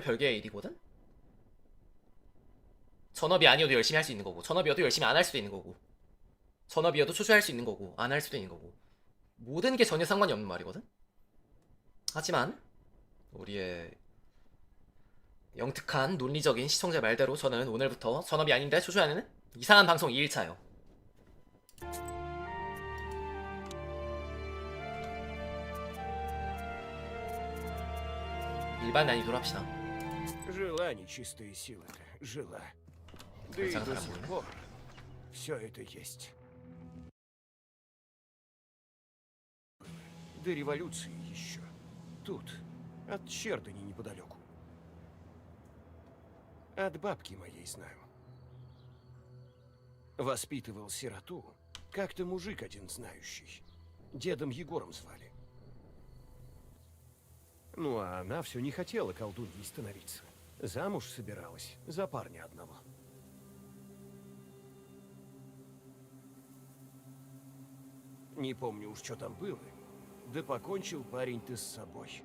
별개의 일이거든? 전업이 아니어도 열심히 할 수 있는 거고, 전업이어도 열심히 안 할 수도 있는 거고, 전업이어도 초조할 수 있는 거고, 안 할 수도 있는 거고. 모든 게 전혀 상관이 없는 말이거든? 하지만, 우리의 영특한 논리적인 시청자 말대로 저는 오늘부터 전업이 아닌데 초조하는 이상한 방송 2일차요. 일반 난이도로 합시다. Жила нечистая сила, жила. Да и 이상한 до 사람 сих 보이네. пор все это есть. До революции еще. Тут, от Чердани неподалеку. От бабки моей знаю. Воспитывал сироту как-то мужик один знающий. Дедом Егором звали. Ну, а она все не хотела колдуньей становиться. Замуж собиралась за парня одного. Не помню уж, что там было. Да покончил парень-то с собой.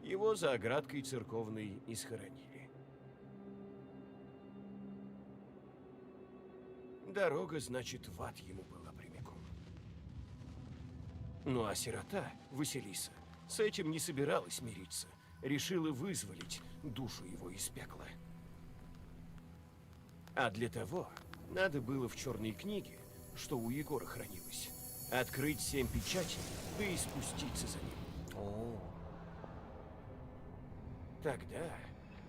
Его за оградкой церковной и схоронили. Дорога, значит, в ад ему была прямиком. Ну а сирота, Василиса, с этим не собиралась мириться. Решила вызволить душу его из пекла. А для того надо было в черной книге, что у Егора хранилось, открыть 7 печатей, да и спуститься за ним. 오, Тогда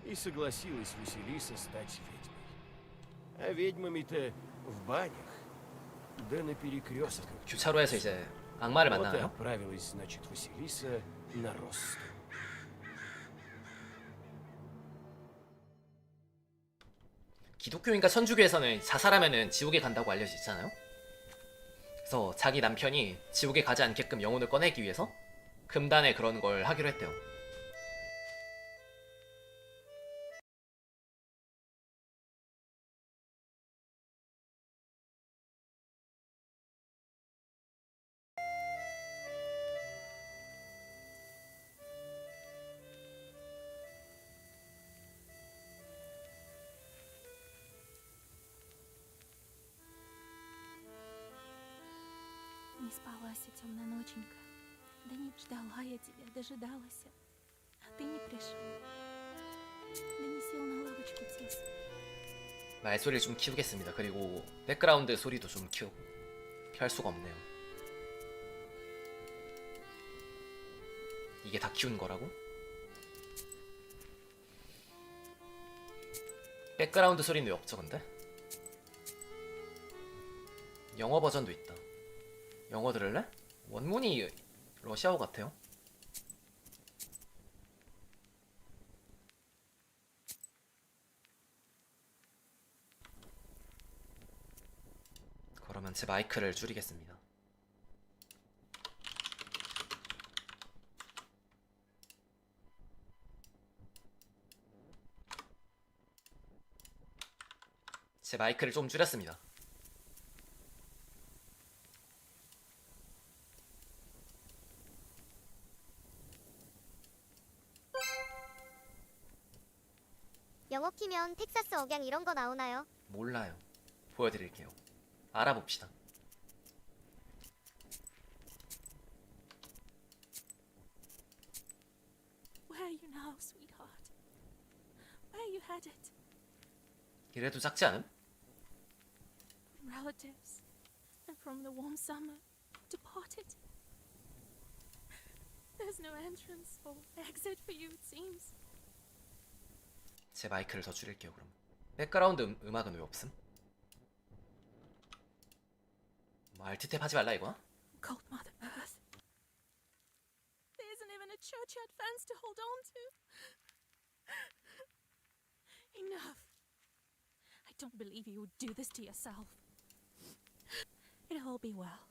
и согласилась Василиса стать ведьмой. А ведьмами-то в банях, да на перекрестках. 교차로에서 이제 악마를 Вот и 만나요. отправилась, значит, Василиса на рост. 기독교인가 천주교에서는 자살하면은 지옥에 간다고 알려져 있잖아요. 그래서 자기 남편이 지옥에 가지 않게끔 영혼을 꺼내기 위해서 금단에 그런 걸 하기로 했대요. Не спалась и темная ноченька. Да не ждала я тебя, дожидалась. А ты не пришел. Да не сел на лавочку тес. 말소리를 좀 키우겠습니다. 그리고 백그라운드 소리도 좀 키우고 피할 수가 없네요. 이게 다 키운 거라고? 백그라운드 소리는 왜 없죠 근데? 영어 버전도 있다. 영어 들을래? 원문이 러시아어 같아요. 그러면 제 마이크를 줄이겠습니다. 제 마이크를 좀 줄였습니다. 영어 키면 텍사스 억양 이런 거 나오나요? 몰라요. 보여드릴게요. 알아봅시다. Where are you now, sweetheart? Where are you headed? 이래도 작지 않음? From relatives and from the warm summer, departed. There's no entrance or exit for you, it seems. 제 마이크를 더 줄일게요 그럼. 백그라운드 음악은 왜 없음? 뭐 알트탭 하지 말라 이거야? Cold Mother Earth. There isn't even a churchyard fence to hold on to. Enough. I don't believe you would do this to yourself. It'll all be well.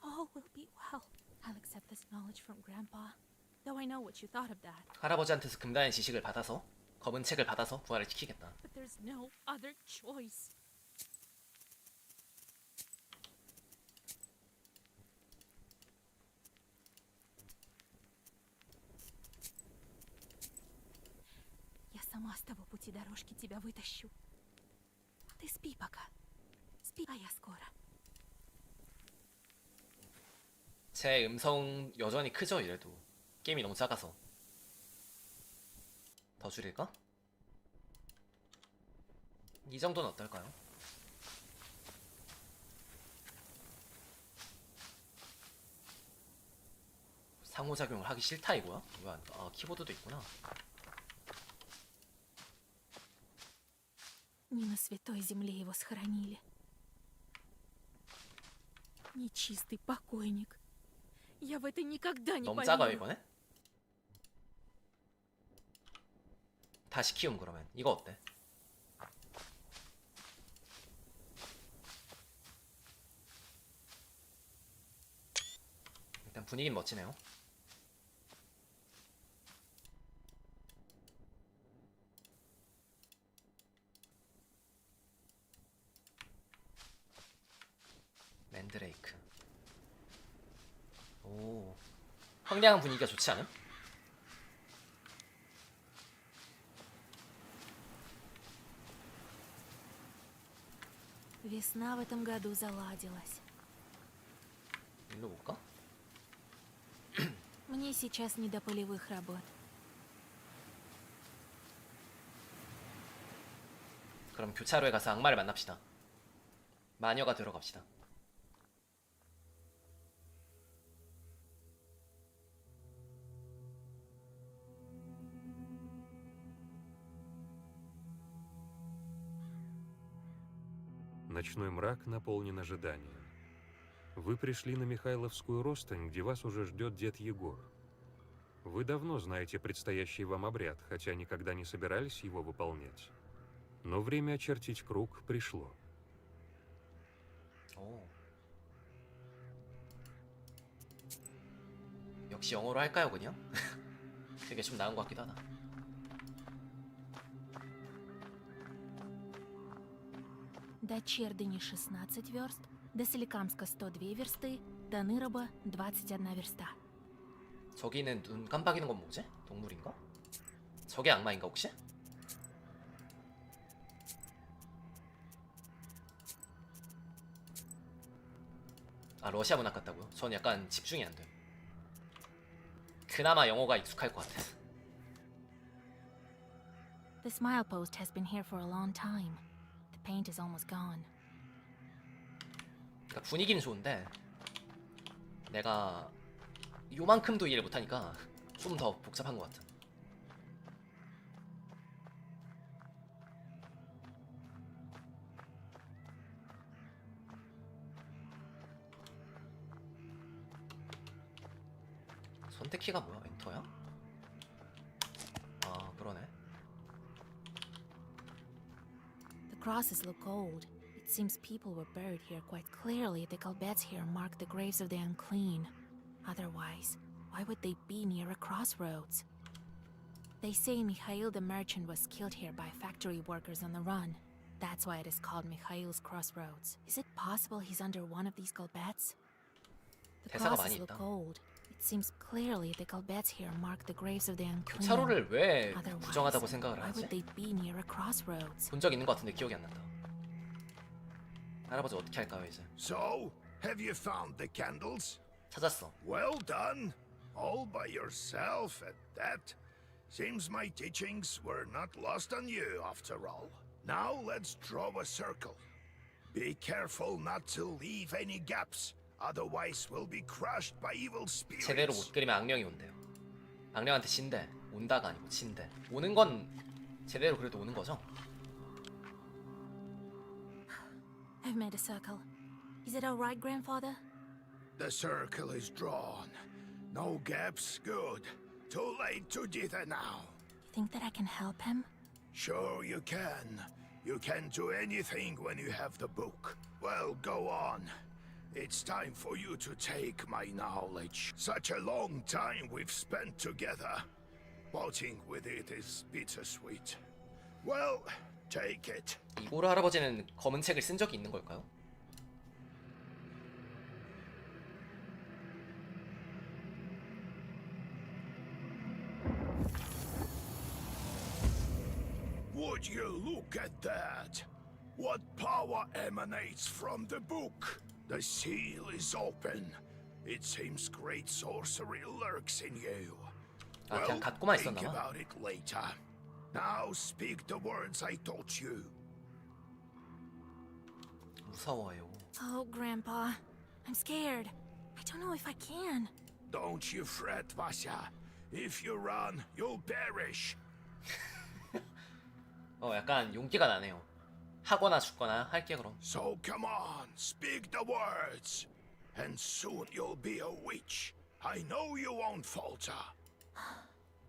All will be well. I'll accept this knowledge from Grandpa, though I know what you thought of that. 할아버지한테서 금단의 지식을 받아서 검은 책을 받아서 부활을 시키겠다. But there's no other choice. сама с того пути дорожки тебя вытащу. Ты спи пока. Спи, а я скоро. 제 음성 여전히 크죠 이래도 게임이 너무 작아서. 더 줄일까? 이 정도는 어떨까요? 상호작용을 하기 싫다 이거야? 왜 안, 아 키보드도 있구나. Не на святой земле его схоронили. Нечистый покойник. Я в это никогда не 너무 작아요 поверю. 이번에? 다시 키움 그러면 이거 어때? 일단 분위기는 멋지네요. 맨드레이크. 오, 황량한 분위기가 좋지 않음? Весна в этом году заладилась. 일로 볼까? Мне сейчас не до полевых работ. 그럼 교차로에 가서 악마를 만납시다. 마녀가 되러 갑시다. Ночной мрак наполнен ожиданием. Вы пришли на Михайловскую Ростань, где вас уже ждет дед Егор. Вы давно знаете предстоящий вам обряд, хотя никогда не собирались его выполнять. Но время очертить круг пришло. 오. 역시 영어로 할까요 그냥? 그게 좀 나은 것 같기도 하다. До Чердыни 16 верст, до Соликамска 102 версты, до Ныроба 21 верста. 저기는 눈 깜빡이는 건 뭐지? 동물인가? 저게 악마인가 혹시? 아 러시아 문학 같다고요? 전 약간 집중이 안 돼요. 그나마 영어가 익숙할 것 같아. The smile post has been here for a long time. The paint is almost gone. 그러니까 분위기는 좋은데 내가 요만큼도 이해를 못하니까 좀 더 복잡한 것 같아. 선택키가 뭐야? 엔터야? 아 그러네. The crosses look old. It seems people were buried here quite clearly. The Kalbets here mark the graves of the unclean. Otherwise, why would they be near a crossroads? They say Mikhail the merchant was killed here by factory workers on the run. That's why it is called Mikhail's Crossroads. Is it possible he's under one of these Kalbets? The 대사가 crosses 많이 look 있다. old. It seems clearly the Kalbets here mark the graves of the unclean. 교차로를 왜 Otherwise, 부정하다고 생각을 why 하지? would they be near a crossroads? 본 적 있는 것 같은데 기억이 안 난다. 할아버지 어떻게 할까요 이제? So, have you found the candles? 찾았어. Well done. All by yourself at that. Seems my teachings were not lost on you after all. Now let's draw a circle. Be careful not to leave any gaps, otherwise we'll be crushed by evil 제대로 spirits. 못 그리면 악령이 온대요. 악령한테 진대. 온다가 아니고 진대. 오는 건 제대로 그래도 오는 거죠? I've made a circle. Is it all right, grandfather? The circle is drawn. No gaps, good. Too late to dither now. You think that I can help him? Sure you can. You can do anything when you have the book. Well, go on. It's time for you to take my knowledge. Such a long time we've spent together. Parting with it is bittersweet. Well, take it. 이고르 할아버지는 검은 책을 쓴 적이 있는 걸까요? Would you look at that? What power emanates from the book? The seal is open. It seems great sorcery lurks in you. 아, 그냥 갖고만 think 있었나 봐. about it later. Now speak the words I taught you. 무서워요. Oh, Grandpa. I'm scared. I don't know if I can. Don't you fret, Vasya. If you run, you'll perish. 약간 용기가 나네요. 하거나 죽거나 할게 그럼. So come on, speak the words. And soon you'll be a witch. I know you won't falter.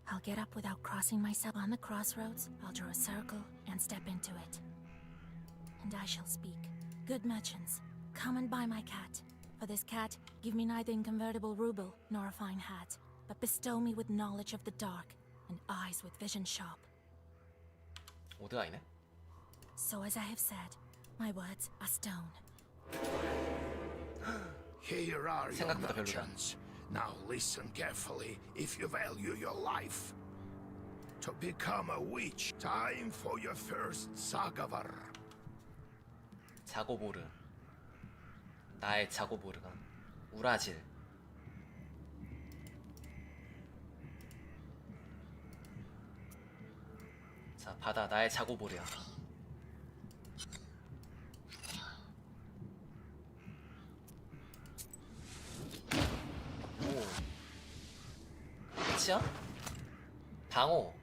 I'll get up without crossing myself on the crossroads. I'll draw a circle and step into it. And I shall speak. Good merchants, come and buy my cat. For this cat, give me neither inconvertible ruble nor a fine hat, but bestow me with knowledge of the dark and eyes with vision sharp. 오드아이네. So as I have said, my words are stone. Here are your 생각보다 별로다. merchants. Now listen carefully if you value your life. To become a witch, time for your first Zagavar. 자고보르. 나의 자고보르가 우라질. 자, 받아. 나의 자고보르야. 오. 끝이야? 방어.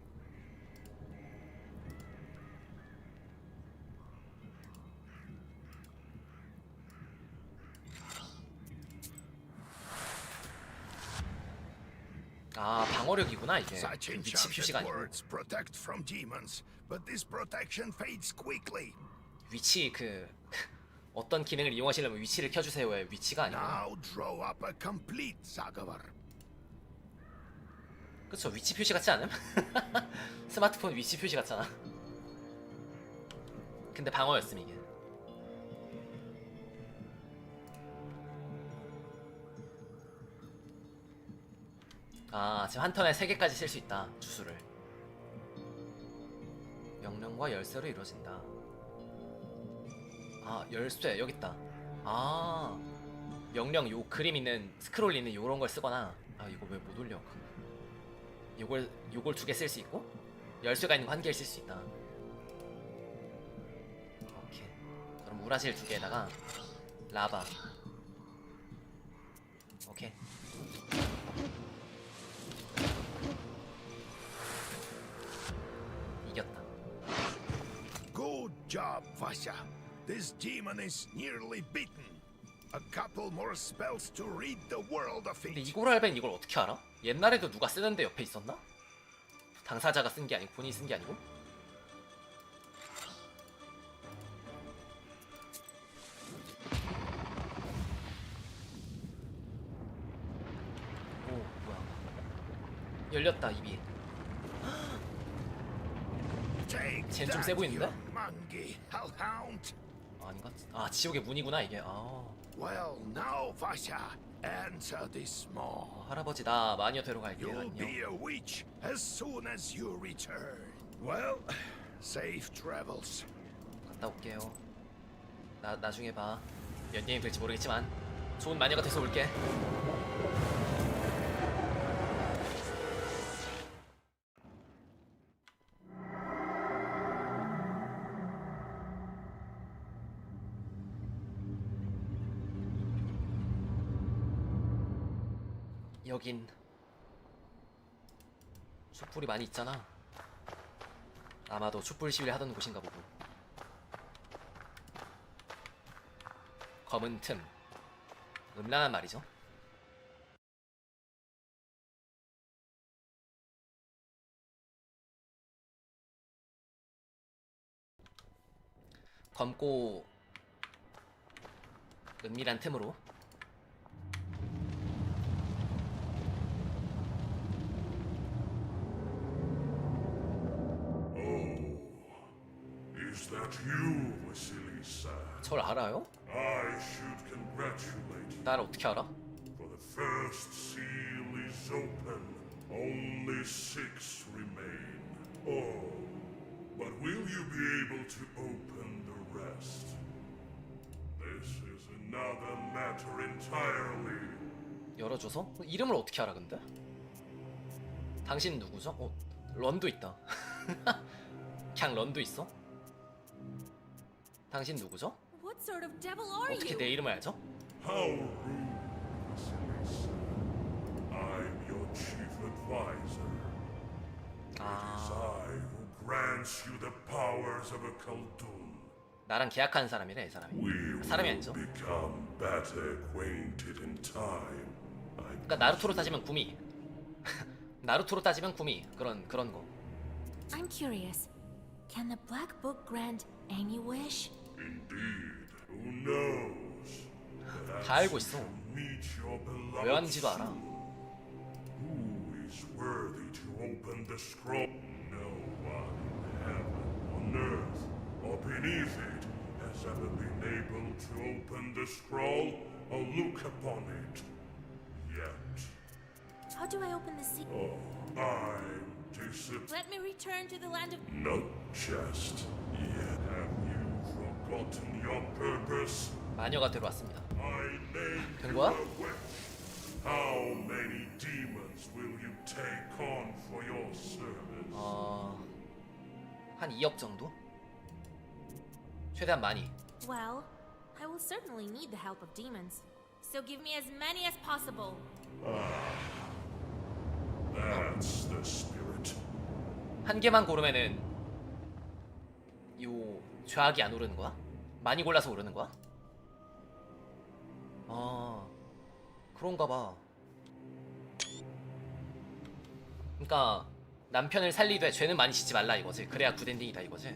아, 방어력이구나 이게. Such 위치 표시가 enchanted 아니고. words protect from demons, but this protection fades quickly. 위치 어떤 기능을 이용하시려면 위치를 켜주세요의 위치가 아니고. Now draw up a complete Zagavar. 그쵸, 위치 표시 같지 않음? 스마트폰 위치 표시 같잖아. 근데 방어였음 이게. 아, 지금 한 턴에 3개까지 쓸 수 있다, 주술을. 명령과 열쇠로 이루어진다. 아, 열쇠 여기 있다. 아, 명령 요 그림 있는 스크롤 있는 요런 걸 쓰거나. 아, 이거 왜 못 올려? 요걸 2개 쓸 수 있고 열쇠가 있는 거 1개를 쓸 수 있다. 오케이. 그럼 우라실 2개에다가 라바. 오케이. 이겼다. Good job, Vasya. This demon is nearly beaten. A couple more spells to rid the world of 근데 it. 이걸 알면 이걸 어떻게 알아? 옛날에도 누가 쓰는데 옆에 있었나? 당사자가 쓴 게 아니고 본인이 쓴 게 아니고? 오, 뭐야? 열렸다 입이. Take 쟤는 좀 that, 세 보이는데? you mangy hellhound. 아닌가? 아, 지옥의 문이구나 이게. 아, Well, now, Vasya, answer this more. 할아버지 나 마녀 데려갈게요. You'll 안녕. be a witch as soon as you return. Well, safe travels. 갔다 올게요. 나중에 봐. 몇 년이 될지 모르겠지만 좋은 마녀가 돼서 올게. 여긴 촛불이 많이 있잖아. 아마도 촛불 시위를 하던 곳인가 보고. 검은 틈. 음란한 말이죠. 검고 은밀한 틈으로. Is that you, Vasilisa? 저를 알아요? I should congratulate you, 날 어떻게 알아? for the first seal is open. Only 6 remain. Oh, but will you be able to open the rest? This is another matter entirely. 열어줘서? 이름을 어떻게 알아 근데? 당신 누구죠? 런도 있다. 그냥 런도 있어? 당신 누구죠? What sort of devil are 어떻게 you? 내 이름을 알죠? How rude, Vasilisa. I'm your chief advisor. It is I who grants you the powers of a Khaldun. 나랑 계약한 사람이래 이 사람이. We 사람이 will 아니죠. become better acquainted in time. 그러니까 나루토로 따지면 구미. 나루토로 따지면 구미. 그런 거. I'm curious. Can the Black Book grant any wish? Indeed, who knows? 다 알고 있어. Meet your beloved 왜 하는지도 알아. soon. Who is worthy to open the scroll? No one in heaven, on earth, or beneath it has ever been able to open the scroll or look upon it. Yet. How do I open the sea? Oh, I'm disappointed. Let me return to the land of. Not just yet. Have you forgotten your purpose? 마녀가 들어왔습니다. I named 된 you 거야? a witch. How many demons will you take on for your service? 한 2억 정도? 최대한 많이. Well, I will certainly need the help of demons. So give me as many as possible. That's the spirit. 한 개만 고르면은 요 좌악이 안 오르는 거야? 많이 골라서 오르는 거야? 그런가 봐. 그러니까 남편을 살리되 죄는 많이 짓지 말라 이거지. 그래야 굿엔딩이다 이거지.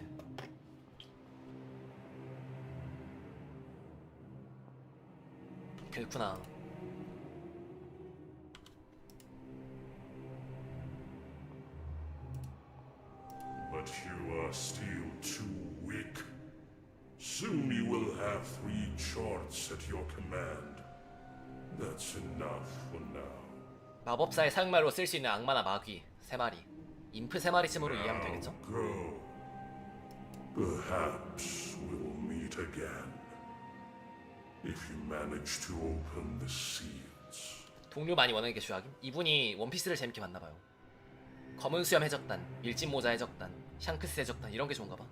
그렇구나. But you are still too weak. Soon you will have 3 charts at your command. That's enough for now. 마법사의 사용말로 쓸 수 있는 악마나 마귀 3마리. 인프 3마리쯤으로 이해하면 Now 되겠죠? go. Perhaps we'll meet again. If you manage to open the seals. 동료 많이 원하는 게 주악임? 이분이 원피스를 재밌게 봤나봐요. 검은 수염 해적단, 밀짚 모자 해적단, 샹크스 해적단 이런 게 좋은가 봐.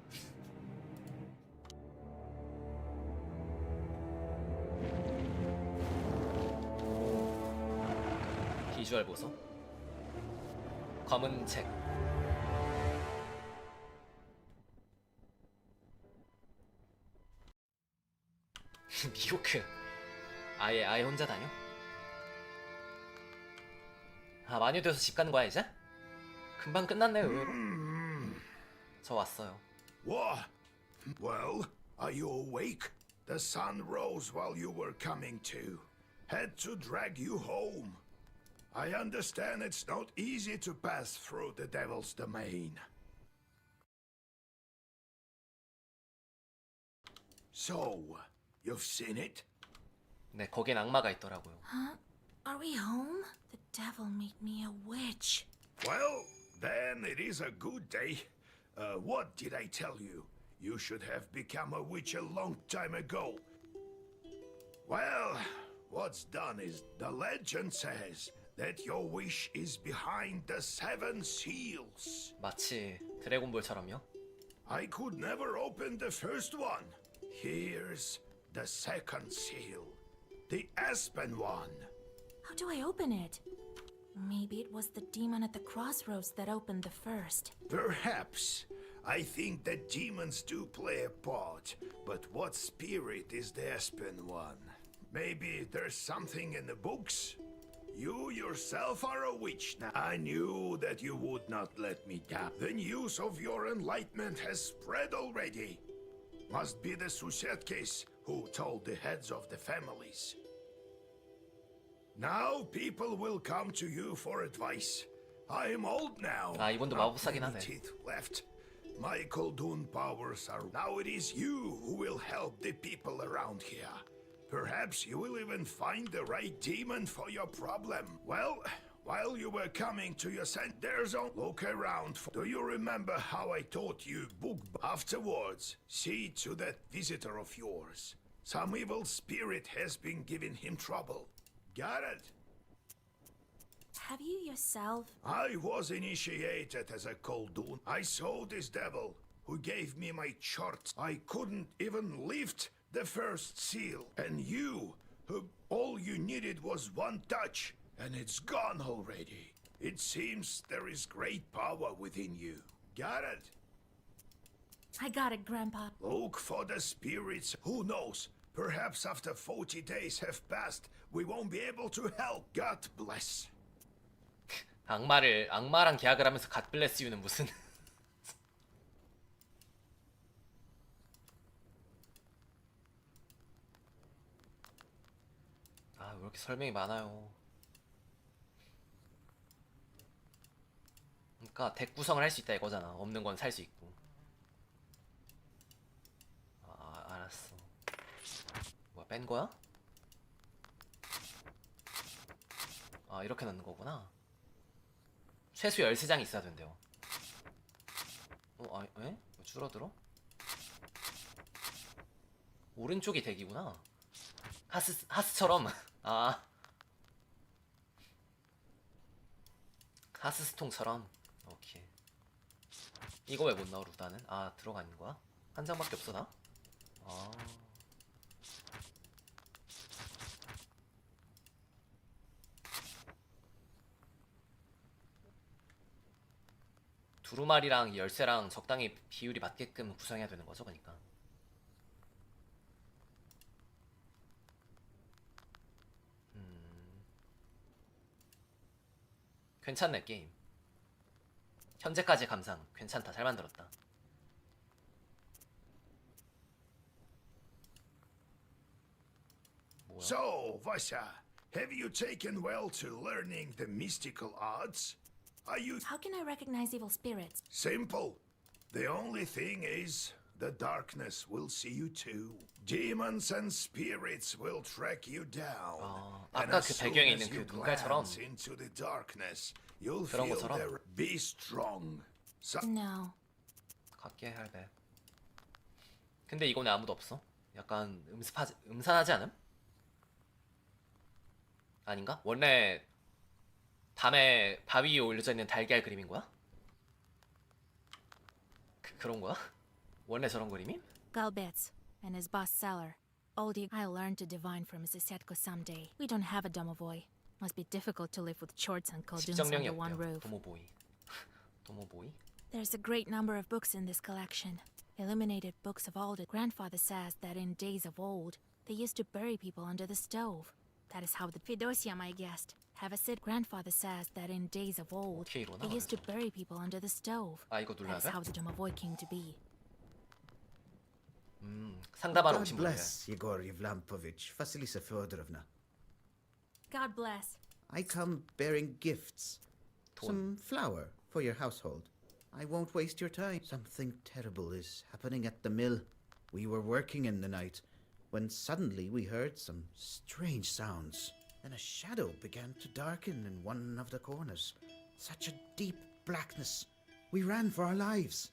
비주얼 보소. 검은 책. 미호크. 아예 혼자 다녀? 많이 돼서 집 가는 거야 이제? 금방 끝났네 의외로. 저 왔어요. What? Well, are you awake? The sun rose while you were coming to. Had to drag you home. I understand it's not easy to pass through the Devil's Domain. So, you've seen it? 네, 거긴 악마가 있더라고요. Huh? Are we home? The devil made me a witch. Well, then it is a good day. What did I tell you? You should have become a witch a long time ago. Well, what's done is the legend says that your wish is behind the 7 seals. 마치 드래곤볼처럼요. I could never open the first one. Here's the second seal. The Aspen one. How do I open it? Maybe it was the demon at the crossroads that opened the first. Perhaps. I think that demons do play a part, but what spirit is the Aspen one? Maybe there's something in the books? You yourself are a witch now. I knew that you would not let me down. The news of your enlightenment has spread already. Must be the Susetkes who told the heads of the families. Now people will come to you for advice. I am old now. 이분도 Not 마법사긴 many 하네. teeth left. My Khaldun powers are... Now it is you who will help the people around here. Perhaps you will even find the right demon for your problem. Well, While you were coming to your there's a look around. Do you remember how I taught you book? Afterwards, see to that visitor of yours. Some evil spirit has been giving him trouble. Got it? Have you yourself? I was initiated as a Koldun. I saw this devil who gave me my charts. I couldn't even lift the first seal. And you, who all you needed was one touch, and it's gone already. It seems there is great power within you. Got it? I got it, Grandpa. Look for the spirits. Who knows? Perhaps after 40 days have passed, we won't be able to help. God bless. 악마랑 계약을 하면서 갓 블레스 유는 무슨 아, 왜 이렇게 설명이 많아요. 그러니까 덱 구성을 할 수 있다 이거잖아. 없는 건 살 수 있고. 아, 알았어. 뭐야, 뺀 거야? 아, 이렇게 넣는 거구나. 최소 13장 있어야 된대요. 에? 왜 줄어들어? 오른쪽이 덱이구나. 하스처럼. 아, 하스스통처럼. 오케이. 이거 왜 못 나와 루다는? 아, 들어가 있는 거야? 한 장밖에 없어 나? 아. 두루마리랑 열쇠랑 적당히 비율이 맞게끔 구성해야 되는 거죠, 그러니까. 괜찮네 게임. 현재까지 감상 괜찮다. 잘 만들었다. 뭐야? So, Vasya, have you taken well to learning the mystical arts? Are you How can I recognize evil spirits? simple? The only thing is, the darkness will see you too. Demons and spirits will track you down. And 아까 as 그 soon 배경에 as 있는 you 그 눈깔처럼 glance into the darkness, you'll 그런 feel 것처럼? their be strong. No. 갈게 할배. 근데 이거는 아무도 없어. 약간 음산하지 않음? 아닌가? 원래 밤에 바위 위에 올려져 있는 달걀 그림인 거야? 그런 거야? 원래 저런 그림임? Galbets and his boss Seller. Oldie, I'll learn to divine from Sisetko someday. We don't have a domovoy. Must be difficult to live with chorts and kolduns 집정령이 under one 없대요. roof. 도모보이. 도모보이? There's a great number of books in this collection. Illuminated books of old. Grandfather says that in days of old, they used to bury people under the stove. That is how the Fedosia, my guest, have a sit. Grandfather says that in days of old, 어떻게 이러나? they used to bury people under the stove. 아, 이거 눌러야 That is 돼? how the domovoy came to be. 상담하러 God 오신 분이에요. bless Yegor Yevlampovich, Vasilisa Fyodorovna. God bless. I come bearing gifts. 돈. Some flour for your household. I won't waste your time. Something terrible is happening at the mill. We were working in the night when suddenly we heard some strange sounds. Then a shadow began to darken in one of the corners. Such a deep blackness. We ran for our lives.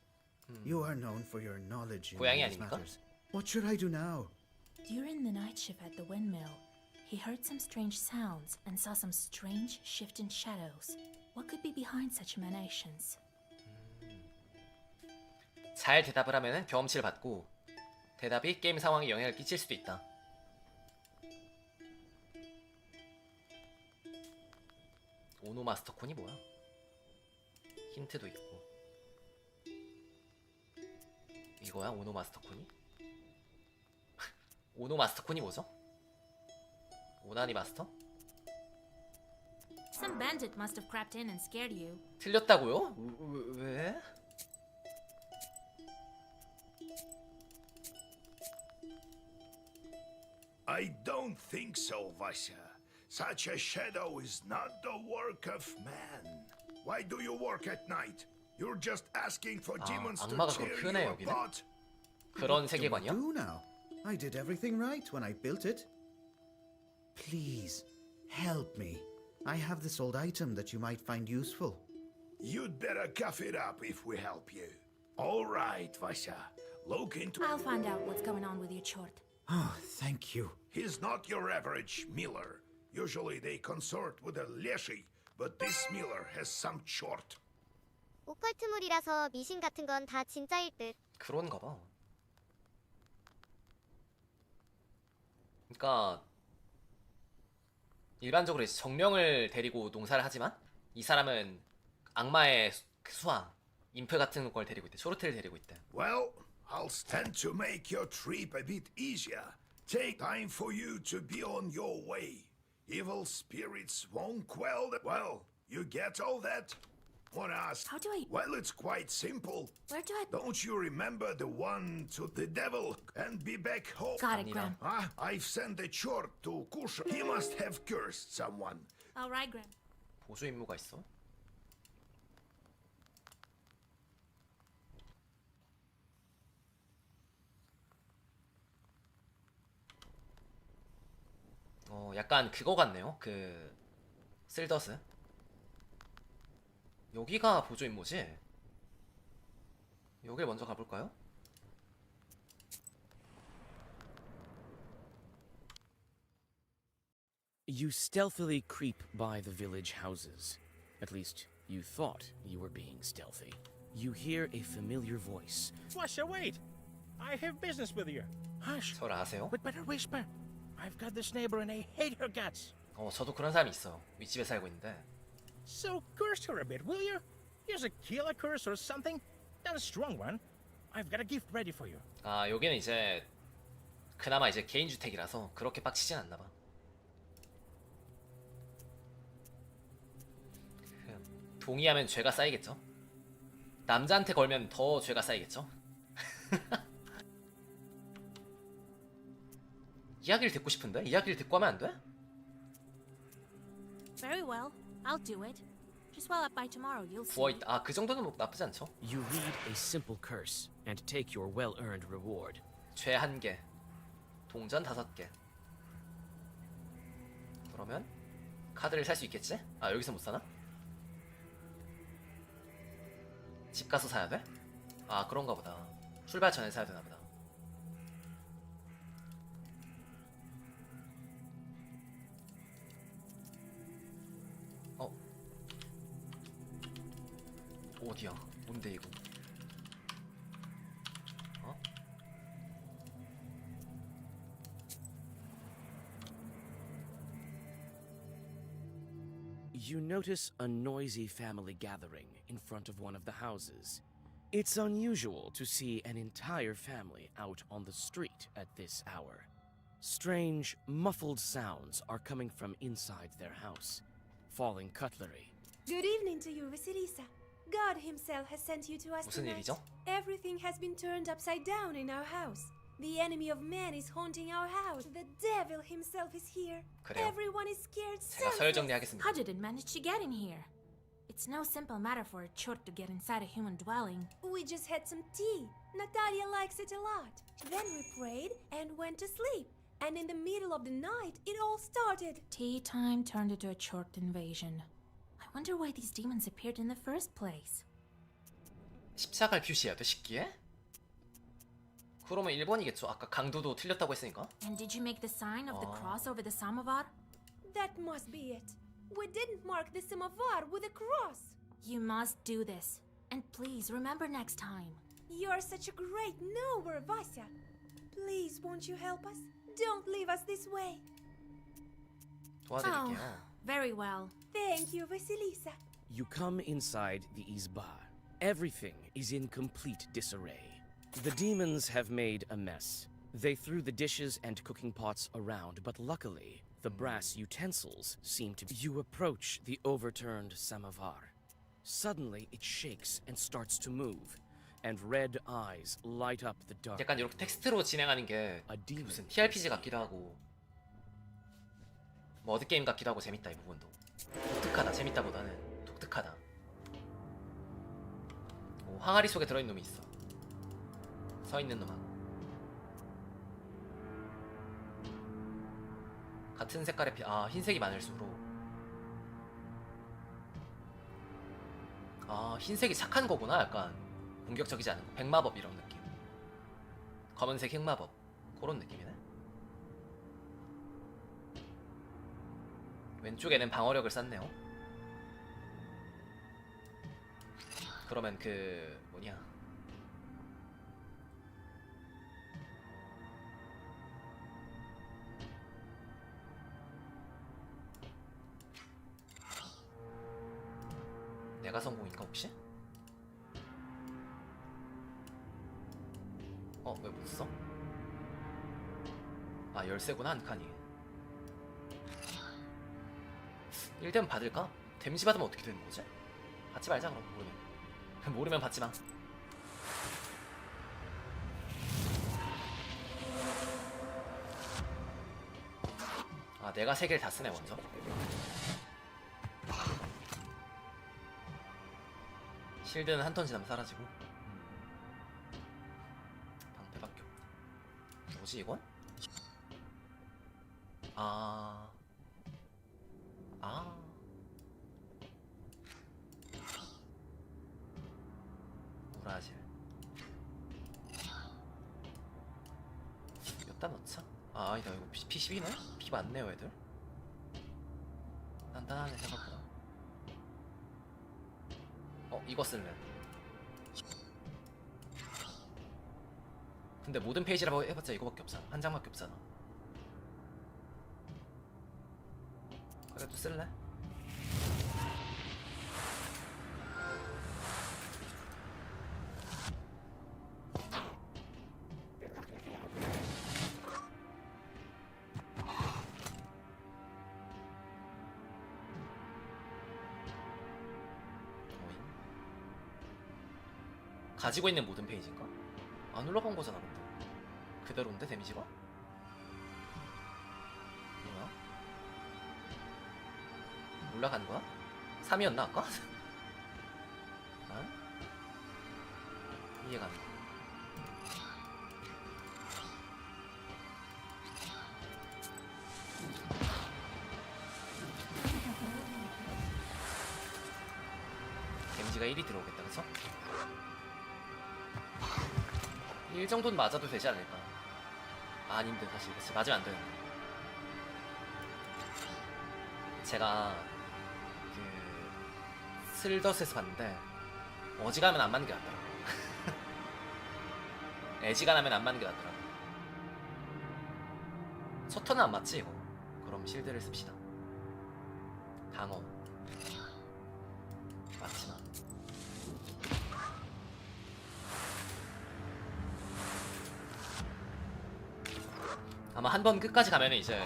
You are known for your knowledge in 고양이 these 아닙니까? matters. What should I do now? During the night shift at the windmill, he heard some strange sounds and saw some strange shifting shadows. What could be behind such emanations? 잘 대답을 하면은 경험치를 받고 대답이 게임 상황에 영향을 끼칠 수도 있다. 오노마스터콘이 뭐야? 힌트도 있고. 이거야 오노마스터콘이? 오노마스터콘이 뭐죠? 오나니 마스터? Some bandit must have crept in and scared you. 틀렸다고요? 왜? I don't think so, Vasya. Such a shadow is not the work of man. Why do you work at night? You're just asking for demons to 악마가 tear 그걸 표현해, your 여기는? butt. 그런 What do I 세계관이야? do now? I did everything right when I built it. Please, help me. I have this old item that you might find useful. You'd better cough it up if we help you. All right, Vasya. Look into... I'll find out what's going on with your chort. Oh, thank you. He's not your average miller. Usually they consort with a leshy, but this miller has some chort. 오컬트물이라서 미신 같은 건 다 진짜일 듯. 그런가 봐. 그러니까 일반적으로 이제 정령을 데리고 농사를 하지만 이 사람은 악마의 수왕, 인프 같은 걸 데리고 있대. 쇼르트를 데리고 있대. Well, I'll stand to make your trip a bit easier. Take time for you to be on your way. Evil spirits won't quell the... Well, you get all that? Wanna ask? How do I... Well, it's quite simple. Where do I... Don't you remember the one to the devil and be back home? Got it, Graham. Ah, I've sent a chort to Kusha. He must have cursed someone. All right, Graham. 보조 임무가 있어? 약간 그거 같네요. 그 쓸더스. 여기가 보조 임무지? 여길 먼저 가볼까요? You stealthily creep by the village houses. At least, you thought you were being stealthy. You hear a familiar voice. Flusha, wait! I have business with you. Hush! 저를 아세요? We'd better whisper. I've got this neighbor and I hate her guts. 저도 그런 사람이 있어요. 윗집에 살고 있는데. So curse her a bit, will you? Use a killer curse or something. Not a strong one. I've got a gift ready for you. 아, 여기는 이제 그나마 이제 개인 주택이라서 그렇게 빡치진 않나 봐. 동의하면 죄가 쌓이겠죠? 남자한테 걸면 더 죄가 쌓이겠죠? 이야기를 듣고 싶은데? 이야기를 듣고 하면 안 돼? Very well. I'll do it. Just well up by tomorrow, you'll see. 부어있다. 아, 그 정도는 뭐 나쁘지 않죠? You read a simple curse and take your well-earned reward. 죄 1개, 동전 5개. 그러면 카드를 살 수 있겠지? 아, 여기서 못 사나? 집 가서 사야 돼? 아, 그런가 보다. 출발 전에 사야 되나 보다. 어디야? 뭔데 이거? 어? You notice a noisy family gathering in front of one of the houses. It's unusual to see an entire family out on the street at this hour. Strange, muffled sounds are coming from inside their house. Falling cutlery. Good evening to you, Vasilisa. God himself has sent you to us 무슨 tonight. 일이죠? Everything has been turned upside down in our house. The enemy of man is haunting our house. The devil himself is here. 그래요. Everyone is scared. 제가 서열 정리하겠습니다. How did it manage to get in here? It's no simple matter for a chort to get inside a human dwelling. We just had some tea. Natalia likes it a lot. Then we prayed and went to sleep. And in the middle of the night, it all started. Tea time turned into a chort invasion. I wonder why these demons appeared in the first place. 십자가를 표시해야 돼? 식기에? 그러면 1번이겠죠? 아까 강도도 틀렸다고 했으니까. And did you make the sign of the cross over the samovar? That must be it. We didn't mark the samovar with a cross. You must do this. And please remember next time. You're such a great knower, Vasya. Please, won't you help us? Don't leave us this way. 도와드릴게요. Very well. Thank you, Vasilisa. You come inside the Izba. Everything is in complete disarray. The demons have made a mess. They threw the dishes and cooking pots around, but luckily, the brass utensils seem to be... You approach the overturned samovar. Suddenly, it shakes and starts to move, and red eyes light up the dark. 약간 이렇게 텍스트로 진행하는 게 무슨 TRPG 같기도 하고 뭐 어드게임 같기도 하고 재밌다. 이 부분도 독특하다. 재밌다보다는 독특하다. 오, 항아리 속에 들어있는 놈이 있어. 서있는 놈하고 같은 색깔의 아, 흰색이 많을수록 아, 흰색이 착한 거구나. 약간 공격적이지 않은 거. 백마법 이런 느낌. 검은색 흑마법 그런 느낌이네. 왼쪽에는 방어력을 쌓네요. 그러면 그 뭐냐, 내가 성공인가 혹시? 왜 못 써? 아, 열쇠구나 한 칸이. 1대 받을까? 데미지 받으면 어떻게 되는 거지? 받지 말자 그럼. 모르면 받지 마. 아, 내가 3개를 다 쓰네 먼저. 실드는 한 턴 지나면 사라지고. 방패밖에 없네. 뭐지 이건? 아. 브라질. 몇 단 넣자? 아, 아니다. 이거 P12네? 피 많네요 애들. 단단하네 생각보다. 이거 쓸래. 근데 모든 페이지라고 해봤자 이거밖에 없잖아. 한 장밖에 없잖아. 그래도 쓸래? 가지고 있는 모든 페이지인가? 안 올라간 거잖아 근데. 그대로인데 데미지가? 뭐야? 올라간 거야? 3이었나 아까? 아? 이해가 안 돼. 데미지가 1이 들어오겠다 그쵸? 1 정도는 맞아도 되지 않을까? 아닌데 사실 그치? 맞으면 안 되는데. 제가 그 슬더스에서 봤는데 어지간하면 안 맞는 게 낫더라고. 애지간하면 안 맞는 게 낫더라고. 첫 턴은 안 맞지 이거? 그럼 실드를 씁시다. 강어 맞지마. 아마 한 번 끝까지 가면은 이제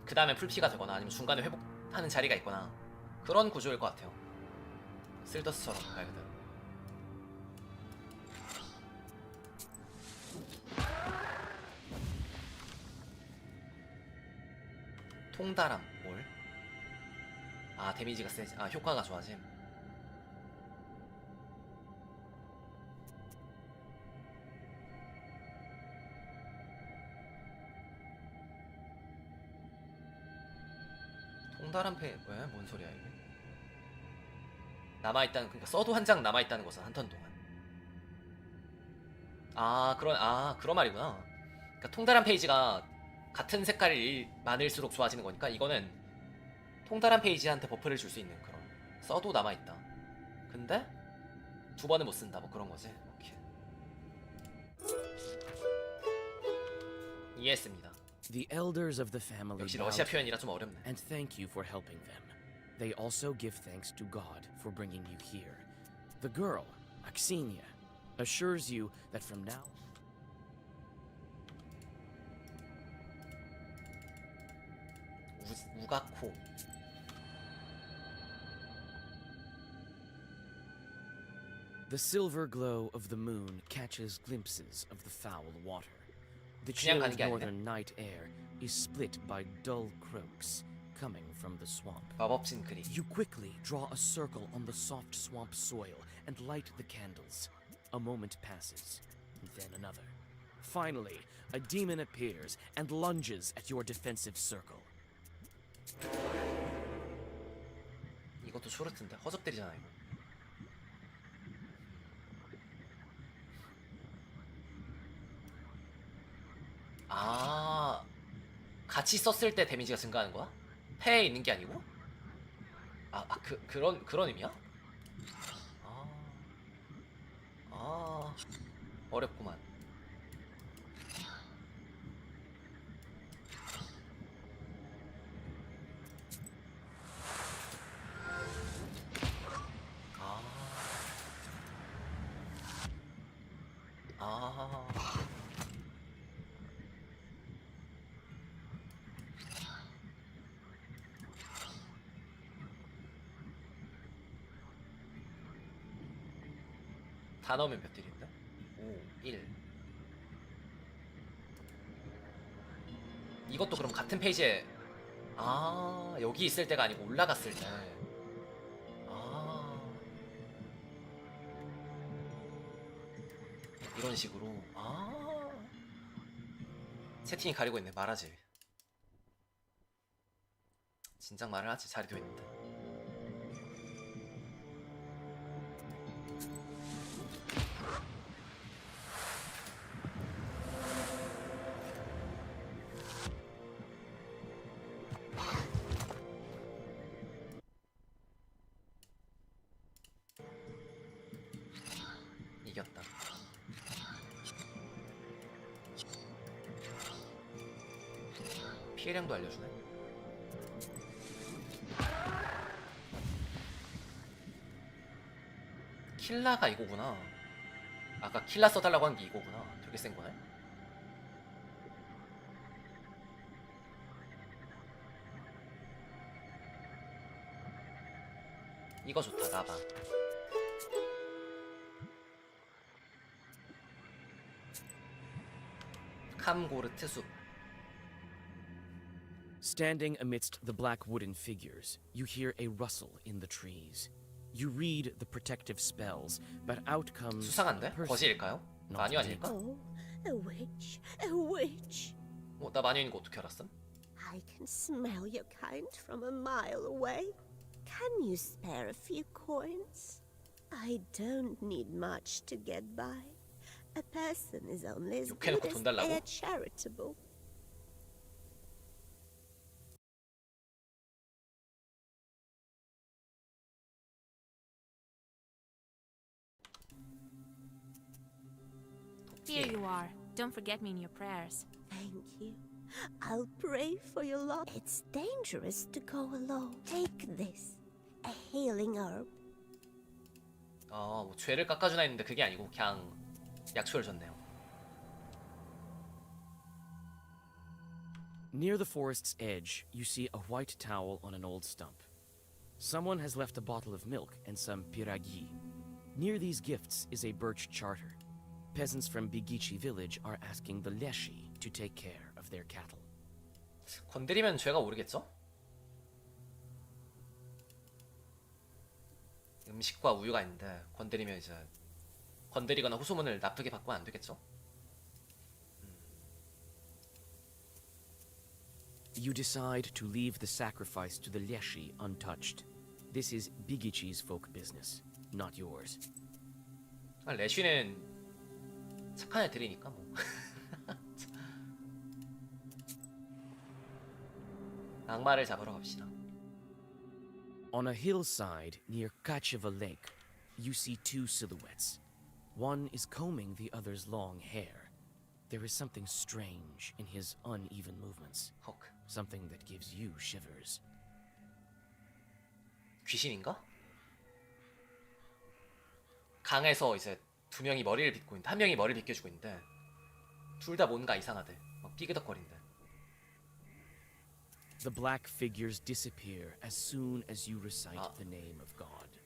그 다음에 풀피가 되거나 아니면 중간에 회복하는 자리가 있거나 그런 구조일 것 같아요. 슬더스처럼 말 그대로. 통다람 뭘? 아, 데미지가 세지. 아, 효과가 좋아짐. 통다람 패 뭐야? 뭔 소리야 이게? 남아있다는, 그러니까 써도 한 장 남아있다는 것은 한 턴 동안. 그런 말이구나. 그러니까 통달한 페이지가 같은 색깔이 많을수록 좋아지는 거니까 이거는 통달한 페이지한테 버프를 줄 수 있는 그런. 써도 남아있다. 근데 2번은 못 쓴다 뭐 그런 거지. 오케이. 이해했습니다. The elders of the family 역시 bow 러시아 to 표현이라 좀 어렵네. and thank you for helping them. They also give thanks to God for bringing you here. The girl, Aksenia, assures you that from now 우가코. the silver glow of the moon catches glimpses of the foul water. The 그냥 가는 chilled 게 아니네. northern night air is split by dull croaks coming from the swamp. 마법 징크리. You quickly draw a circle on the soft swamp soil and light the candles. A moment passes, and then another. Finally, a demon appears and lunges at your defensive circle. 이것도 쇼르트인데 허접 때리잖아 이거. 아, 같이 썼을 때 데미지가 증가하는 거야? 패에 있는 게 아니고? 그런 의미야? 어렵구만. 다 넣으면 몇 딜인데? 5, 1. 이것도 그럼 같은 페이지에 여기 있을 때가 아니고 올라갔을 때. 이런 식으로. 채팅이 가리고 있네. 말하지. 진작 말을 하지. 자리 되어 있는데. 이겼다. 피해량도 알려주네. 킬라가 이거구나. 아까 킬라 써달라고 한 게 이거구나. 되게 센 거네. 이거 좋다. 나봐. 캄고르트 숲. Standing amidst the black wooden figures, you hear a rustle in the trees. You read the protective spells, but out comes 수상한데? a person, 거지일까요? not 마녀 a 아닐까? Oh, a witch, a witch. 나 마녀인 거 어떻게 알았음? I can smell your kind from a mile away. Can you spare a few coins? I don't need much to get by. A person is only as good 욕해놓고 as 돈 they 달라고? are charitable. Here you are. Don't forget me in your prayers. Thank you. I'll pray for your lot. It's dangerous to go alone. Take this, a healing herb. 뭐 죄를 깎아주나 했는데 그게 아니고 그냥 약초를 줬네요. Near the forest's edge, you see a white towel on an old stump. Someone has left a bottle of milk and some piragi. Near these gifts is a birch charter. Peasants from Bigichi village are asking the Leshi to take care of their cattle. 건드리면 죄가 오르겠죠? 음식과 우유가 있는데 건드리면 이제 건드리거나 후소문을 나쁘게 받고 안 되겠죠? You decide to leave the sacrifice to the Leshi untouched. This is Bigichi's folk business, not yours. 레쉬는 착한 애들이니까 뭐. 악마를 잡으러 갑시다. On a hillside near Kacheva Lake, you see two silhouettes. One is combing the other's long hair. There is something strange in his uneven movements. 헉, Something that gives you shivers. 귀신인가? 강에서 이제 두 명이 머리를 빗고 있는데 한 명이 머리를 빗겨주고 있는데 둘 다 뭔가 이상하대. 막 삐그덕거린대. The black figures disappear as soon as you recite the name of God.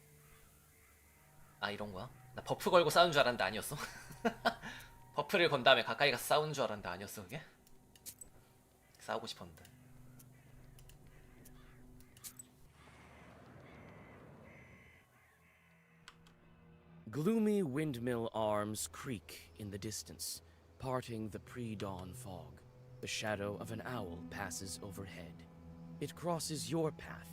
이런 거야? 나 버프 걸고 싸우는 줄 알았는데 아니었어? 버프를 건 다음에 가까이 가서 싸우는 줄 알았는데 아니었어 그게? 싸우고 싶었는데. Gloomy windmill arms creak in the distance, parting the pre-dawn fog. The shadow of an owl passes overhead. It crosses your path,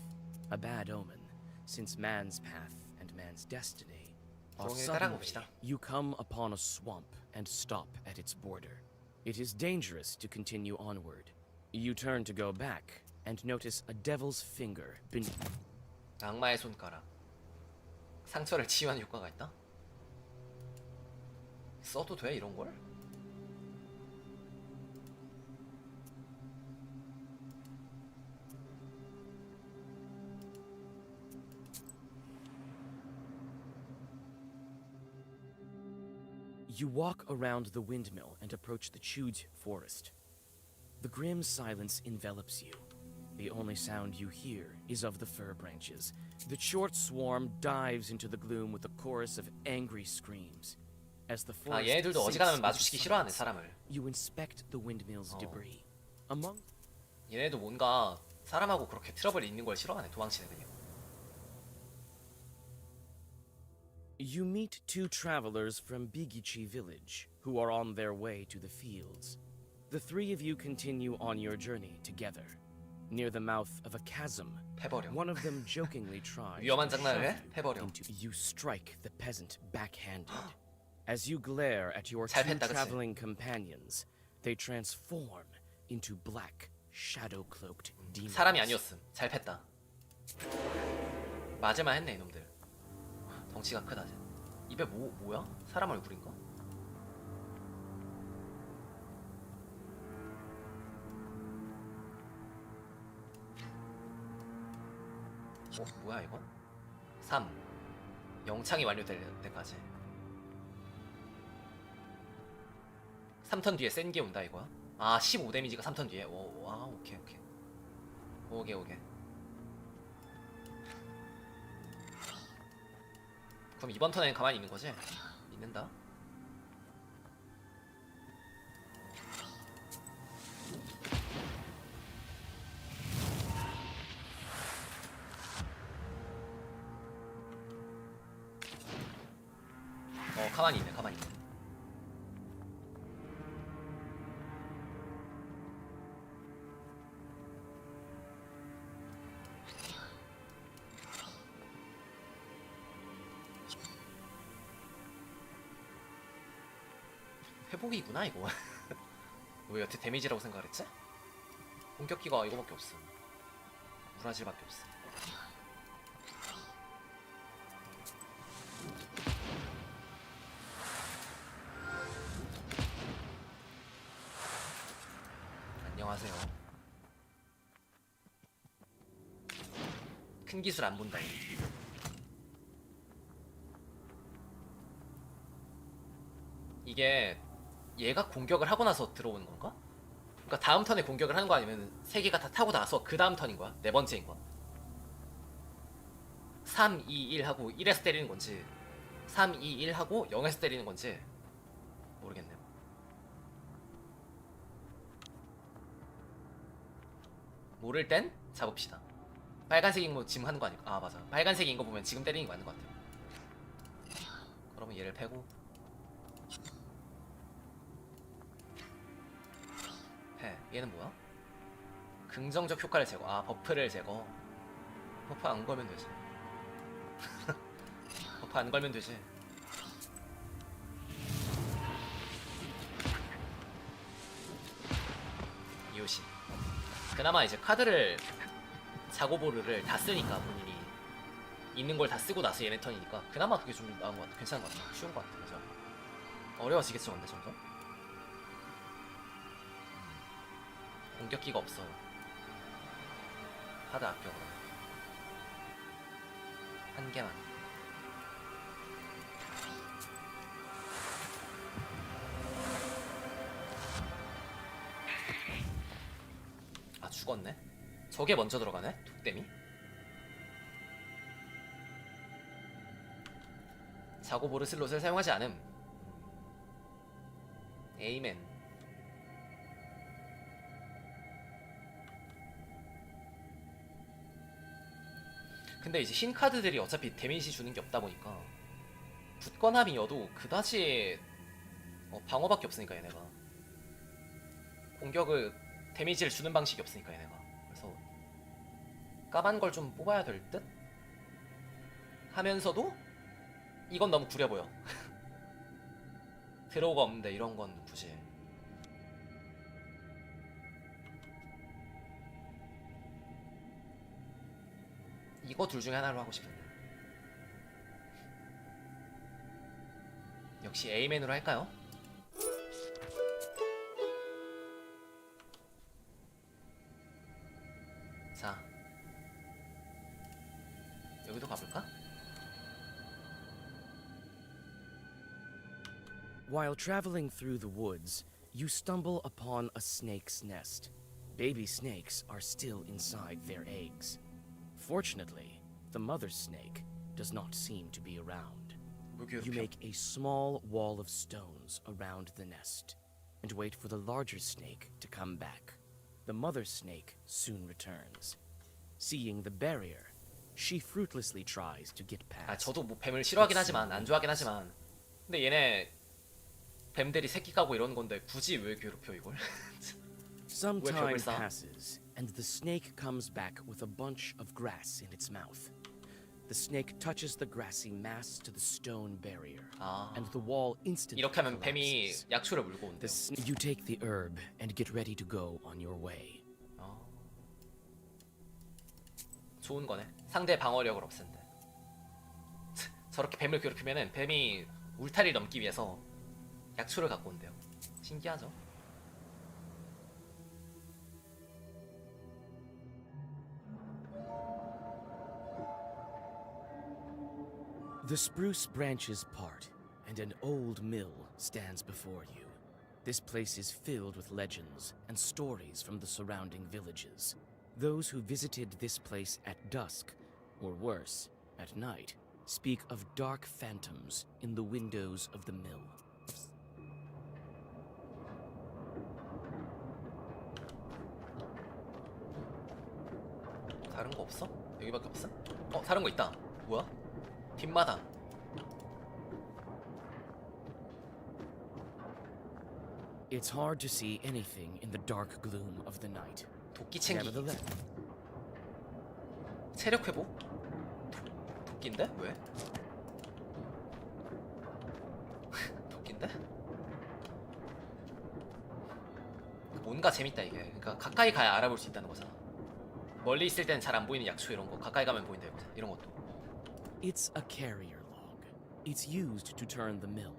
a bad omen, since man's path and man's destiny are 조용히 suddenly 따라가봅시다. you come upon a swamp and stop at its border. It is dangerous to continue onward. You turn to go back and notice a devil's finger beneath. 악마의 손가락. 상처를 치유하는 효과가 있다? 써도 돼 이런 걸? You walk around the windmill and approach the Chuj forest. The grim silence envelops you. The only sound you hear is of the fir branches. The short swarm dives into the gloom with a chorus of angry screams. As the 아 forest 얘네들도 sinks 어지간하면 into 마주치기 싫어하네 silence, 사람을. you inspect the windmill's debris. Among 얘네도 뭔가 사람하고 그렇게 트러블 있는 걸 싫어하네. 도망치네 그냥. You meet two travelers from Bigichi village who are on their way to the fields. The three of you continue on your journey together. Near the mouth of a chasm, 패버려. one of them jokingly tries 위험한 to 장난을 해? shove you 패버려. into. You strike the peasant backhanded. As you glare at your 잘 two 팼다, 그치? traveling companions, they transform into black, shadow-cloaked demons. 사람이 아니었음. 잘 팼다. 맞을만 했네 이놈들. 덩치가 크다. 입에 뭐야? 사람 얼굴인가? 뭐야 이건? 3. 영창이 완료될 때까지. 3턴 뒤에 센 게 온다 이거야? 아 15 데미지가 3턴 뒤에. 와 오케이. 오케이. 그럼 이번 턴엔 가만히 있는 거지? 있는다. 가만히 있네. 회복이구나 이거. 왜 여태 데미지라고 생각을 했지? 공격기가 이거밖에 없음. 무라질밖에 없음. 안녕하세요. 큰 기술 안 본다. 이게 얘가 공격을 하고 나서 들어오는 건가? 그러니까 다음 턴에 공격을 하는 거 아니면 세 개가 다 타고 나서 그 다음 턴인 거야? 네 번째인 거야? 3, 2, 1 하고 1에서 때리는 건지 3, 2, 1 하고 0에서 때리는 건지 모르겠네요. 모를 땐 잡읍시다. 빨간색인 거 지금 하는 거 아닐까? 아 맞아. 빨간색인 거 보면 지금 때리는 거 맞는 거 같아요. 그러면 얘를 패고 얘는 뭐야? 긍정적 효과를 제거. 아 버프를 제거. 버프 안 걸면 되지. 버프 안 걸면 되지. 요시. 그나마 이제 카드를 자고보르를 다 쓰니까 본인이 있는 걸 다 쓰고 나서 얘네 턴이니까 그나마 그게 좀 나은 것 같아. 괜찮은 것 같아. 쉬운 것 같아. 그죠? 어려워지겠죠 근데 점점. 공격기가 없어요. 카드 아껴 그럼. 한 개만. 아 죽었네. 저게 먼저 들어가네. 독댐이. 자고보르 슬롯을 사용하지 않음. 에이맨. 근데 이제 흰 카드들이 어차피 데미지 주는 게 없다 보니까 굳건함이어도 그다지 방어밖에 없으니까 얘네가 공격을 데미지를 주는 방식이 없으니까 얘네가 그래서 까만 걸 좀 뽑아야 될 듯? 하면서도 이건 너무 구려 보여. 드로우가 없는데 이런 건 굳이 이거 둘 중에 하나로 하고 싶은데. 역시 A맨으로 할까요? 자, 여기도 가볼까? While traveling through the woods, you stumble upon a snake's nest. Baby snakes are still inside their eggs. Fortunately, the mother snake does not seem to be around. You make a small wall of stones around the nest and wait for the larger snake to come back. The mother snake soon returns. Seeing the barrier, she fruitlessly tries to get 아, past. 저도 뭐 뱀을 싫어하긴 하지만 안 좋아하긴 하지만 근데 얘네 뱀들이 새끼 까고 이러는 건데 굳이 왜 괴롭혀 이걸? Some 왜 time 벽을 쌓아? passes, and the snake comes back with a bunch of grass in its mouth. The snake touches the grassy mass to the stone barrier, 아, and the wall instantly 이렇게 하면 뱀이 collapses. 약초를 물고 온대요. You take the herb and get ready to go on your way. 좋은 거네. 상대 방어력을 없앤대. 저렇게 뱀을 괴롭히면은 뱀이 울타리를 넘기 위해서 약초를 갖고 온대요. 신기하죠? The spruce branches part, and an old mill stands before you. This place is filled with legends and stories from the surrounding villages. Those who visited this place at dusk, or worse, at night, speak of dark phantoms in the windows of the mill. 다른 거 없어? 여기밖에 없어? 다른 거 있다. 뭐야? 뒷마당. It's hard to see anything in the dark gloom of the night. 도끼 챙기기. Nevertheless, 체력 회복? 도끼인데? 왜? 도끼인데? 뭔가 재밌다 이게. 그러니까 가까이 가야 알아볼 수 있다는 거잖아. 멀리 있을 때는 잘 안 보이는 약초 이런 거 가까이 가면 보인다 이런 것도. it's a carrier log. It's used to turn the mill.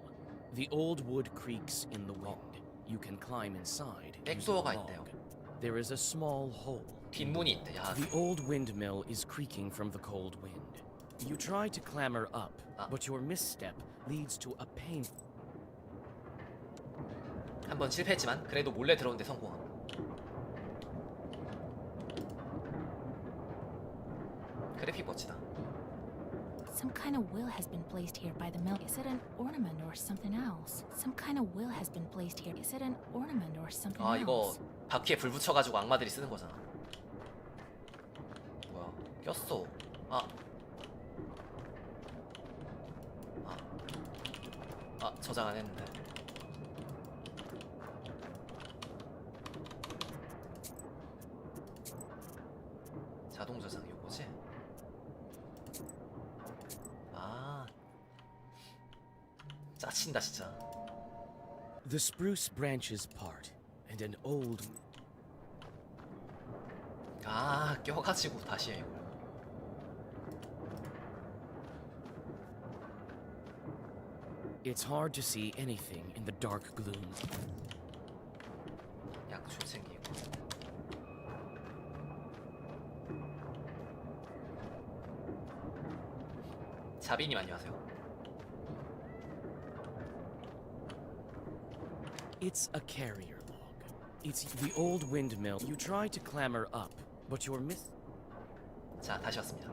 The old wood creaks in the wind. You can climb inside using the 백도어가 log. 있대요. There is a small hole. 뒷문이 있대. 야, The old windmill is creaking from the cold wind. You try to clamber up, but your misstep leads to a painful. 한번 실패했지만 그래도 몰래 들어오는데 성공함. 그래픽 멋지다. Some kind of will has been placed here by the mill. Is it an ornament or something else? Some kind of will has been placed here. Is it an ornament or something 아, 이거 else? 바퀴에 불 붙여가지고 악마들이 쓰는 거잖아. 뭐야? 꼈어. 저장 안 했는데. 자동 저장 요거지? 짜친다 진짜. The spruce branches part, and an old. 껴가지고 다시 해 이거. It's hard to see anything in the dark gloom. 약초 챙기고. 자비님 안녕하세요. It's a carrier log. It's the old windmill. You try to clamber up, but you're 자, 다시 왔습니다.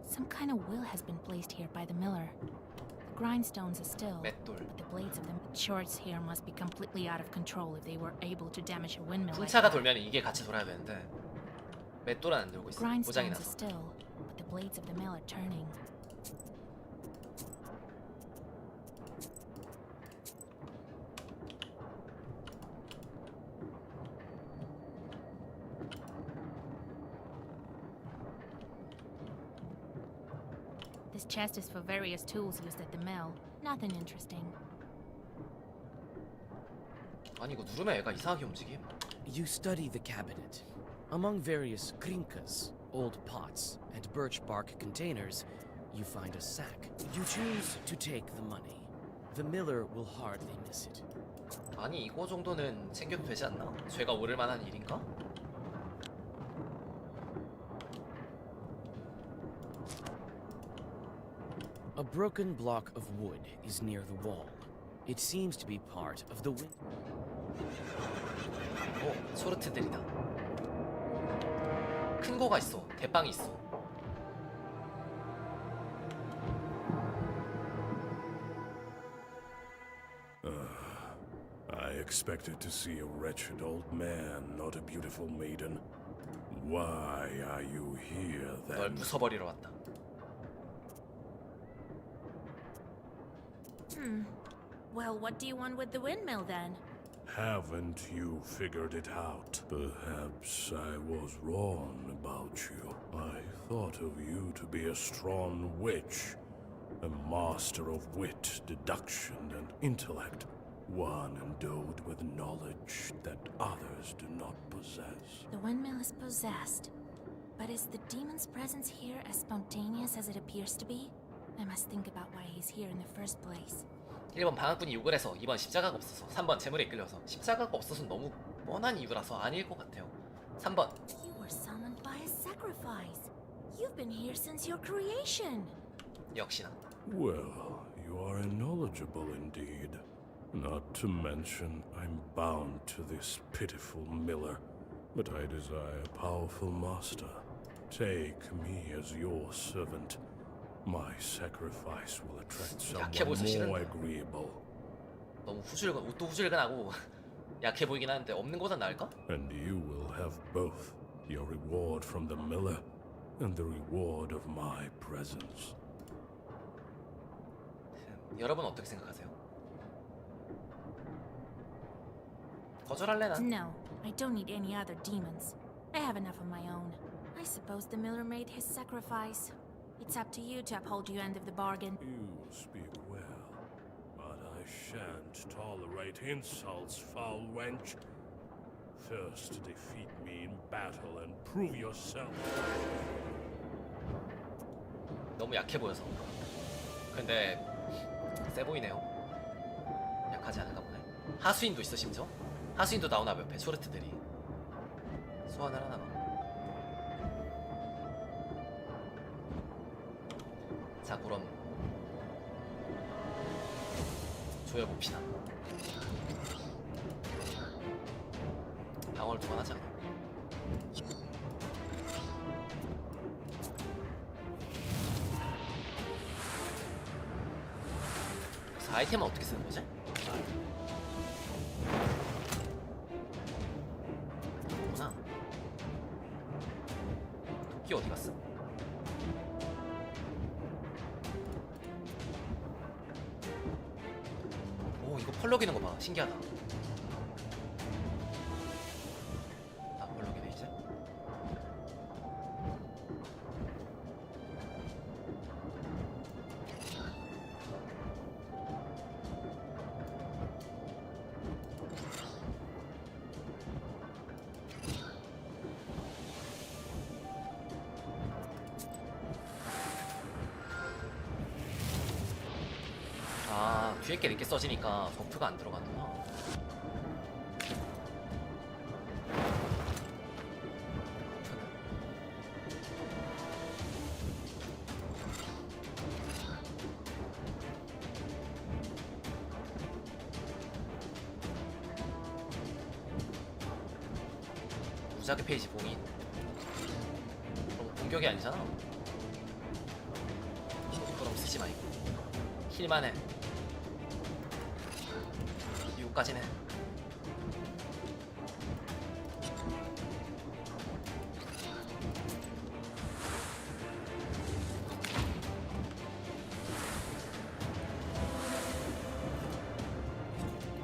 Some kind of will has been placed here by the miller. The grindstones are still, 맷돌. but the blades of the shorts here must be completely out of control if they were able to damage a windmill like 풍차가 that. 돌면 이게 같이 돌아야 되는데 맷돌은 안 들고 있어. 고장이 Grindstones are 나서. still, but the blades of the mill are turning. This chest is for various tools used at the mill. Nothing interesting. 아니 이거 누르면 애가 이상하게 움직임. You study the cabinet. Among various krinkas, old pots and birch bark containers, you find a sack. You choose to take the money. The miller will hardly miss it. 아니 이거 정도는 챙겨도 되지 않나? 죄가 오를 만한 일인가? A broken block of wood is near the wall. It seems to be part of the win. 오, 소르트들이다. 큰 거가 있어. 대빵이 있어. I expected to see a wretched old man, not a beautiful maiden. Why are you here 널 then? 부숴버리러 왔다. Well, what do you want with the windmill then? Haven't you figured it out? Perhaps I was wrong about you. I thought of you to be a strong witch, a master of wit, deduction, and intellect, one endowed with knowledge that others do not possess. The windmill is possessed. But is the demon's presence here as spontaneous as it appears to be? I must think about why he's here in the first place. 1번 방학분이 욕을 해서 2번 십자가가 없어서 3번 재물에 이끌려서 십자가가 없어서 너무 뻔한 이유라서 아닐 것 같아요. 3번 You were summoned by a sacrifice. You've been here since your creation. 역시나 Well, you are knowledgeable indeed. Not to mention, I'm bound to this pitiful miller, but I desire a powerful master. Take me as your servant. My sacrifice will attract 약해 보여서 someone more 싫은데. agreeable, 너무 후줄근 옷도 후줄근하고 약해 보이긴 하는데 없는 거보단 나을까? and you will have both your reward from the miller and the reward of my presence. 여러분 어떻게 생각하세요? 거절할래 난? No, I don't need any other demons. I have enough of my own. I suppose the miller made his sacrifice. It's up to you to uphold your end of the bargain. You speak well, but I shan't tolerate insults, foul wench. First defeat me in battle and prove yourself. 너무 약해 보여서. 근데 세 보이네요. 약하지 않은가 보네. 하수인도 있어 심지어. 하수인도 나오나 봐 옆에 소르트들이. 소환을 하나 봐. 자 그럼 조여봅시다. 방어를 두 번 하자. 그래서 아이템은 어떻게 쓰는 거지? 구나. 도끼 어디 갔어? 오 이거 펄럭이는 거 봐. 신기하다. 아 펄럭이네 이제. 아 뒤에 게 늦게 써지니까 버프가 안 들어가는구나. 무작위 페이지 봉인. 그럼 공격이 아니잖아. 그럼 쓰지 마 이거. 힐만 해. 이거까지는.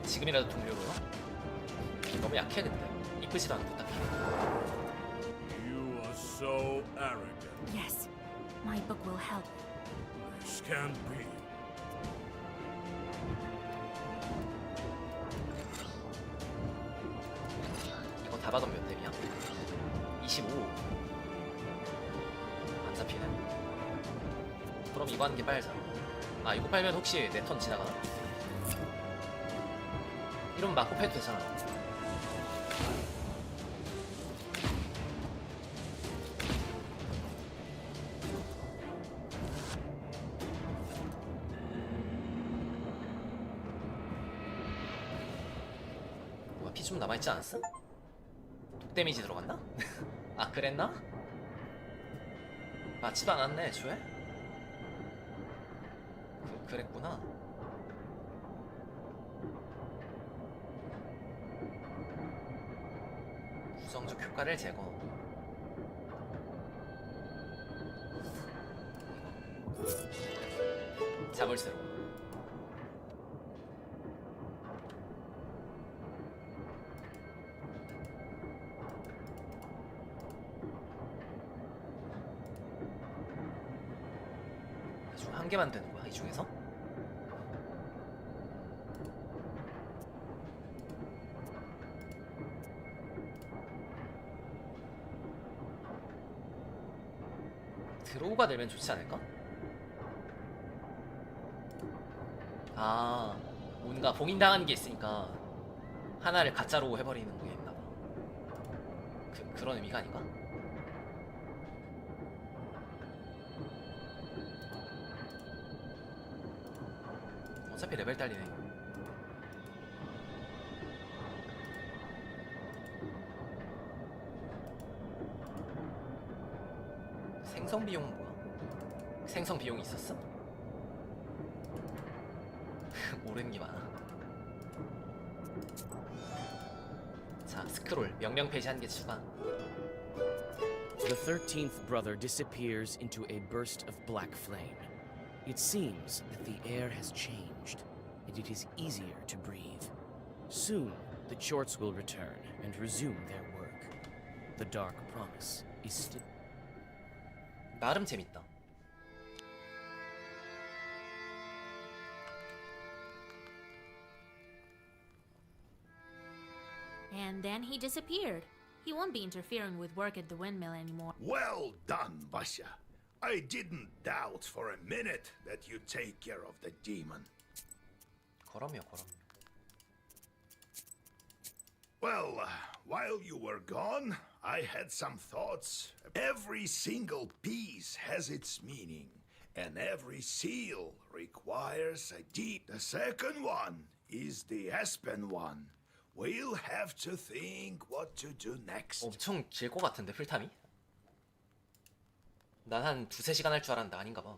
지금이라도 동료로요? 너무 약해 근데 이쁘지도 않고 딱히. You are so arrogant. Yes, my book will help. This can't be. 이거 다 받으면 몇 렙이야? 25. 어차피는. 그럼 이거 하는 게 빨자. 아 이거 빨면 혹시 내 턴 지나가나? 이러면 맞고 패도 되잖아. 뭐야 피 좀 남아있지 않았어? 독 데미지 들어갔나? 아 그랬나? 맞지도 않았네 애초에? 그랬구나. 부정적 효과를 제거. 자물쇠로. 중 한 개만 되는 거야 이 중에서? 드로우가 되면 좋지 않을까? 아 뭔가 봉인당하는 게 있으니까 하나를 가짜로 해버리는 게 있나봐. 그런 의미가 아닌가? 어차피 레벨 딸리네. 생성 비용은 뭐야? 생성 비용이 있었어? 모르는 게 많아. 자, 스크롤 명령 페이지 한 개 추가. The 13th brother disappears into a burst of black flame. It seems that the air has changed, and it is easier to breathe. Soon, the Chorts will return and resume their work. The dark promise is still. 나름 재밌다. And then he disappeared. He won't be interfering with work at the windmill anymore. Well done, Basha. I didn't doubt for a minute that you'd take care of the demon. 그럼요. Well, while you were gone, I had some thoughts. Every single piece has its meaning, and every seal requires a deed. The second one is the Aspen one. We'll have to think what to do next. 엄청 길 것 같은데 풀타임이? 난 한 2-3시간 할 줄 알았는데 아닌가 봐.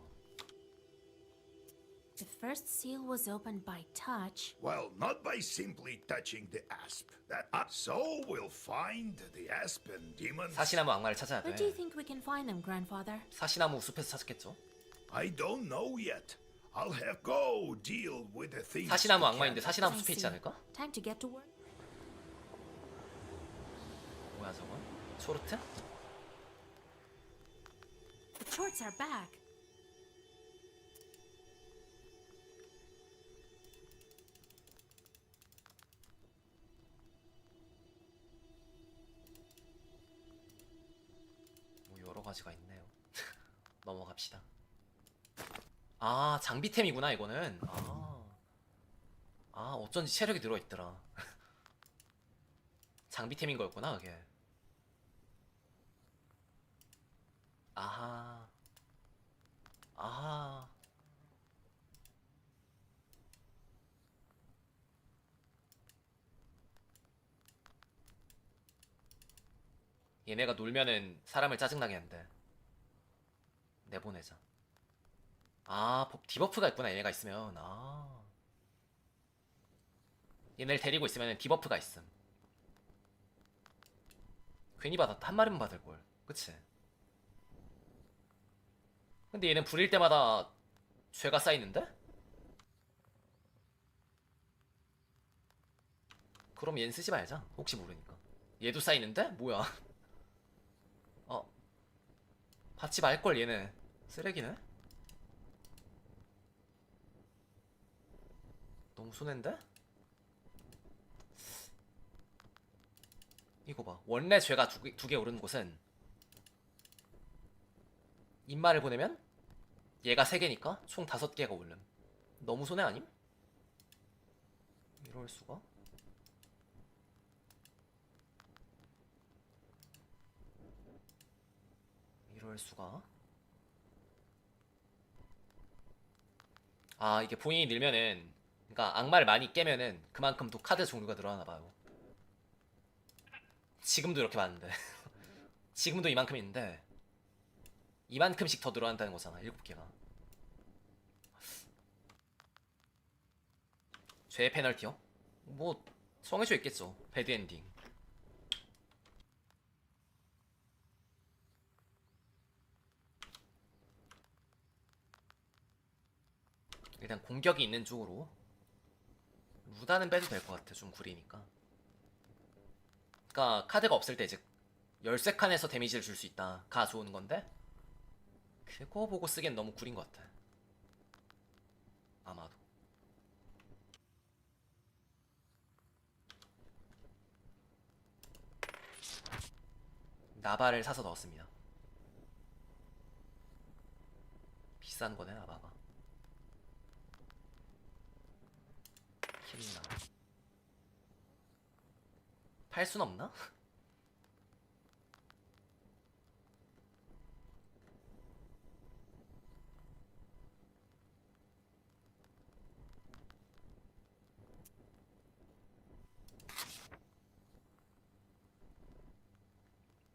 The first seal was opened by touch. Well, not by simply touching the asp. So we'll find the aspen demons. 사시나무 악마를 찾아야 Where do you 돼. think we can find them, grandfather? 사시나무 숲에서 찾았겠죠? I don't know yet. I'll have go deal with the things. 사시나무 we 악마인데 can. 사시나무 I 숲에 있지 see. 않을까? Time to get to work. 뭐야 저건? 초르트? The Chorts are back. 뭐 여러 가지가 있네요. 넘어갑시다. 아 장비템이구나 이거는. 아 어쩐지 체력이 늘어있더라. 장비템인 거였구나 그게. 아하. 얘네가 놀면은 사람을 짜증나게 한대. 내보내자. 디버프가 있구나 얘네가 있으면. 얘네를 데리고 있으면 디버프가 있음. 괜히 받았다. 한 마리만 받을걸. 그치? 근데 얘는 부릴 때마다 죄가 쌓이는데? 그럼 얘는 쓰지 말자. 혹시 모르니까. 얘도 쌓이는데? 뭐야? 받지 말걸 얘네. 쓰레기네? 너무 손해인데? 이거 봐. 원래 죄가 두 개 오른 곳은 인마를 보내면 얘가 3개니까 총 5개가 올름. 너무 손해 아님? 이럴 수가? 이럴 수가? 아, 이게 본인이 늘면은, 그러니까 악마를 많이 깨면은 그만큼 또 카드 종류가 늘어나나 봐요. 지금도 이렇게 많은데. 지금도 이만큼 있는데 이만큼씩 더 늘어난다는 거잖아. 7개가. 죄 페널티요? 뭐 정해져 있겠죠. 배드엔딩. 일단 공격이 있는 쪽으로 루다는 빼도 될 것 같아. 좀 구리니까. 그니까 카드가 없을 때 이제 13칸에서 데미지를 줄 수 있다. 가 좋은 건데 그거 보고 쓰기엔 너무 구린 것 같아. 아마도. 나바를 사서 넣었습니다. 비싼 거네 나바가. 킬링나. 팔 순 없나?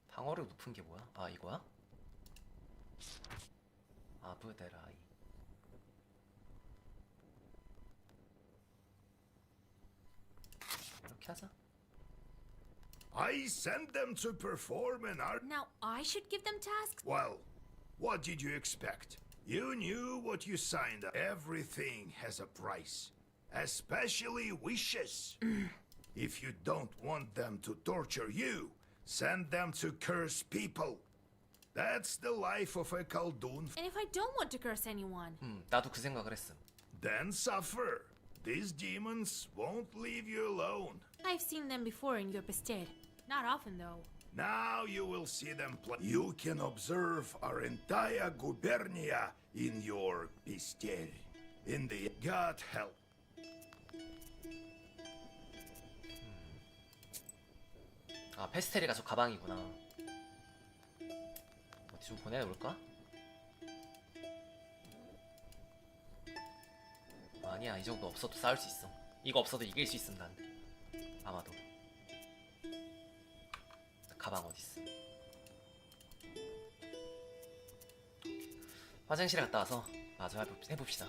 방어력 높은 게 뭐야? 아 이거야? 아브데라이. 이렇게 하자. I sent them to perform an art. Now I should give them tasks? Well, what did you expect? You knew what you signed up. Everything has a price, especially wishes. If you don't want them to torture you, send them to curse people. That's the life of a Khaldun. And if I don't want to curse anyone? 나도 그 생각을 했음. Then suffer. These demons won't leave you alone. I've seen them before in your Bested. Not often though. Now you will see them play. You can observe our entire gubernia in your pistel. In the God help. 아 페스텔이가 저 가방이구나. 어디 좀 보내볼까? 아니야 이 정도 없어도 싸울 수 있어. 이거 없어도 이길 수 있음 난. 아마도. 가방 어딨어? 화장실에 갔다 와서 마저 해봅시다.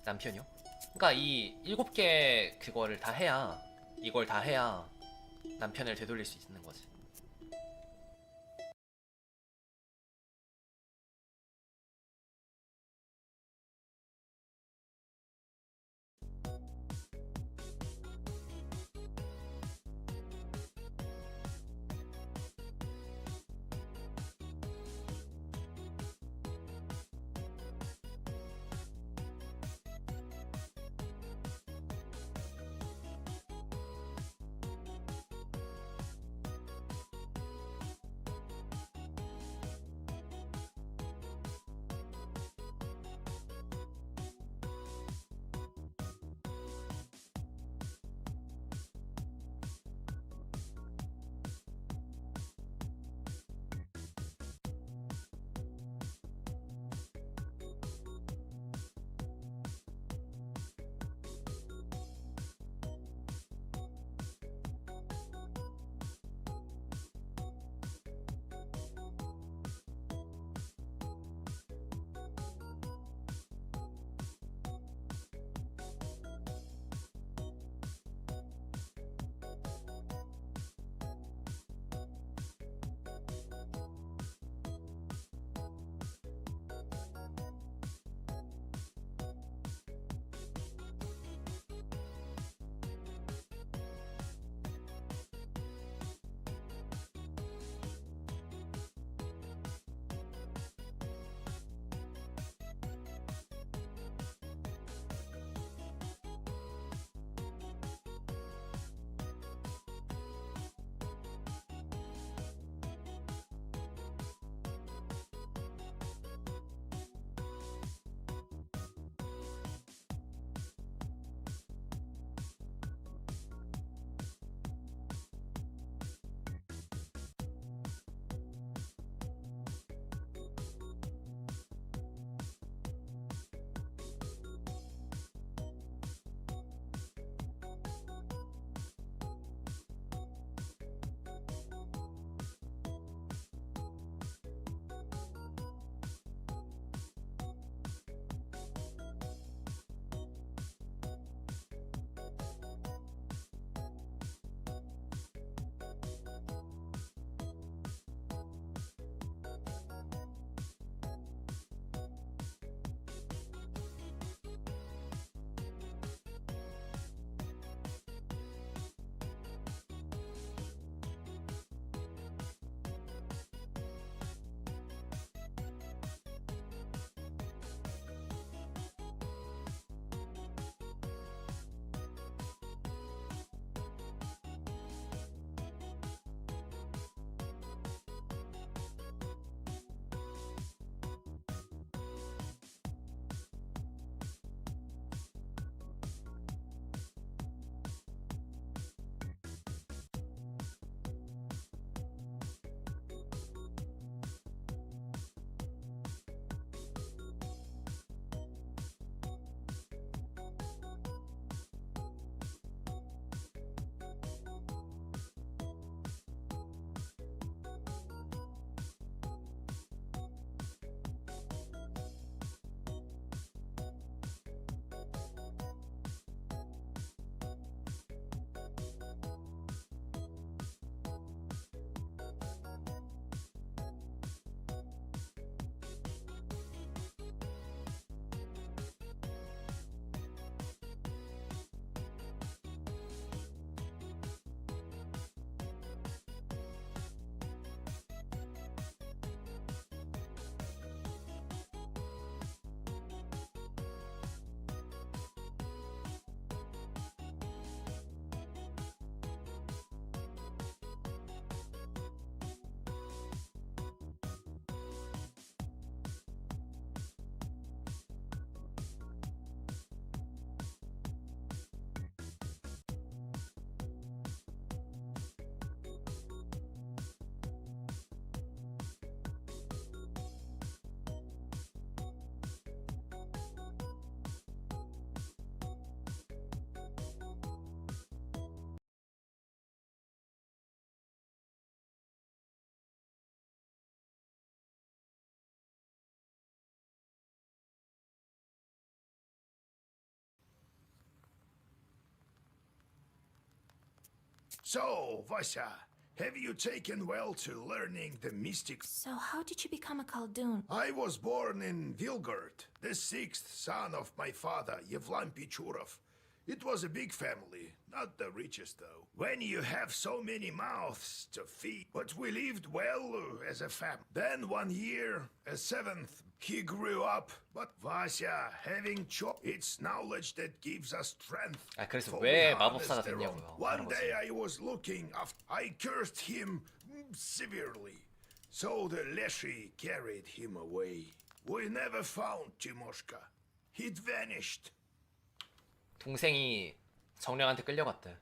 남편이요? 그러니까 이 7개 그거를 다 해야 이걸 다 해야 남편을 되돌릴 수 있는 거지. So, Vasya, have you taken well to learning the mystics? So, how did you become a Khaldun? I was born in Vilgard, the sixth son of my father, Yevlam Pichurov. It was a big family, not the richest though. When you have so many mouths to feed, but we lived well as a family. Then one year, a seventh, he grew up. But Vasya, having it's knowledge that gives us strength. 아, 그래서 for 왜 we 마법사가 harness their own. 됐냐고요, One 할아버지. day I was looking after. I cursed him severely. So the Leshy carried him away. We never found Timoshka. He'd vanished. 동생이 정령한테 끌려갔대.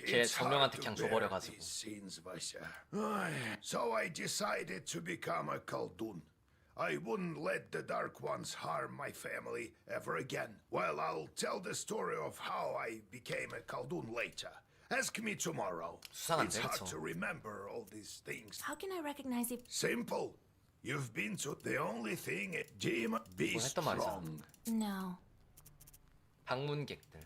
걔 It's hard 정령한테 to 그냥 bear 줘버려가지고. these scenes, Vasya. So I decided to become a Khaldun. I wouldn't let the Dark Ones harm my family ever again. Well, I'll tell the story of how I became a Khaldun later. Ask me tomorrow. 수상한데, It's hard 그쵸? to remember all these things. How can I recognize if. Simple. You've been to the only thing. Demon, be 그건 했던 말이잖아. strong. No. 방문객들.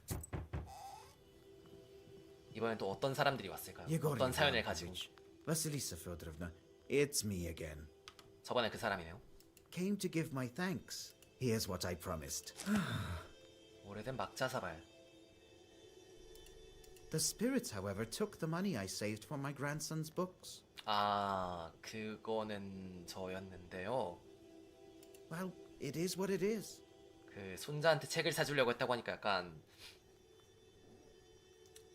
이번엔 또 어떤 사람들이 왔을까요? Yegor 어떤 사연을 가지고? Ivanovich, Vasilisa Fyodorovna, it's me again. 저번에 그 사람이네요. Came to give my thanks. Here's what I promised. 오래된 막자사발. The spirits, however, took the money I saved for my grandson's books. 아, 그거는 저였는데요. Well, it is what it is. 그 손자한테 책을 사주려고 했다고 하니까 약간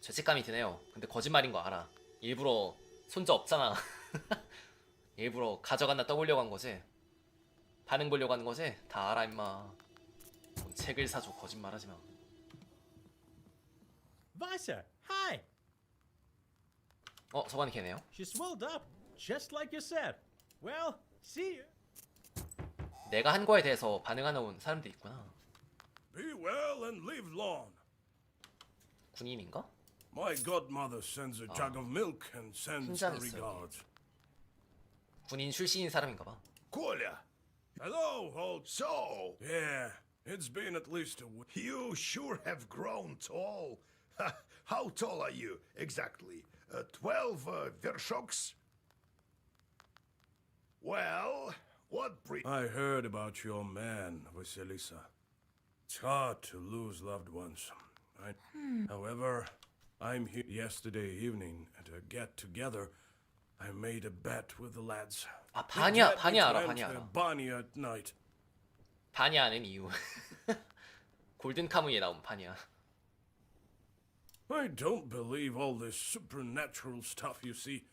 죄책감이 드네요. 근데 거짓말인 거 알아. 일부러 손자 없잖아. 일부러 가져갔나 떠보려고 한 거지. 반응 보려고 하는 거지. 다 알아 임마. 뭔 책을 사줘 거짓말하지 마. Vasya, hi! 저번에 걔네요. She swelled up, just like you said. Well, see you. 내가 한 거에 대해서 반응하는 사람들이 있구나. Be well and live long. 군인인가? My godmother sends a jug of milk and sends her 훈장 있어요. regards. 군인 출신인 사람인가 봐. Kolya, Hello, old. so Yeah, it's been at least a week. you sure have grown tall. How tall are you exactly? 12 vershoks? Well, what breed? I heard about your man, Vasilisa. It's hard to lose loved ones. However, I'm here yesterday evening at a get-together. I made a bet with the lads. 아, They 바냐, get me 바냐 to 알아, enter 바냐 알아. Banya at night. 바냐는 이유. 골든 카무이에 나온 바냐. I don't believe all this supernatural stuff you see.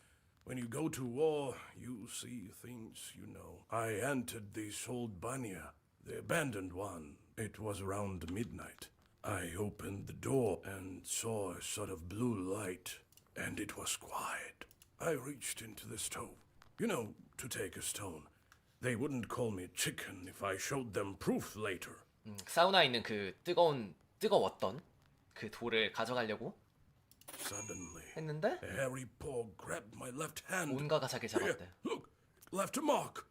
When you go to war, you see things you know. I entered this old Banya, the abandoned one. It was around midnight. I opened the door and saw a sort of blue light, and it was quiet. I reached into the stove, you know, to take a stone. They wouldn't call me chicken if I showed them proof later. 사우나에 있는 그 뜨거웠던 그 돌을 가져가려고 Suddenly, 했는데 a hairy paw grabbed my left hand. 온가가 자기를 Here, 잡았대. look, left a mark.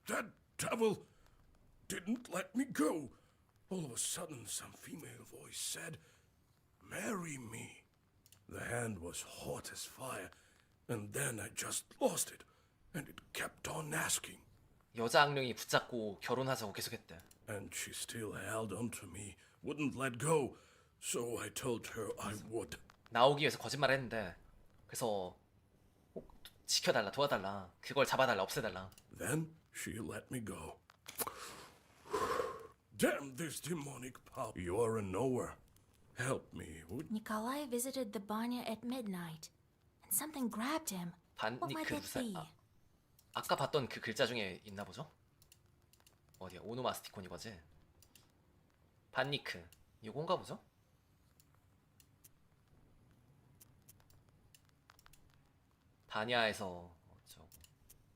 That devil didn't let me go. All of a sudden, some female voice said, "Marry me." The hand was hot as fire, and then I just lost it, and it kept on asking. 여자 악령이 붙잡고 결혼하자고 계속했대. And she still held on to me, wouldn't let go. So I told her I would. 나오기 위해서 거짓말을 했는데 그래서 지켜달라 도와달라 그걸 잡아달라 없애달라. Then she let me go. Damn this demonic power. You're a knower. Help me, would Nikolai visited the Banya at midnight, and something grabbed him. What might 반니크 that be? 아까 봤던 그 글자 중에 있나 보죠? 어디야? 오노마스티콘 이거지? 반니크 이건가 보죠? 바냐에서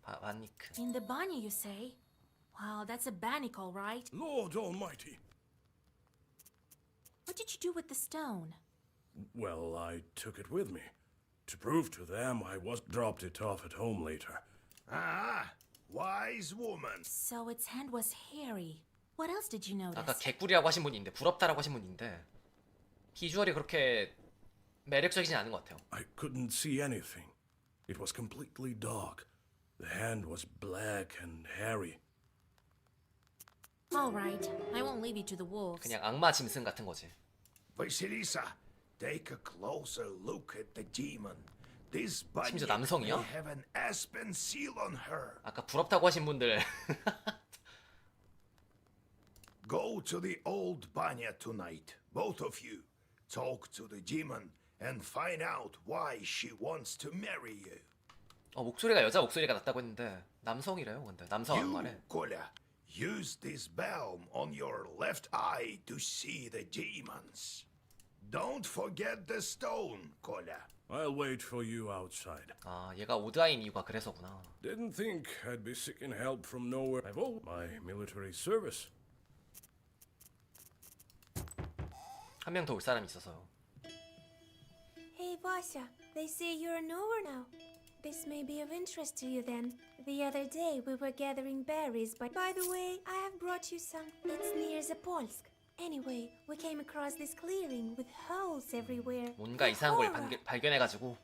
반니크. In the Banya, you say? Wow, that's a Bannicle, right? Lord Almighty. What did you do with the stone? Well, I took it with me. To prove to them I was dropped it off at home later. Ah, wise woman. So its hand was hairy. What else did you notice? 아까 개꿀이라고 하신 분인데 부럽다라고 하신 분인데 비주얼이 그렇게 매력적이진 않은 것 같아요. I couldn't see anything. It was completely dark. The hand was black and hairy. All right, I won't leave you to the wolves. 그냥 악마 짐승 같은 거지. Vasilisa, take a closer look at the demon. This bunny 심지어 남성이야? may have an aspen seal on her. 아까 부럽다고 하신 분들 Go to the old banya tonight, both of you. Talk to the demon and find out why she wants to marry you. 목소리가 여자 목소리가 같다고 했는데 남성이래요. 근데 남성 You, 악마래. Kolya, use this balm on your left eye to see the demons. Don't forget the stone, Kolya. I'll wait for you outside. 아, 얘가 오드아인 이유가 그래서구나. Didn't think I'd be seeking help from nowhere. I've owed my military service. 한 명 더 올 사람이 있어서요. Hey, Vasya, they say you're a knower now. This may be of interest to you then. The other day we were gathering berries, but by the way, I have brought you some. It's near Zapolsk. Anyway, we came across this clearing with holes everywhere. 뭔가 이상한 걸 발견해가지고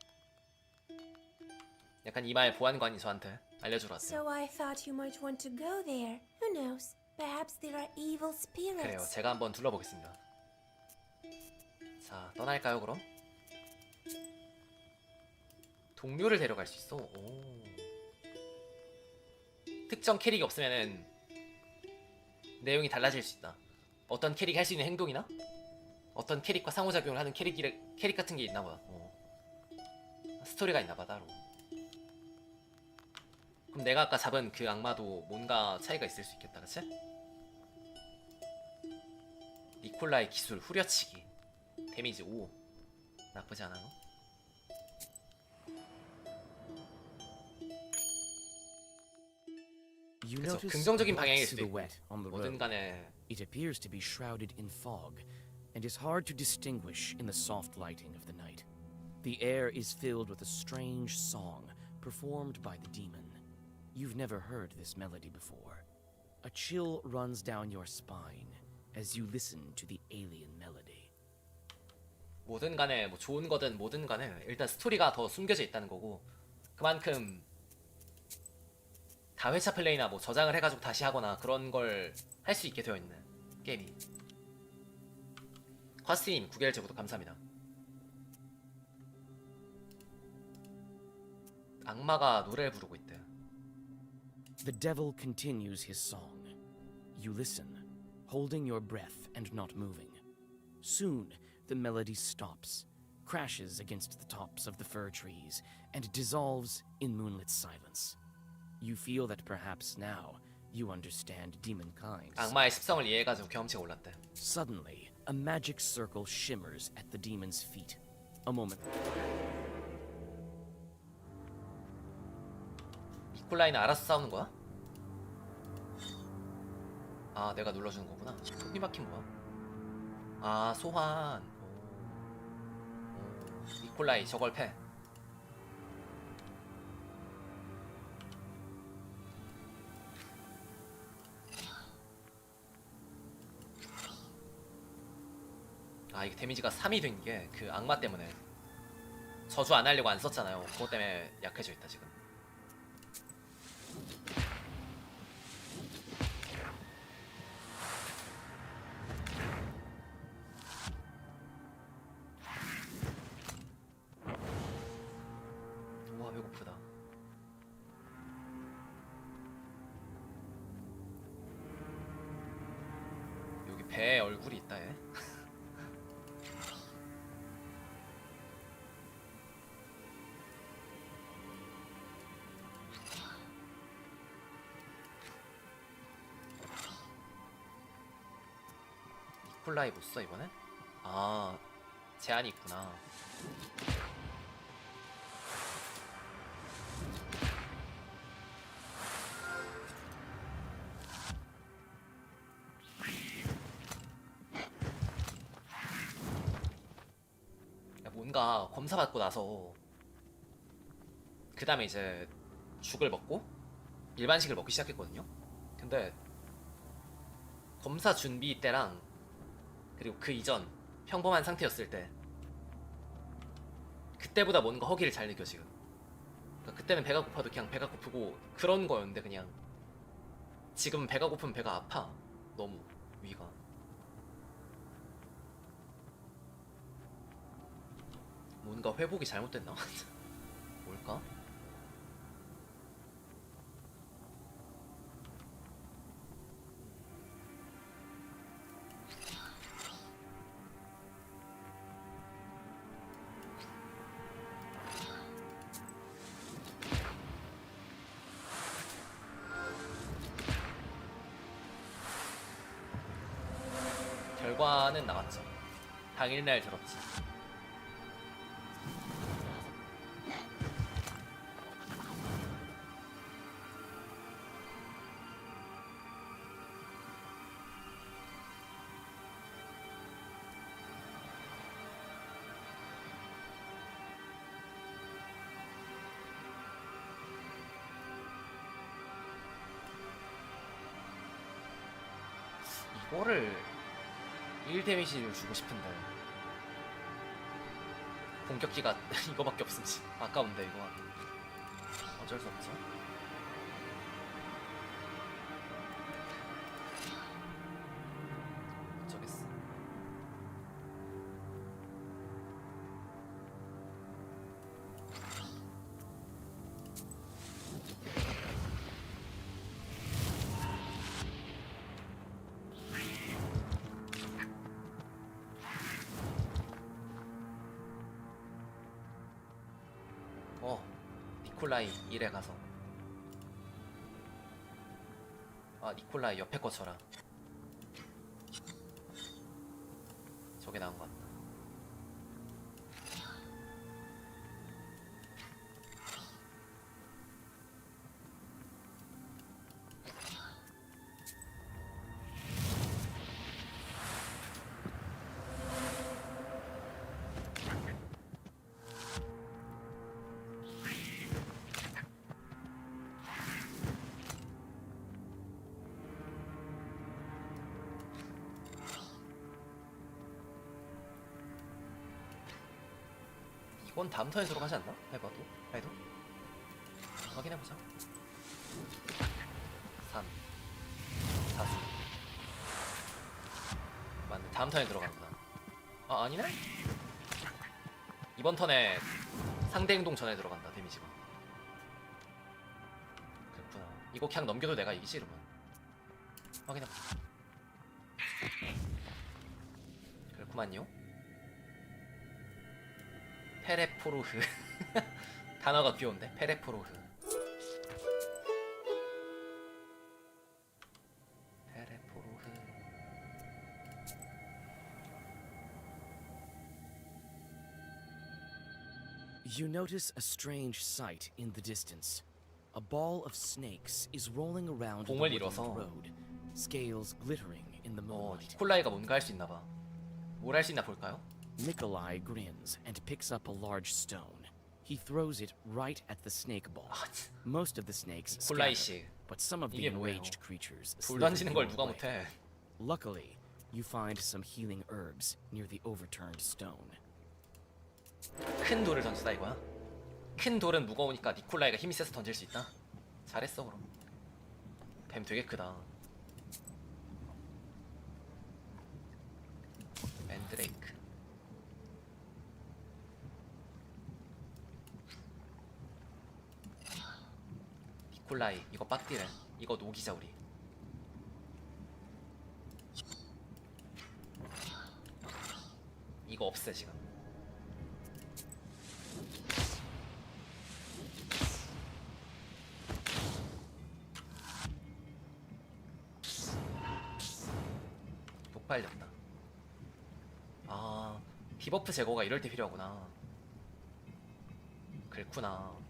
약간 이마에 보안관이 저한테 알려주러 왔어요. So I thought you might want to go there. Who knows? Perhaps there are evil spirits. 그래요. 제가 한번 둘러보겠습니다. 자, 떠날까요 그럼? 동료를 데려갈 수 있어. 오. 특정 캐릭이 없으면은 내용이 달라질 수 있다. 어떤 캐릭이 할 수 있는 행동이나 어떤 캐릭과 상호작용을 하는 캐릭 같은 게 있나봐. 스토리가 있나봐 따로. 그럼 내가 아까 잡은 그 악마도 뭔가 차이가 있을 수 있겠다, 그치? 니콜라의 기술 후려치기 데미지 5 나쁘지 않아요? You 그래서 notice 긍정적인 a 방향일 수도 있고 silhouette on the 뭐든 road. 간에 It appears to be shrouded in fog and is hard to distinguish in the soft lighting of the night. The air is filled with a strange song performed by the demon. You've never heard this melody before. A chill runs down your spine as you listen to the alien melody. 뭐든 간에 뭐 좋은 거든 뭐든 간에 일단 스토리가 더 숨겨져 있다는 거고 그만큼 다회차 플레이나 뭐 저장을 해가지고 다시 하거나 그런 걸 할 수 있게 되어 있는 게임이. 쿼스님 9개월 제보도 감사합니다. 악마가 노래를 부르고 있대. The devil continues his song. You listen, holding your breath and not moving. Soon, the melody stops, crashes against the tops of the fir trees, and dissolves in moonlit silence. You feel that perhaps now you understand demonkind. 악마의 습성을 이해해가지고 경험치가 올랐대. Suddenly, a magic circle shimmers at the demon's feet. A moment. 니콜라이는 알아서 싸우는 거야? 아, 내가 눌러주는 거구나. 손이 막힌 거야? 아, 소환. 오. 니콜라이 저걸 패. 아, 이게 데미지가 3이 된 게 그 악마 때문에 저주 안 하려고 안 썼잖아요. 그것 때문에 약해져 있다 지금. 우와, 배고프다. 여기 배에 얼굴이 있다 얘. 니콜라이 못 써 이번에? 아, 제한이 있구나. 뭔가 검사 받고 나서 그 다음에 이제 죽을 먹고 일반식을 먹기 시작했거든요. 근데 검사 준비 때랑 그리고 그 이전 평범한 상태였을 때 그때보다 뭔가 허기를 잘 느껴 지금. 그러니까 그때는 배가 고파도 그냥 배가 고프고 그런 거였는데 그냥 지금 배가 고프면 배가 아파. 너무 위가. 뭔가 회복이 잘못됐나? 뭘까? 결과는 나왔죠. 당일날 들었지. 이거를 1 데미지를 주고 싶은데 공격기가 이거밖에 없으니 아까운데 이거 어쩔 수 없죠. 어쩌겠어. 니콜라이 1에 가서 니콜라이 옆에 거 쳐라. 저게 나은 것 같다. 이건 다음 턴에 들어가지 않나? 해도 확인해보자. 3 4 맞네. 다음 턴에 들어간다. 아니네? 이번 턴에 상대 행동 전에 들어간다. 데미지가. 그렇구나. 이거 그냥 넘겨도 내가 이기지 이러면. 확인해보자. 그렇구만요. 페레포로흐. 단어가 귀여운데? 페레포로흐. 페레포로흐. You notice a strange sight in the distance. A ball of snakes is rolling around the 봉을 woodland 이뤄서. road, scales glittering in the moonlight. 니콜라이가 뭔가 할 수 있나봐. 뭘 할 수 있나 볼까요? Nikolai grins and picks up a large stone. He throws it right at the snake ball. Most of the snakes 니콜라이 scatter, 씨. but some of the 이게 뭐예요? enraged creatures 불 slither 던지는 걸 their 누가 way. 못해. Luckily, you find some healing herbs near the overturned stone. 큰 돌을 던지다 이거야? 큰 돌은 무거우니까 니콜라이가 힘이 세서 던질 수 있다? 잘했어 그럼. 뱀 되게 크다. 맨드레이크. 니콜라이 이거 빡디래. 이거 녹이자 우리. 이거 없애 지금. 폭발됐다. 디버프 제거가 이럴 때 필요하구나. 그렇구나.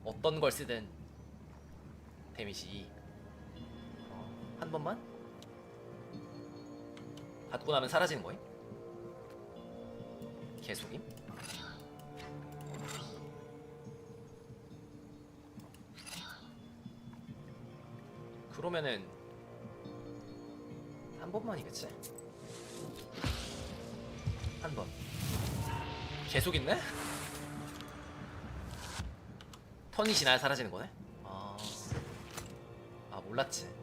어떤 걸 쓰든 데미지 한 번만 받고 나면 사라지는 거임? 계속임? 그러면은 한 번만이겠지? 한 번. 계속 있네? 턴이 지나야 사라지는 거네? 아 몰랐지.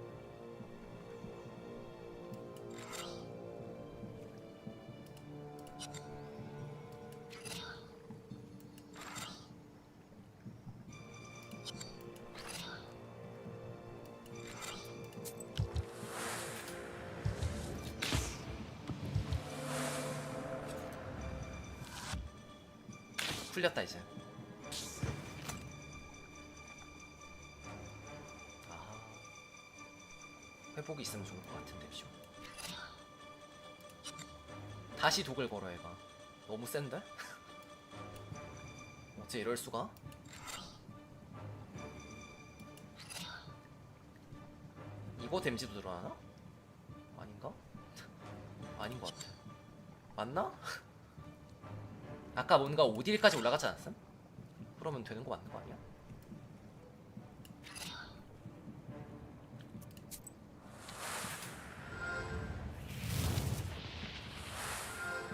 풀렸다 이제. 아하. 회복이 있으면 좋을 것 같은데 비죠. 다시 독을 걸어 얘가. 너무 센데? 어째 이럴 수가? 이거 댐지도 들어가나? 아닌가? 아닌 것 같아. 맞나? 아까 뭔가 5딜까지 올라가지 않았음? 그러면 되는 거 맞는 거 아니야?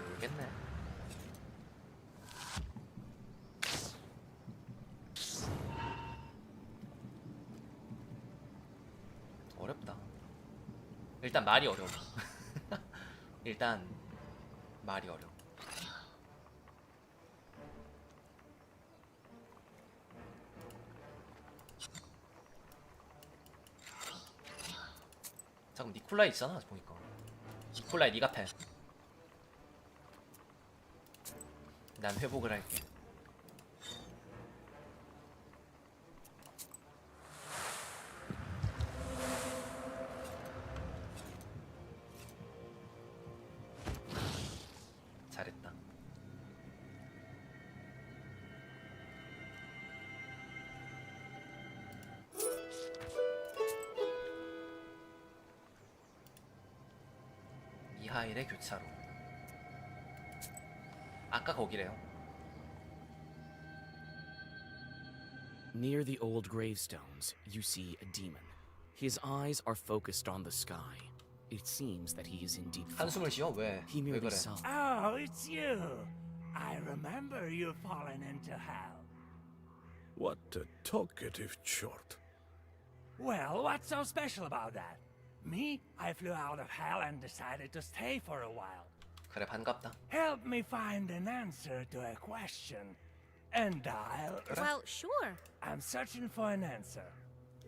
모르겠네. 어렵다. 일단 말이 어려워. 일단 말이 어려워. 잠깐 니콜라이 있잖아 보니까. 니콜라이 니가 패. 난 회복을 할게. 잘했다. 미하일의 교차로. 아까 거기래요. Near the old gravestones, you see a demon. His eyes are focused on the sky. It seems that he is in deep thought. 한숨을 쉬어? 왜? He 왜 merely 그래? saw. Oh, it's you. I remember you falling into hell. What a talkative chort. Well, what's so special about that? Me, I flew out of hell and decided to stay for a while. 그래 반갑다. Help me find an answer to a question. And I'll... Well, sure. I'm searching for an answer.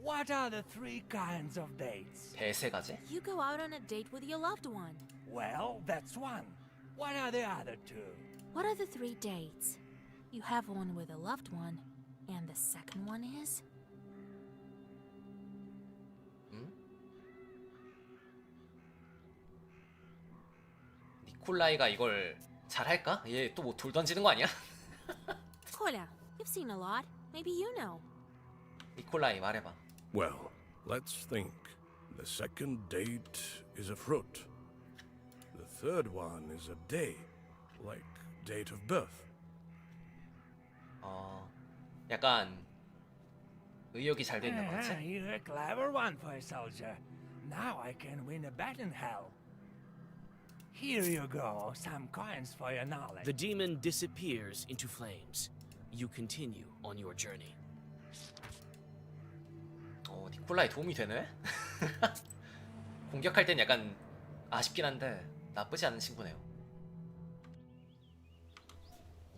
What are the 3 kinds of dates? 배3 가지? You go out on a date with your loved one. Well, that's one. What are the other 2? What are the 3 dates? You have one with a loved one, and the second one is? 니콜라이가 이걸 잘할까? 얘 또 뭐 돌 던지는 거 아니야? Kolya, you've seen a lot. Maybe you know. 니콜라이 말해봐. Well, let's think. The second date is a fruit. The third one is a day, like date of birth. 약간 의욕이 잘 돼 있는 거 같지? You're a clever one for a soldier. Now I can win a bet in hell. Here you go, some coins for your knowledge. The demon disappears into flames. You continue on your journey. 니콜라이 도움이 되네? 공격할 땐 약간 아쉽긴 한데 나쁘지 않은 친구네요.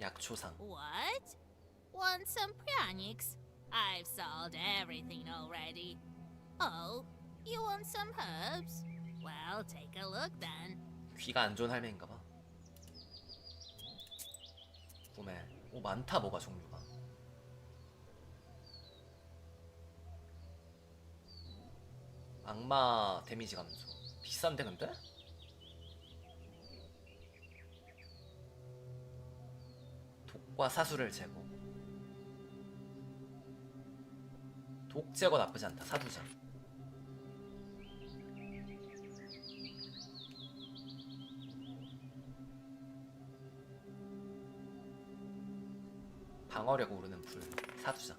약초상. What? Want some pranics? I've sold everything already. Oh, you want some herbs? Well, take a look then. 귀가 안 좋은 할매인가봐. 꿈에 많다 뭐가 종류가. 악마 데미지 감소. 비싼데 근데? 독과 사수를 제거. 독 제거 나쁘지 않다. 사두자. 방어력 오르는 불. 사두자.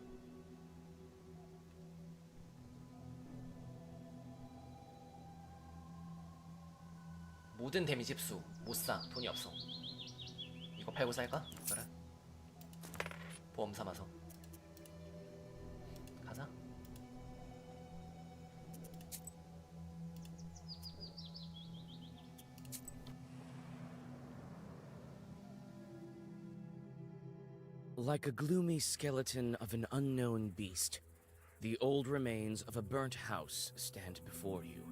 모든 데미지 흡수 못사. 돈이 없어. 이거 팔고 살까? 그래. 보험 삼아서 가자. Like a gloomy skeleton of an unknown beast, the old remains of a burnt house stand before you.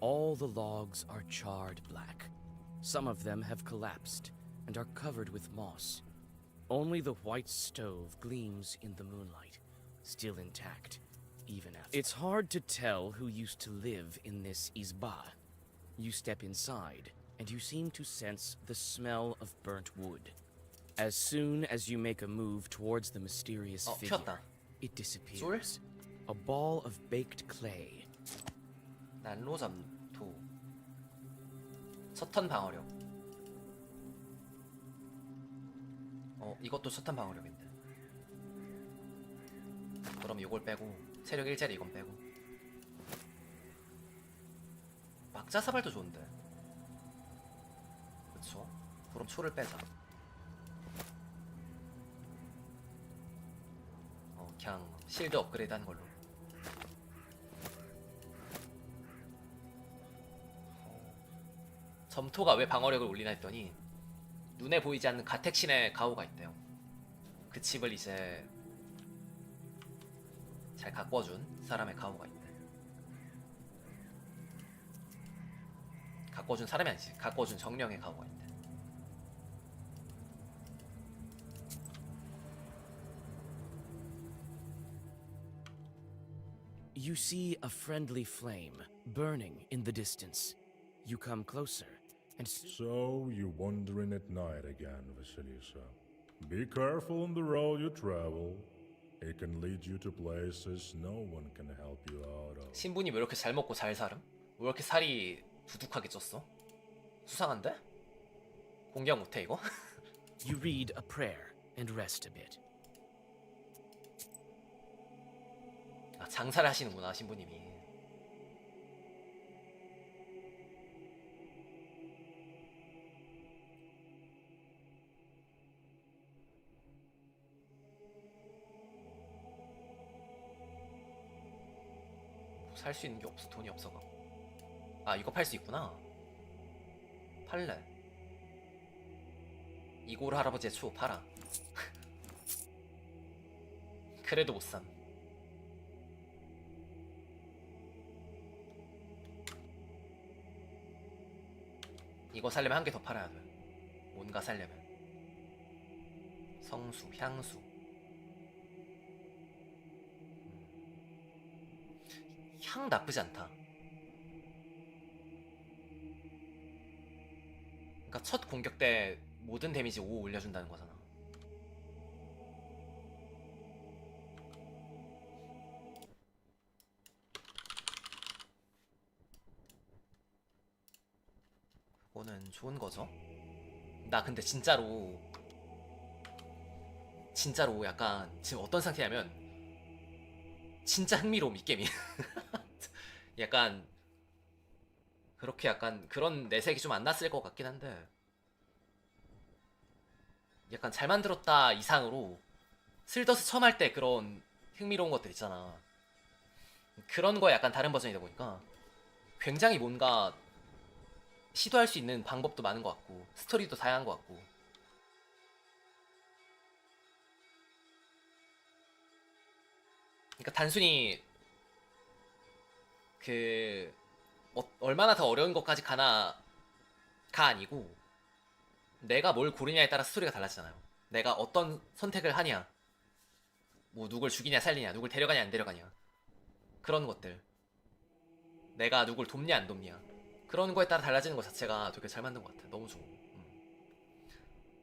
All the logs are charred black. Some of them have collapsed and are covered with moss. Only the white stove gleams in the moonlight, still intact, even after. It's hard to tell who used to live in this izba. You step inside, and you seem to sense the smell of burnt wood. As soon as you make a move towards the mysterious figure, 튀었다. it disappears. A ball of baked clay. 난로 점토. 서턴 방어력. 이것도 서턴 방어력인데. 그럼 이걸 빼고 체력 1짜리 이건 빼고. 막자사발도 좋은데. 그쵸? 그럼 초를 빼자. 그냥 실드 업그레이드 하는 걸로. 점토가 왜 방어력을 올리나 했더니 눈에 보이지 않는 가택신의 가오가 있대요. 그 칩을 이제 잘 가꿔준 사람의 가오가 있대. 가꿔준 사람이 아니지. 가꿔준 정령의 가오가 있대. You see a friendly flame burning in the distance. You come closer, and So you're wandering at night again, Vasilisa. Be careful on the road you travel. It can lead you to places no one can help you out of. 신분이 왜 이렇게 잘 먹고 잘 살음? 왜 이렇게 살이 두둑하게 쪘어? 수상한데? 공격 못해 이거? you read a prayer and rest a bit. 아, 장사를 하시는구나 신부님이. 살 수 있는 게 없어. 돈이 없어가. 아 이거 팔 수 있구나. 팔래. 이고르 할아버지의 초 팔아. 그래도 못 산. 이거 살려면 한 개 더 팔아야 돼. 뭔가 살려면. 성수, 향수. 향 나쁘지 않다. 그러니까 첫 공격 때 모든 데미지 5 올려준다는 거잖아. 그거는 좋은 거죠. 나 근데 진짜로 약간 지금 어떤 상태냐면 진짜 흥미로움 이 게임이. 약간 그렇게 약간 그런 내색이 좀 안 났을 것 같긴 한데 약간 잘 만들었다 이상으로 슬더스 처음 할 때 그런 흥미로운 것들 있잖아. 그런 거에 약간 다른 버전이다 보니까 굉장히 뭔가 시도할 수 있는 방법도 많은 것 같고 스토리도 다양한 것 같고. 그러니까 단순히 그 얼마나 더 어려운 것까지 가나가 아니고 내가 뭘 고르냐에 따라 스토리가 달라지잖아요. 내가 어떤 선택을 하냐, 뭐 누굴 죽이냐 살리냐, 누굴 데려가냐 안 데려가냐, 그런 것들, 내가 누굴 돕냐 안 돕냐, 그런 거에 따라 달라지는 것 자체가 되게 잘 만든 것 같아. 너무 좋고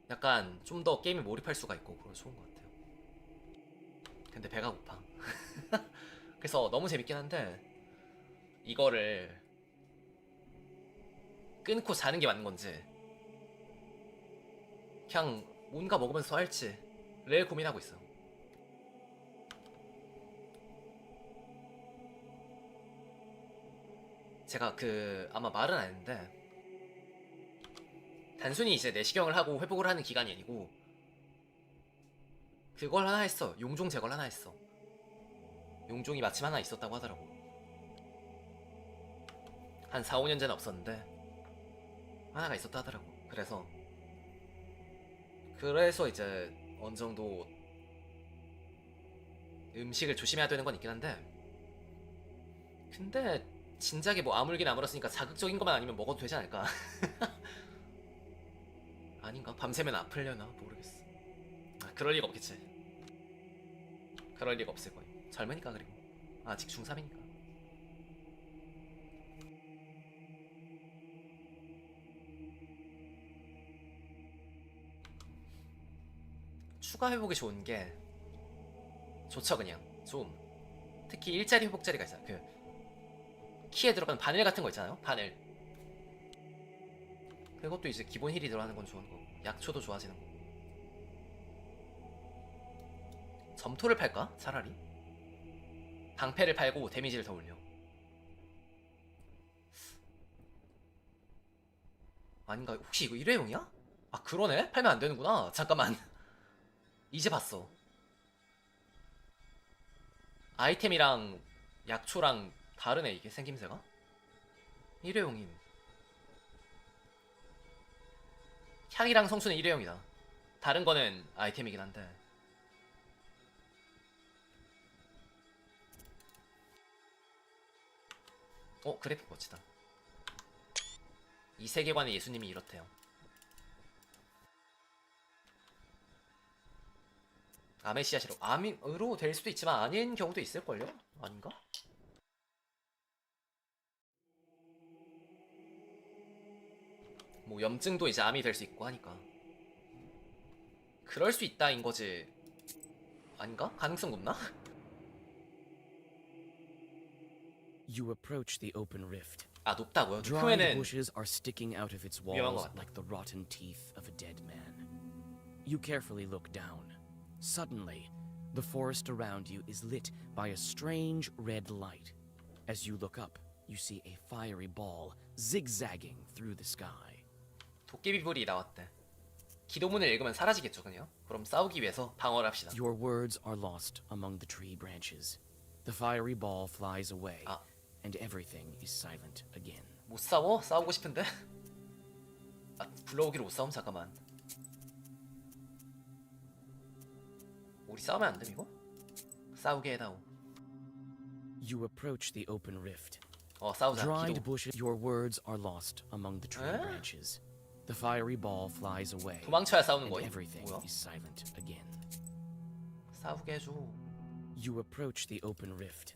약간 좀 더 게임에 몰입할 수가 있고 그래서 좋은 것 같아요. 근데 배가 고파. 그래서 너무 재밌긴 한데 이거를 끊고 자는 게 맞는 건지 그냥 뭔가 먹으면서 할지 를 고민하고 있어. 제가 아마 말은 안 했는데 단순히 이제 내시경을 하고 회복을 하는 기간이 아니고 그걸 하나 했어. 용종 제거를 하나 했어. 용종이 마침 하나 있었다고 하더라고. 한 4, 5년 전에 없었는데 하나가 있었다 하더라고. 그래서 이제 어느 정도 음식을 조심해야 되는 건 있긴 한데, 근데 진작에 뭐 아물긴 아물었으니까 자극적인 것만 아니면 먹어도 되지 않을까? 아닌가? 밤새면 아플려나? 모르겠어. 아, 그럴 리가 없겠지. 그럴 리가 없을 거야. 젊으니까. 그리고 아직 중3이니까. 추가 회복이 좋은 게 좋죠. 그냥 좀 특히 일자리 회복자리가 있어요. 그 키에 들어가는 바늘 같은 거 있잖아요. 바늘. 그것도 이제 기본 힐이 들어가는 건 좋은 거고, 약초도 좋아지는 거고. 점토를 팔까? 차라리 방패를 팔고 데미지를 더 올려. 아닌가? 혹시 이거 일회용이야? 아 그러네? 팔면 안 되는구나. 잠깐만. 이제 봤어. 아이템이랑 약초랑 다르네 이게 생김새가. 일회용임. 향이랑 성수는 일회용이다. 다른 거는 아이템이긴 한데. 그래픽 멋지다. 이 세계관의 예수님이 이렇대요. 아메시아시로 암으로 될 수도 있지만 아닌 경우도 있을걸요? 아닌가? 뭐 염증도 이제 암이 될 수 있고 하니까 그럴 수 있다인 거지. 아닌가? 가능성 높나? You approach the open rift. 아 높다고요? Dried 높으면은 bushes are sticking out of its 위험한 것 walls 같다. like the rotten teeth of a dead man. You carefully look down. Suddenly, the forest around you is lit by a strange red light. As you look up, you see a fiery ball zigzagging through the sky. 도깨비불이 나왔대. 기도문을 읽으면 사라지겠죠, 그냥. 그럼 싸우기 위해서 방어를 합시다. Your words are lost among the tree branches. The fiery ball flies away, and everything is silent again. 못 싸워? 싸우고 싶은데? 아, 불러오기로 못 싸움? 잠깐만. 우리 싸우면 안 돼, 이거? 싸우게 해다오. You approach the open rift. 싸우자. Dried 기도. bushes. Your words are lost among the tree branches. The fiery ball flies away, 도망쳐야 싸우는 and 거임? everything 뭐야? is silent again. 싸우게 해줘. You approach the open rift.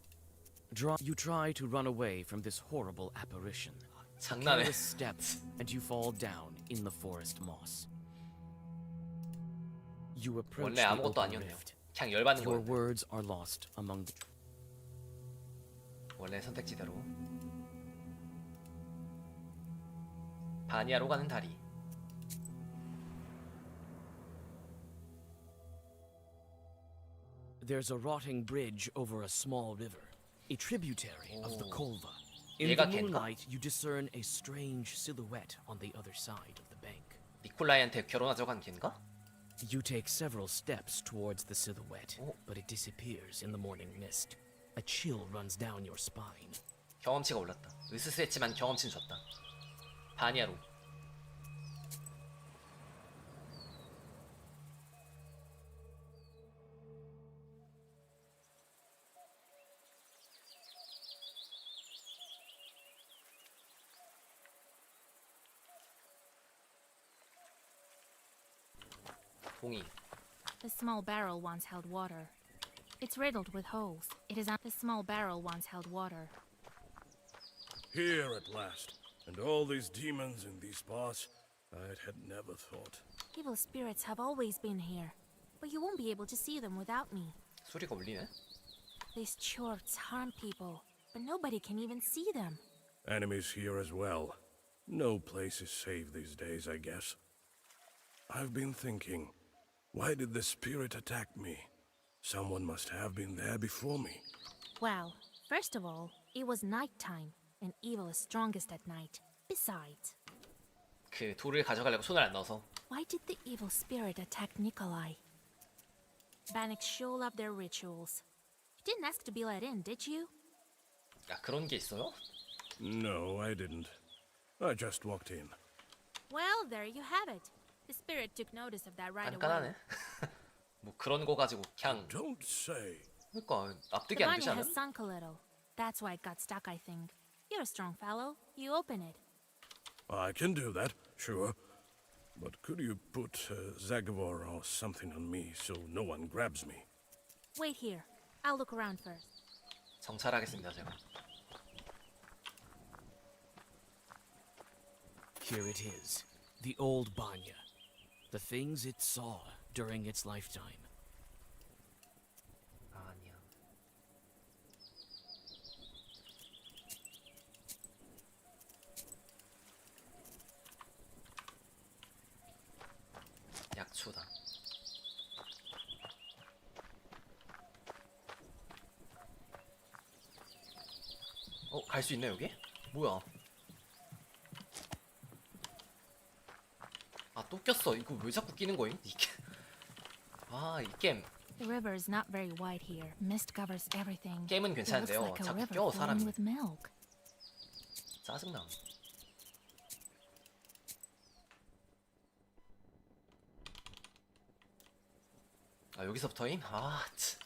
You try to run away from this horrible apparition. A 장난해. careless step, and you fall down in the forest moss. You approach 원래 the 아무것도 open 아니었네요. rift. 그냥 열받는 Your 거였네. words are lost among the. 원래 선택지대로. 바니아로 가는 다리. There's a rotting bridge over a small river, a tributary of the Kolva. In 얘가 the 걘가? moonlight, you discern a strange silhouette on the other side of the bank. 니콜라이한테 결혼하자고 한 걔인가? You take several steps towards the silhouette, but it disappears in the morning mist. A chill runs down your spine. 경험치가 올랐다. 으스스했지만 경험치는 줬다. 바니아로. 동의. The small barrel once held water. It's riddled with holes. The small barrel once held water. Here at last. And all these demons in these parts, I had never thought. Evil spirits have always been here, but you won't be able to see them without me. 소리가 울리네. These chorts harm people, but nobody can even see them. Enemies here as well. No place is safe these days, I guess. I've been thinking, why did the spirit attack me? Someone must have been there before me. Well, first of all, it was nighttime, and evil is strongest at night. Besides, 그 돌을 가져가려고 손을 안 넣어서. Why did the evil spirit attack Nikolai? Bannock sure love their rituals. You didn't ask to be let in, did you? 야, 그런 게 있어요? No, I didn't. I just walked in. Well, there you have it. The spirit took notice of that right away. 깐깐하네. 뭐 그런 거 가지고 그냥. Don't say. 그러니까 The 납득이 안 되지 Banya 않아? has sunk a little. That's why it got stuck, I think. You're a strong fellow. You open it. I can do that, sure. But could you put Zagavor or something on me so no one grabs me? Wait here. I'll look around first. 정찰하겠습니다, 제가. Here it is. The old Banya. The things it saw during its lifetime. 아니야. 약초다. 갈 수 있네 여기? 뭐야? 아, 또 꼈어. 이거 왜 자꾸 끼는 거임? 이게. 아, 이 게임. The river is not very wide here. Mist covers everything. 게임은 It looks 괜찮은데요. like a 자꾸 river 껴 flowing 사람이. with milk. 짜증나. 아, 여기서부터임? 아, 치.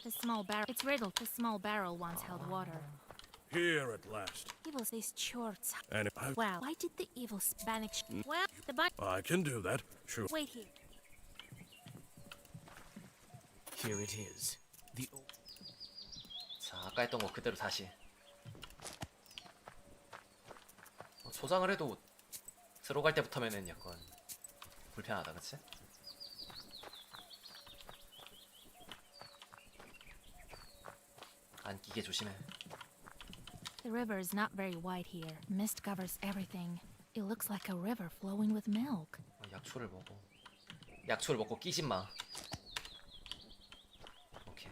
The small barrel. It's riddled. The small barrel once held water. Here at last. Evil these shorts. And if I... Well, why did the evil Spanish? Well, the bunny. I can do that, sure. Wait here. Here it is. The 자, 아까 했던 거 그대로 다시. 소장을 해도 들어갈 때부터면은 약간 불편하다, 그치? 안 끼게 조심해. The river is not very wide here. Mist covers everything. It looks like a river flowing with milk. 약초를 먹어. 약초를 먹고 끼지 마. 오케이.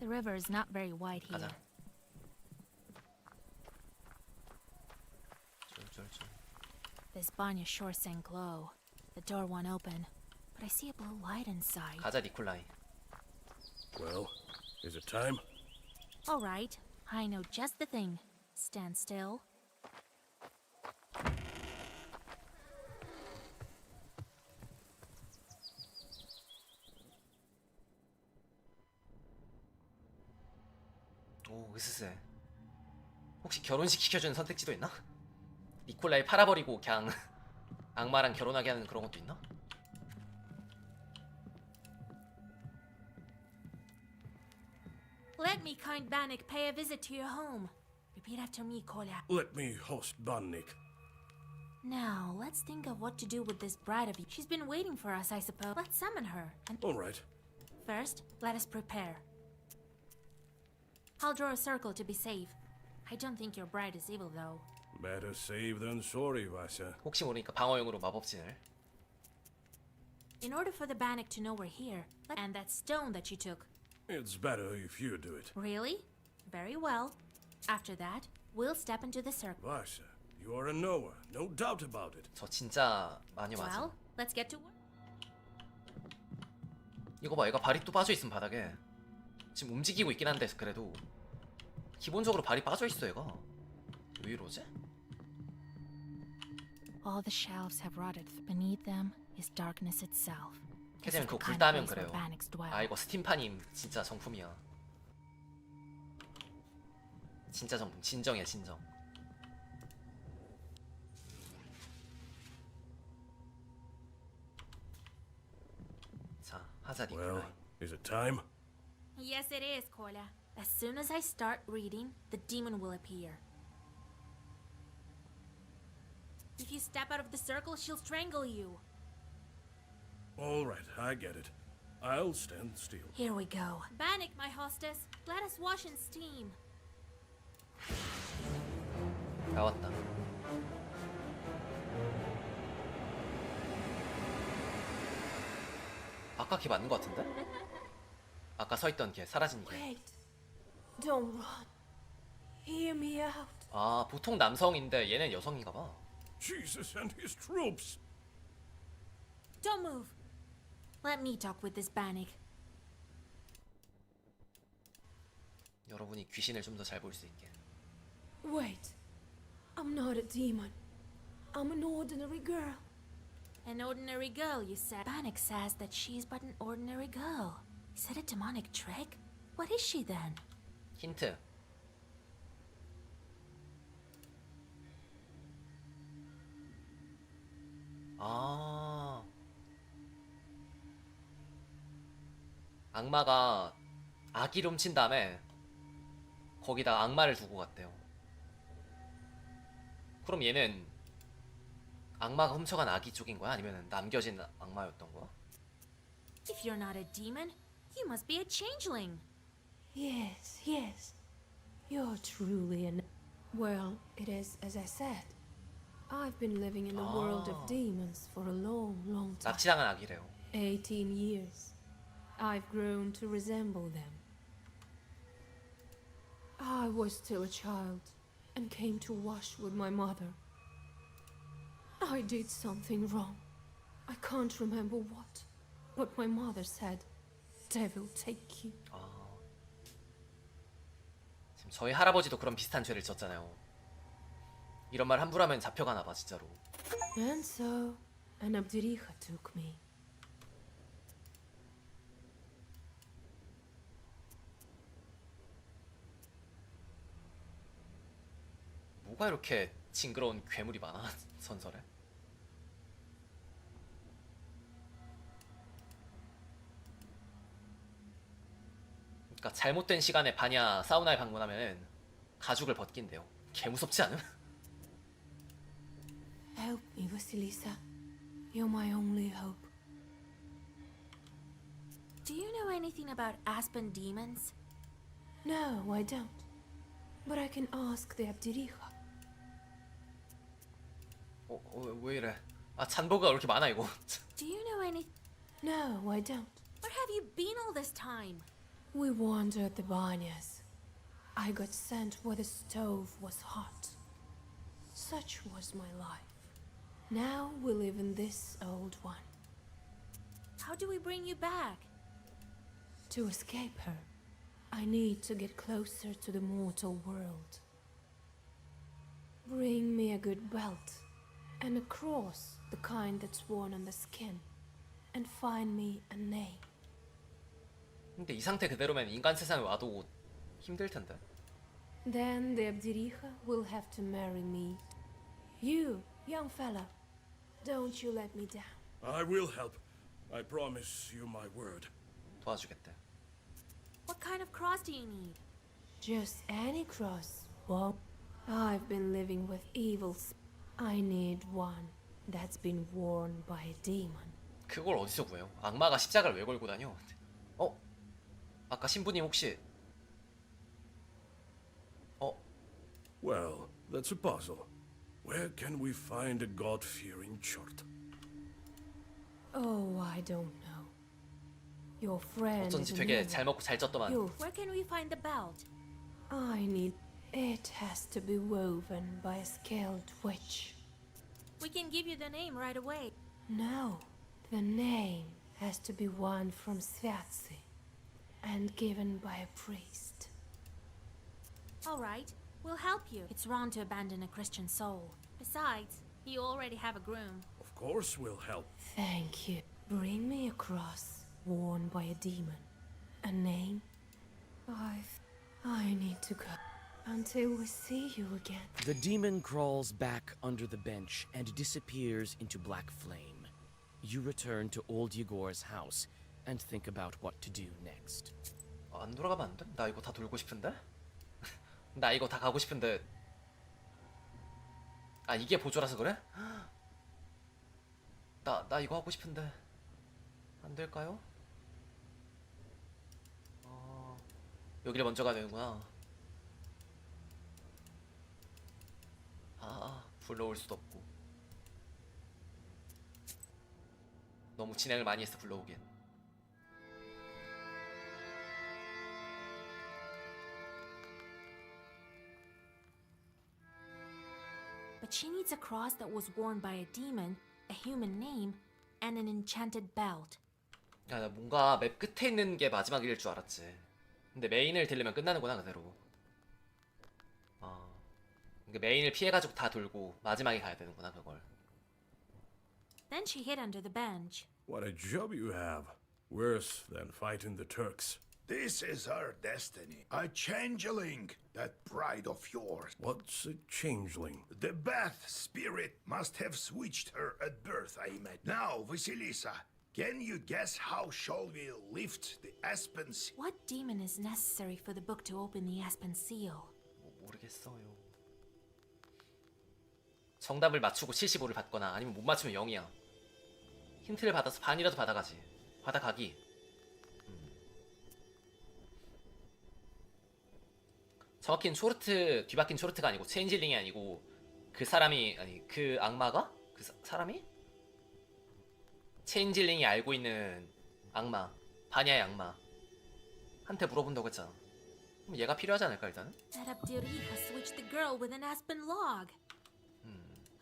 The river is not very wide here. 가자. 쫄쫄쫄. This Banya sure sank low. The door won't open, but I see a blue light inside. 가자, 니콜라이. Well, is it time? All right, I know just the thing. Stand still. 오, 으스스해. 혹시 결혼식 시켜주는 선택지도 있나? 니콜라이 팔아버리고 그냥 악마랑 결혼하게 하는 그런 것도 있나? Let me, kind Bannock, pay a visit to your home. Repeat after me, Kolya. Let me host Bannik. Now, let's think of what to do with this bride of you. She's been waiting for us, I suppose. Let's summon her. And All right. first, let us prepare. I'll draw a circle to be safe. I don't think your bride is evil, though. Better safe than sorry, Vasya. 혹시 모르니까 방어용으로 마법진을. In order for the Bannock to know we're here, and that stone that you took. It's better if you do it. Really? Very well. After that, we'll step into the circle. Vasya, you are a knower, no doubt about it. 저 진짜 많이 맞아. Well, let's get to work. 이거 봐, 얘가 발이 또 빠져있음 바닥에. 지금 움직이고 있긴 한데 그래도 기본적으로 발이 빠져있어 얘가. 왜 이러지? All the shelves have rotted. Beneath them is darkness itself. 캐제는 그거 This is the 불다면 kind of place 그래요. where Bannocks dwell. 아, 이거 스팀판임 진짜 정품이야. 진짜 정품, 진정이야 진정. 자, 하자 니콜라이. Well, is it time? Yes, it is, Kolya. As soon as I start reading, the demon will appear. If you step out of the circle, she'll strangle you. All right, I get it. I'll stand still. Here we go. Bannock, my hostess, let us wash in steam. 나왔다. 아까 걔 맞는 것 같은데? 아까 서있던 걔, 사라진 걔. Wait. Don't run. Hear me out. 아, 보통 남성인데 얘는 여성인가 봐. Jesus and his troops! Don't move. Let me talk with this Bannig. 여러분이 귀신을 좀 더 잘 볼 수 있게. Wait. I'm not a demon. I'm an ordinary girl. An ordinary girl, you said. Bannig says that she's but an ordinary girl. Is that a demonic trick? What is she then? 힌트. 아. 악마가 아기를 훔친 다음에 거기다 악마를 두고 갔대요. 그럼 얘는 악마가 훔쳐간 아기 쪽인 거야? 아니면 남겨진 악마였던 거야? If you're not a demon, you must be a changeling. Yes, yes. You're truly an. Well, it is as I said. I've been living in the world of demons for a long, long time. 납치당한 아기래요. 18 years. I've grown to resemble them. I was still a child and came to wash with my mother. I did something wrong. I can't remember what, but my mother said, "Devil take you." 지금 저희 할아버지도 그런 비슷한 죄를 졌잖아요. 이런 말 함부로 하면 잡혀가나 봐 진짜로. And so, an Abdiricha took me. 뭐가 이렇게 징그러운 괴물이 많아 선설에? 그러니까 잘못된 시간에 반야 사우나에 방문하면 가죽을 벗긴대요. 개 무섭지 않음? Help me, Vasilisa. You're my only hope. Do you know anything about aspen demons? No, I don't. But I can ask the Abdiricha. 왜 이래? 아 잔보가 왜 이렇게 많아 이거? Do you know any? No, I don't. Where have you been all this time? We wandered the banyas. I got sent where the stove was hot. Such was my life. Now we live in this old one. How do we bring you back? To escape her, I need to get closer to the mortal world. Bring me a good belt and a cross, the kind that's worn on the skin, and find me a name. 근데 이 상태 그대로면 인간 세상에 와도 힘들 텐데. Then the Abdiricha will have to marry me. You, young fella, don't you let me down. I will help. I promise you my word. 도와주겠대. What kind of cross do you need? Just any cross. Well, I've been living with evils. I need one that's been worn by a demon. 그걸 어디서 구해요? 악마가 십자가를 왜 걸고 다녀? 아까 신부님 혹시 Well, that's a puzzle. Where can we find a God-fearing chort? Oh, I don't know. Your friend is 어쩐지 a 되게 new 잘 먹고 잘 쪘더만. Where can we find the belt? I need. It has to be woven by a skilled witch. We can give you the name right away. No, the name has to be one from Sviatsi and given by a priest. All right, we'll help you. It's wrong to abandon a Christian soul. Besides, you already have a groom. Of course we'll help. Thank you. Bring me a cross worn by a demon. A name. I need to go until we see you again. The demon crawls back under the bench and disappears into black flame. You return to old Yegor's house and think about what to do next. 안 돌아가면 안 돼? 나 이거 다 돌고 싶은데? 나 이거 다 가고 싶은데. 아 이게 보조라서 그래? 나 이거 하고 싶은데 안 될까요? 여기를 먼저 가야 되는구나. 불러올 수도 없고. 너무 진행을 많이 했어 불러오기엔. But she needs a cross that was worn by a demon, a human name, and an enchanted belt. 야, 나 뭔가 맵 끝에 있는 게 마지막일 줄 알았지. 근데 메인을 들리면 끝나는구나 그대로. 그러니까 메인을 피해가지고 다 돌고 마지막에 가야 되는구나 그걸. Then she hid under the bench. What a job you have. Worse than fighting the Turks. This is her destiny. A changeling, that bride of yours. What's a changeling? The Bath spirit must have switched her at birth, I imagine. Now, Vasilisa, can you guess how shall we lift the Aspen seal? What demon is necessary for the book to open the Aspen seal? 모르겠어요. 정답을 맞추고 75를 받거나 아니면 못 맞추면 0이야. 힌트를 받아서 반이라도 받아가지. 받아가기. 정확히는 쇼르트, 뒤바뀐 쇼르트가 아니고 체인질링이 아니고 그 사람이, 아니 그 악마가? 그 사람이? 체인질링이 알고 있는 악마, 바냐의 악마 한테 물어본다고 했잖아. 그럼 얘가 필요하지 않을까 일단은? That Abdiri has switched the girl with an aspen log.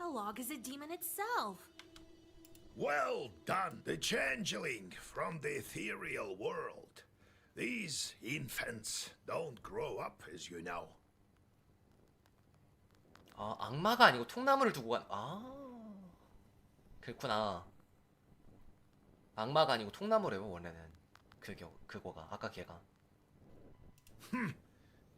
A log is a demon itself. Well done, the changeling from the ethereal world. These infants don't grow up, as you know. 아, 악마가 아니고 통나무를 두고 간... 아... 그렇구나. 악마가 아니고 통나무래요, 원래는. 그거가, 아까 걔가.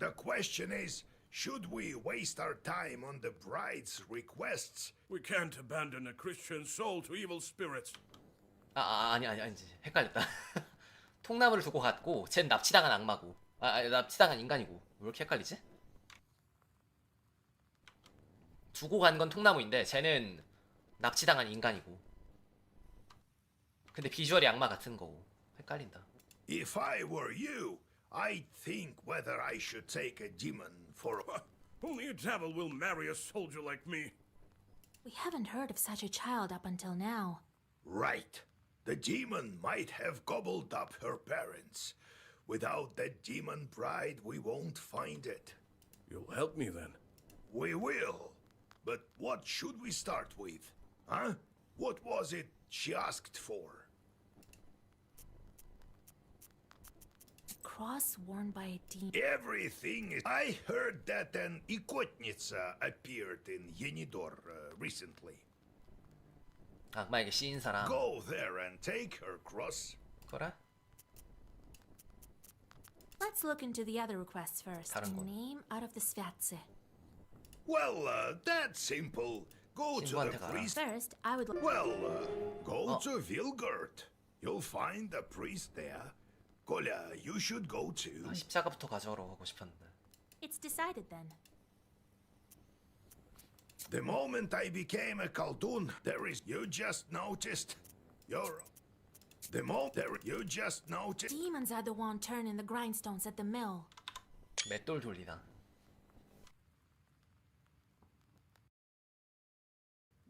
The question is, should we waste our time on the bride's requests? We can't abandon a Christian soul to evil spirits. 아니지. 헷갈렸다. 통나무를 두고 갔고, 쟨 납치당한 악마고. 납치당한 인간이고. 왜 이렇게 헷갈리지? 두고 간 건 통나무인데, 쟤는 납치당한 인간이고. 근데 비주얼이 악마 같은 거고. 헷갈린다. If I were you, I'd think whether I should take a demon for... Only a devil will marry a soldier like me. We haven't heard of such a child up until now. Right. The demon might have gobbled up her parents. Without that demon bride, we won't find it. You'll help me then. We will. But what should we start with? Huh? What was it she asked for? A cross worn by a demon. Everything is... I heard that an Ikotnitsa appeared in Yenidor recently. 악마에게 씌인 사람. Go there and take her cross. 그래? Let's look into the other requests first. 다른 A 거. name out of the Svatse. Well, that's simple. Go to the 친구한테 가라. priest. First, I would like... Well, go Oh. to Vilgert. You'll find the priest there. Kolya, you should go too. 십자가부터 가져오러 가고 싶었는데. It's decided then. The moment I became a Khaldun, there is... You just noticed. You just noticed... Demons are the one turning the grindstones at the mill. 맷돌 돌리다.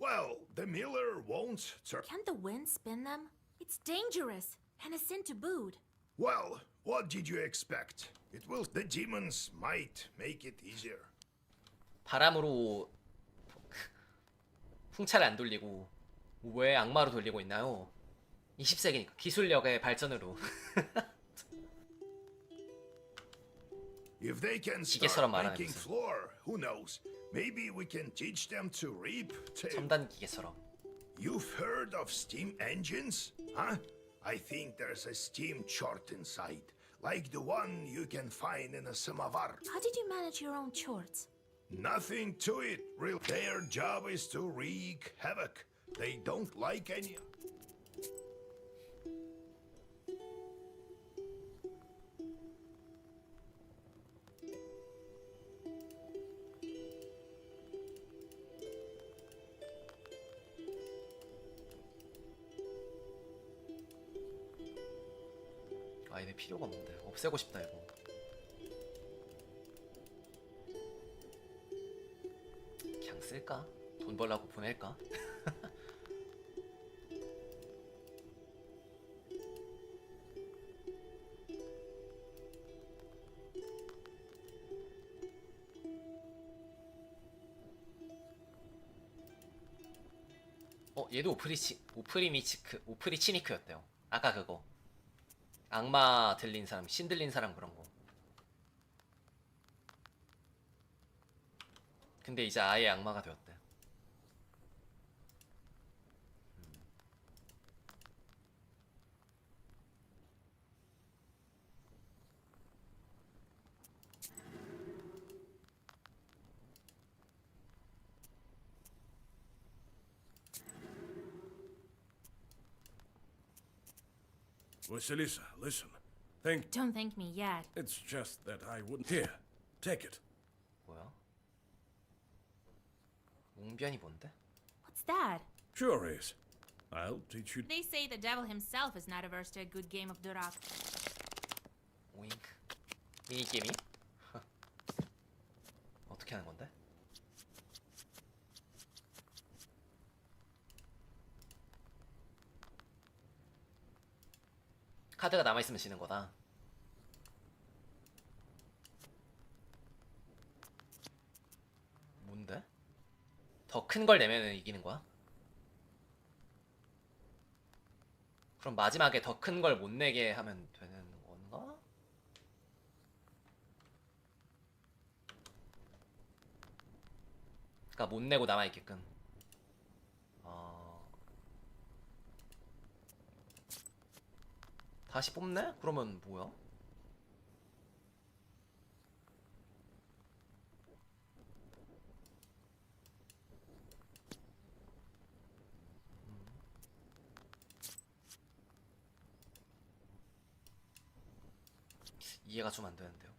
Well, the miller won't turn... Can't the wind spin them? It's dangerous, and a sin to boot. Well, what did you expect? It will... The demons might make it easier. 바람으로 풍차를 안 돌리고 왜 악마로 돌리고 있나요? 20세기니까 기술력의 발전으로. If they can 기계처럼 start 말하는 making 무슨. floor, who knows? Maybe we can teach them to reap too. 첨단 기계처럼. You've heard of steam engines? Huh? I think there's a steam chort inside, like the one you can find in a samovar. How did you manage your own chorts? Nothing to it, real. Their job is to wreak havoc. They don't like any... 아 얘네 필요가 없는데 없애고 싶다 이거. 그냥 쓸까? 돈 벌라고 보낼까? 얘도 오프리치니크였대요. 아까 그거 악마 들린 사람, 신 들린 사람 그런 거. 근데 이제 아예 악마가 되었대. Vasilisa, listen. Thank. Don't thank me yet. It's just that I wouldn't. Here, take it. 뭐야? 웅변이 뭔데? What's that? Sure is. I'll teach you. They say the devil himself is not averse to a good game of Durak. 오잉크. 미니게임이? 어떻게 하는 건데? 카드가 남아있으면 지는 거다. 뭔데? 더 큰 걸 내면 이기는 거야? 그럼 마지막에 더 큰 걸 못 내게 하면 되는 건가? 그니까 못 내고 남아있게끔. 다시 뽑네? 그러면 뭐야? 이해가 좀 안 되는데요.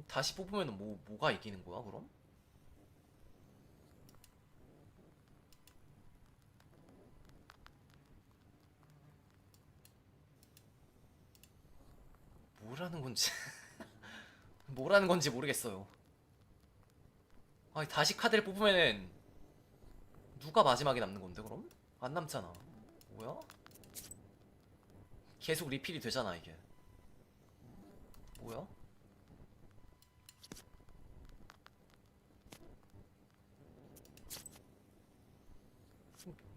다시 뽑으면 뭐가 이기는 거야, 그럼? 뭐라는 건지 뭐라는 건지 모르겠어요. 아니 다시 카드를 뽑으면은 누가 마지막에 남는 건데 그럼? 안 남잖아. 뭐야? 계속 리필이 되잖아 이게. 뭐야?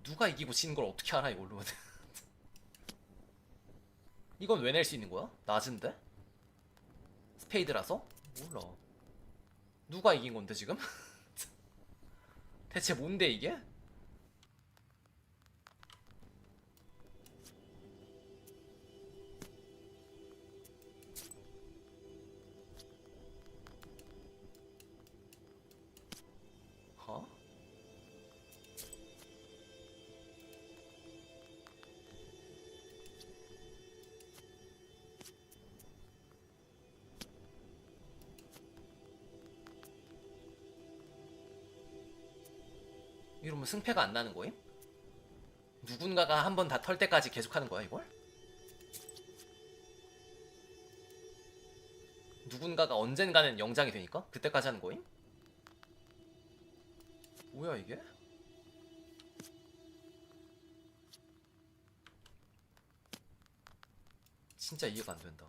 누가 이기고 지는 걸 어떻게 알아 이걸로. 이건 왜 낼 수 있는 거야? 낮은데? 스페이드라서? 몰라. 누가 이긴 건데 지금? 대체 뭔데 이게? 어? 이러면 승패가 안 나는 거임? 누군가가 한 번 다 털 때까지 계속 하는 거야 이걸? 누군가가 언젠가는 영장이 되니까? 그때까지 하는 거임? 뭐야 이게? 진짜 이해가 안 된다.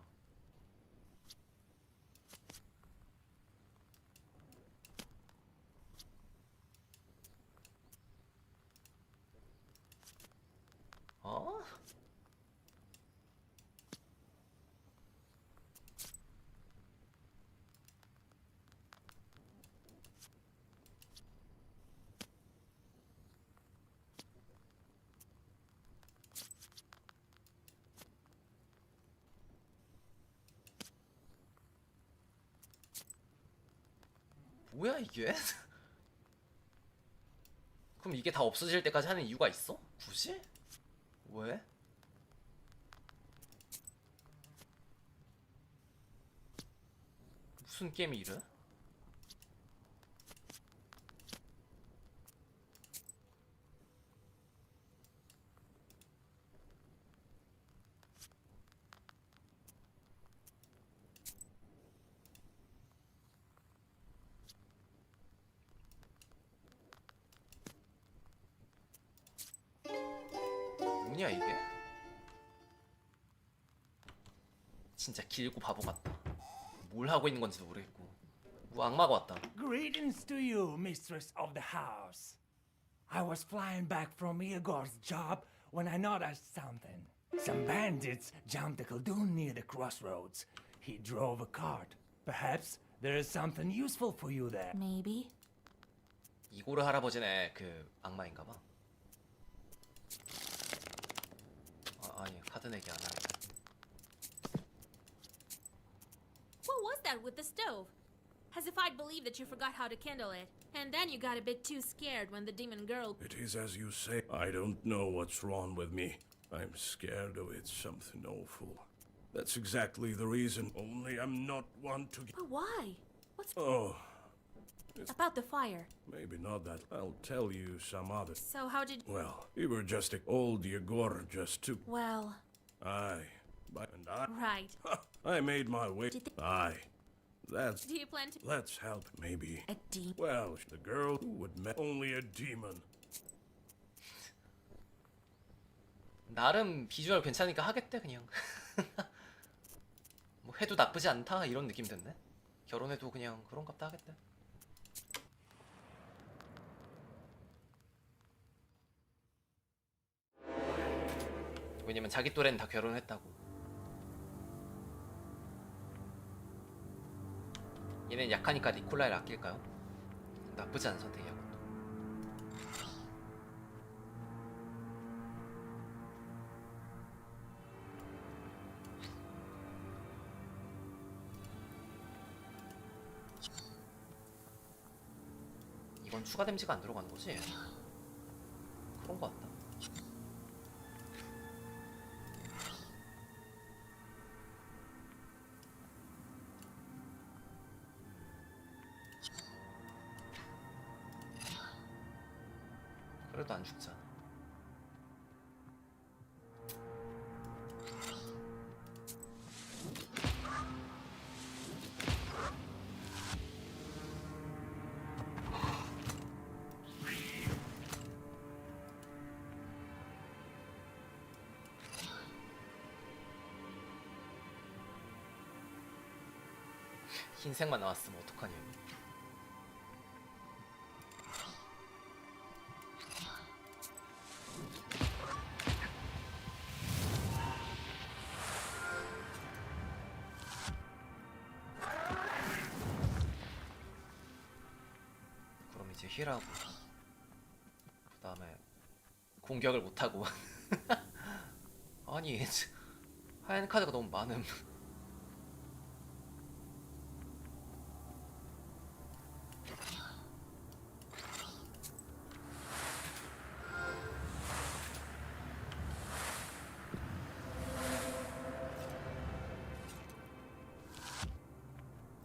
어? 뭐야 이게? 그럼 이게 다 없어질 때까지 하는 이유가 있어? 굳이? 왜? 무슨 게임이 이래? 뭐냐 이게? 진짜 길고 바보 같다. 뭘 하고 있는 건지도 모르겠고. 뭐 악마가 왔다. Greetings to you, mistress of the house. I was flying back from Igor's job when I noticed something. Some bandits jumped a Khaldun near the crossroads. He drove a cart. Perhaps there is something useful for you there. Maybe. 이고르 할아버지네 그 악마인가봐. 아니 카드 내기 안 하네. What was that with the stove? As if I'd believe that you forgot how to kindle it. And then you got a bit too scared when the demon girl... It is as you say. I don't know what's wrong with me. I'm scared of it something awful. That's exactly the reason. Only I'm not one to get... But why? What's... Oh, About the fire. maybe not that. I'll tell you some other... So how did... Well, we were just... Old Yegor just took... Well... Aye. And I... Right. I made my way... Aye. That's... Do you plan to... Let's help, maybe. A demon? Well, the girl who would met only a demon. 나름 비주얼 괜찮으니까 하겠대 그냥. 뭐 해도 나쁘지 않다 이런 느낌 됐네. 결혼해도 그냥 그런갑다 하겠대. 왜냐면 자기 또래는 다 결혼했다고. 얘는 약하니까 니콜라이를 아낄까요? 나쁘지 않은 선택이야 그것도. 이건 추가 데미지가 안 들어가는 거지? 그런 거 같다. 그래도 안 죽잖아. 흰색만 나왔으면 어떡하냐. 그럼 이제 힐하고 그 다음에 공격을 못하고 아니 하얀 카드가 너무 많음.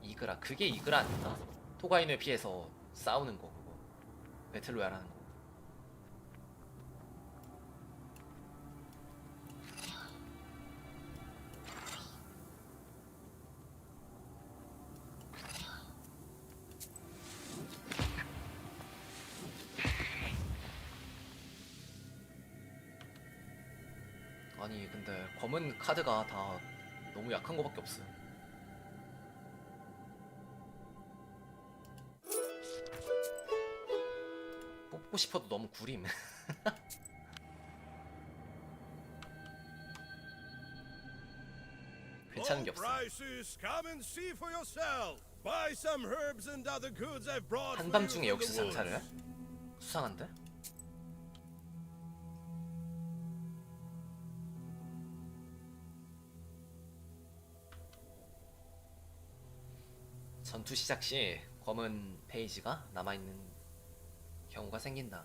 이그라 그게 이그라 아닌가? 토가인을 피해서 싸우는 거 그거 배틀로얄 하는 거. 아니 근데 검은 카드가 다 너무 약한 거밖에 없어. 뽑고 싶어도 너무 구림. 괜찮은 게 없어. 한밤중에 여기서 장사를 해? 수상한데? 전투 시작 시 검은 페이지가 남아있는 경우가 생긴다.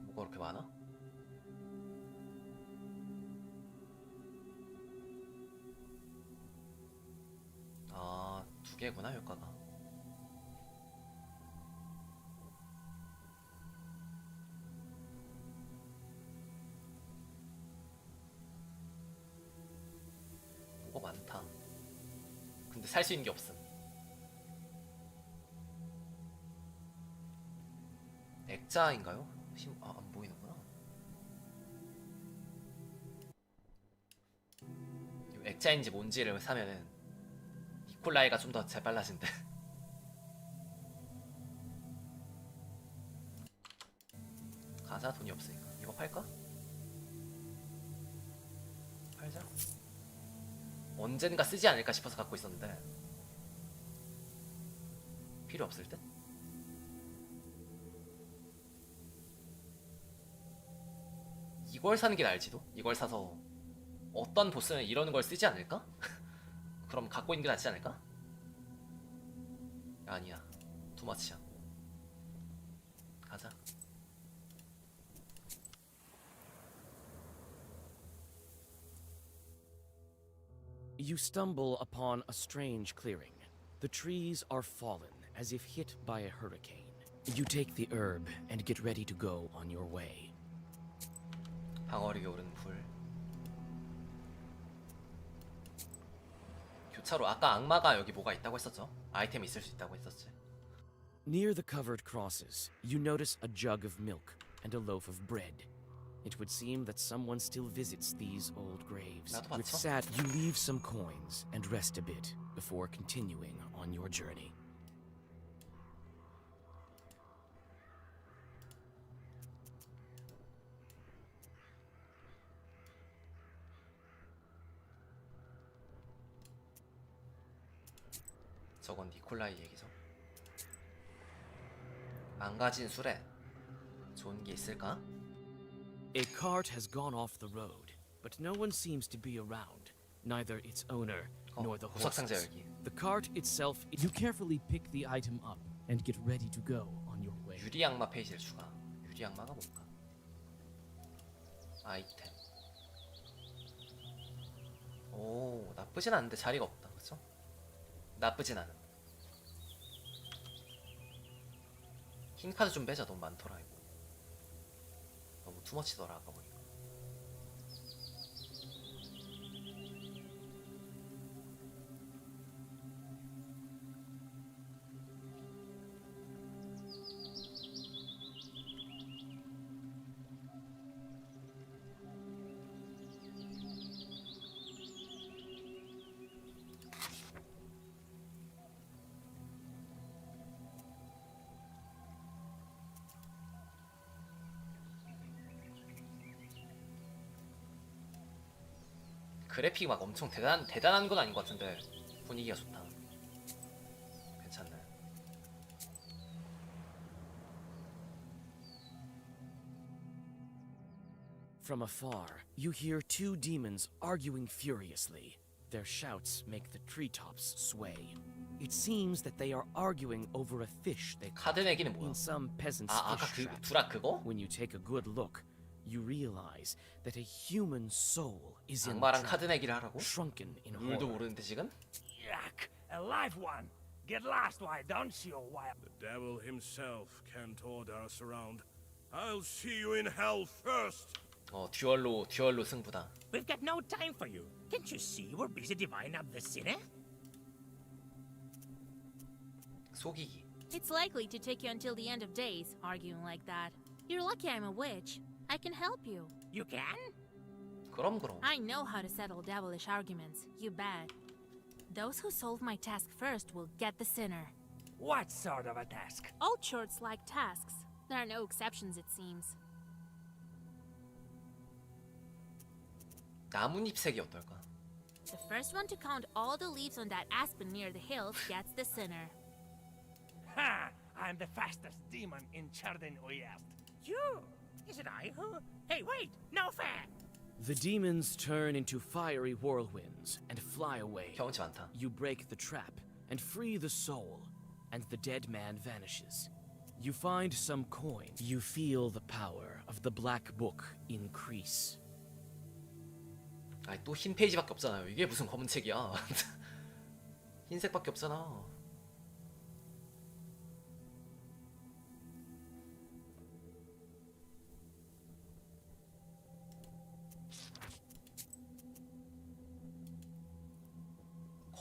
뭐가 그렇게 많아? 아, 두 개구나 효과가. 근데 살 수 있는 게 없음. 액자인가요? 안 보이는구나. 이거 액자인지 뭔지를 사면은 니콜라이가 좀 더 재빨라진대. 가자. 돈이 없으니까 이거 팔까? 팔자. 언젠가 쓰지 않을까 싶어서 갖고 있었는데 필요 없을 듯? 이걸 사는 게 나을지도? 이걸 사서 어떤 보스는 이러는 걸 쓰지 않을까? 그럼 갖고 있는 게 낫지 않을까? 아니야. 투마치야. 가자. You stumble upon a strange clearing. The trees are fallen as if hit by a hurricane. You take the herb and get ready to go on your way. 방어력이 오른 불. 교차로 아까 악마가 여기 뭐가 있다고 했었죠? 아이템이 있을 수 있다고 했었지. Near the covered crosses, you notice a jug of milk and a loaf of bread. It would seem that someone still visits these old graves. 나도 With 봤어. sad, you leave some coins and rest a bit before continuing on your journey. 저건 니콜라이 얘기죠. 망가진 수레. 좋은 게 있을까? A cart has gone off the road, but no one seems to be around. Neither its owner nor the 구석상자 horses. 열기. The cart itself. You carefully pick the item up and get ready to go on your way. 유리 악마 페이지를 추가. 유리 악마가 뭘까? 아이템. 오, 나쁘진 않은데 자리가 없다. 그쵸? 나쁘진 않은. 흰 카드 좀 빼자. 너무 많더라 이거. 너무 투머치더라 아까 보니까. 그래픽이 막 엄청 대단한 건 아닌 것 같은데 분위기가 좋다. 괜찮네. From afar, you hear two demons arguing furiously. Their shouts make the treetops sway. It seems that they are arguing over a fish they caught 카드 내기는 뭐야? in some peasant's 아, 아까 fish 그 trap. 두락 그거? When you take a good look, you realize that a human soul is in the 악마랑 trap, 카드 내기를 하라고? shrunken in 룰도 horror. 모르는데 지금? Yuck! A live one! Get lost, why don't you, while... The devil himself can't order us around. I'll see you in hell first. 듀얼로 승부다. We've got no time for you. Can't you see we're busy dividing up the sinner? 속이기. It's likely to take you until the end of days, arguing like that. You're lucky I'm a witch. I can help you. You can? 그럼. I know how to settle devilish arguments. You bet. Those who solve my task first will get the sinner. What sort of a task? All churts like tasks. There are no exceptions, it seems. 나뭇잎 색이 어떨까? The first one to count all the leaves on that aspen near the hills gets the sinner. Ha! I'm the fastest demon in Chardin Uyast. You? Is it I who? Hey, wait! No fair! The demons turn into fiery whirlwinds and fly away. 경험치 많다. You break the trap and free the soul, and the dead man vanishes. You find some coin. You feel the power of the black book increase. 아니 또 흰 페이지밖에 없잖아요. 이게 무슨 검은 책이야. 흰색밖에 없잖아.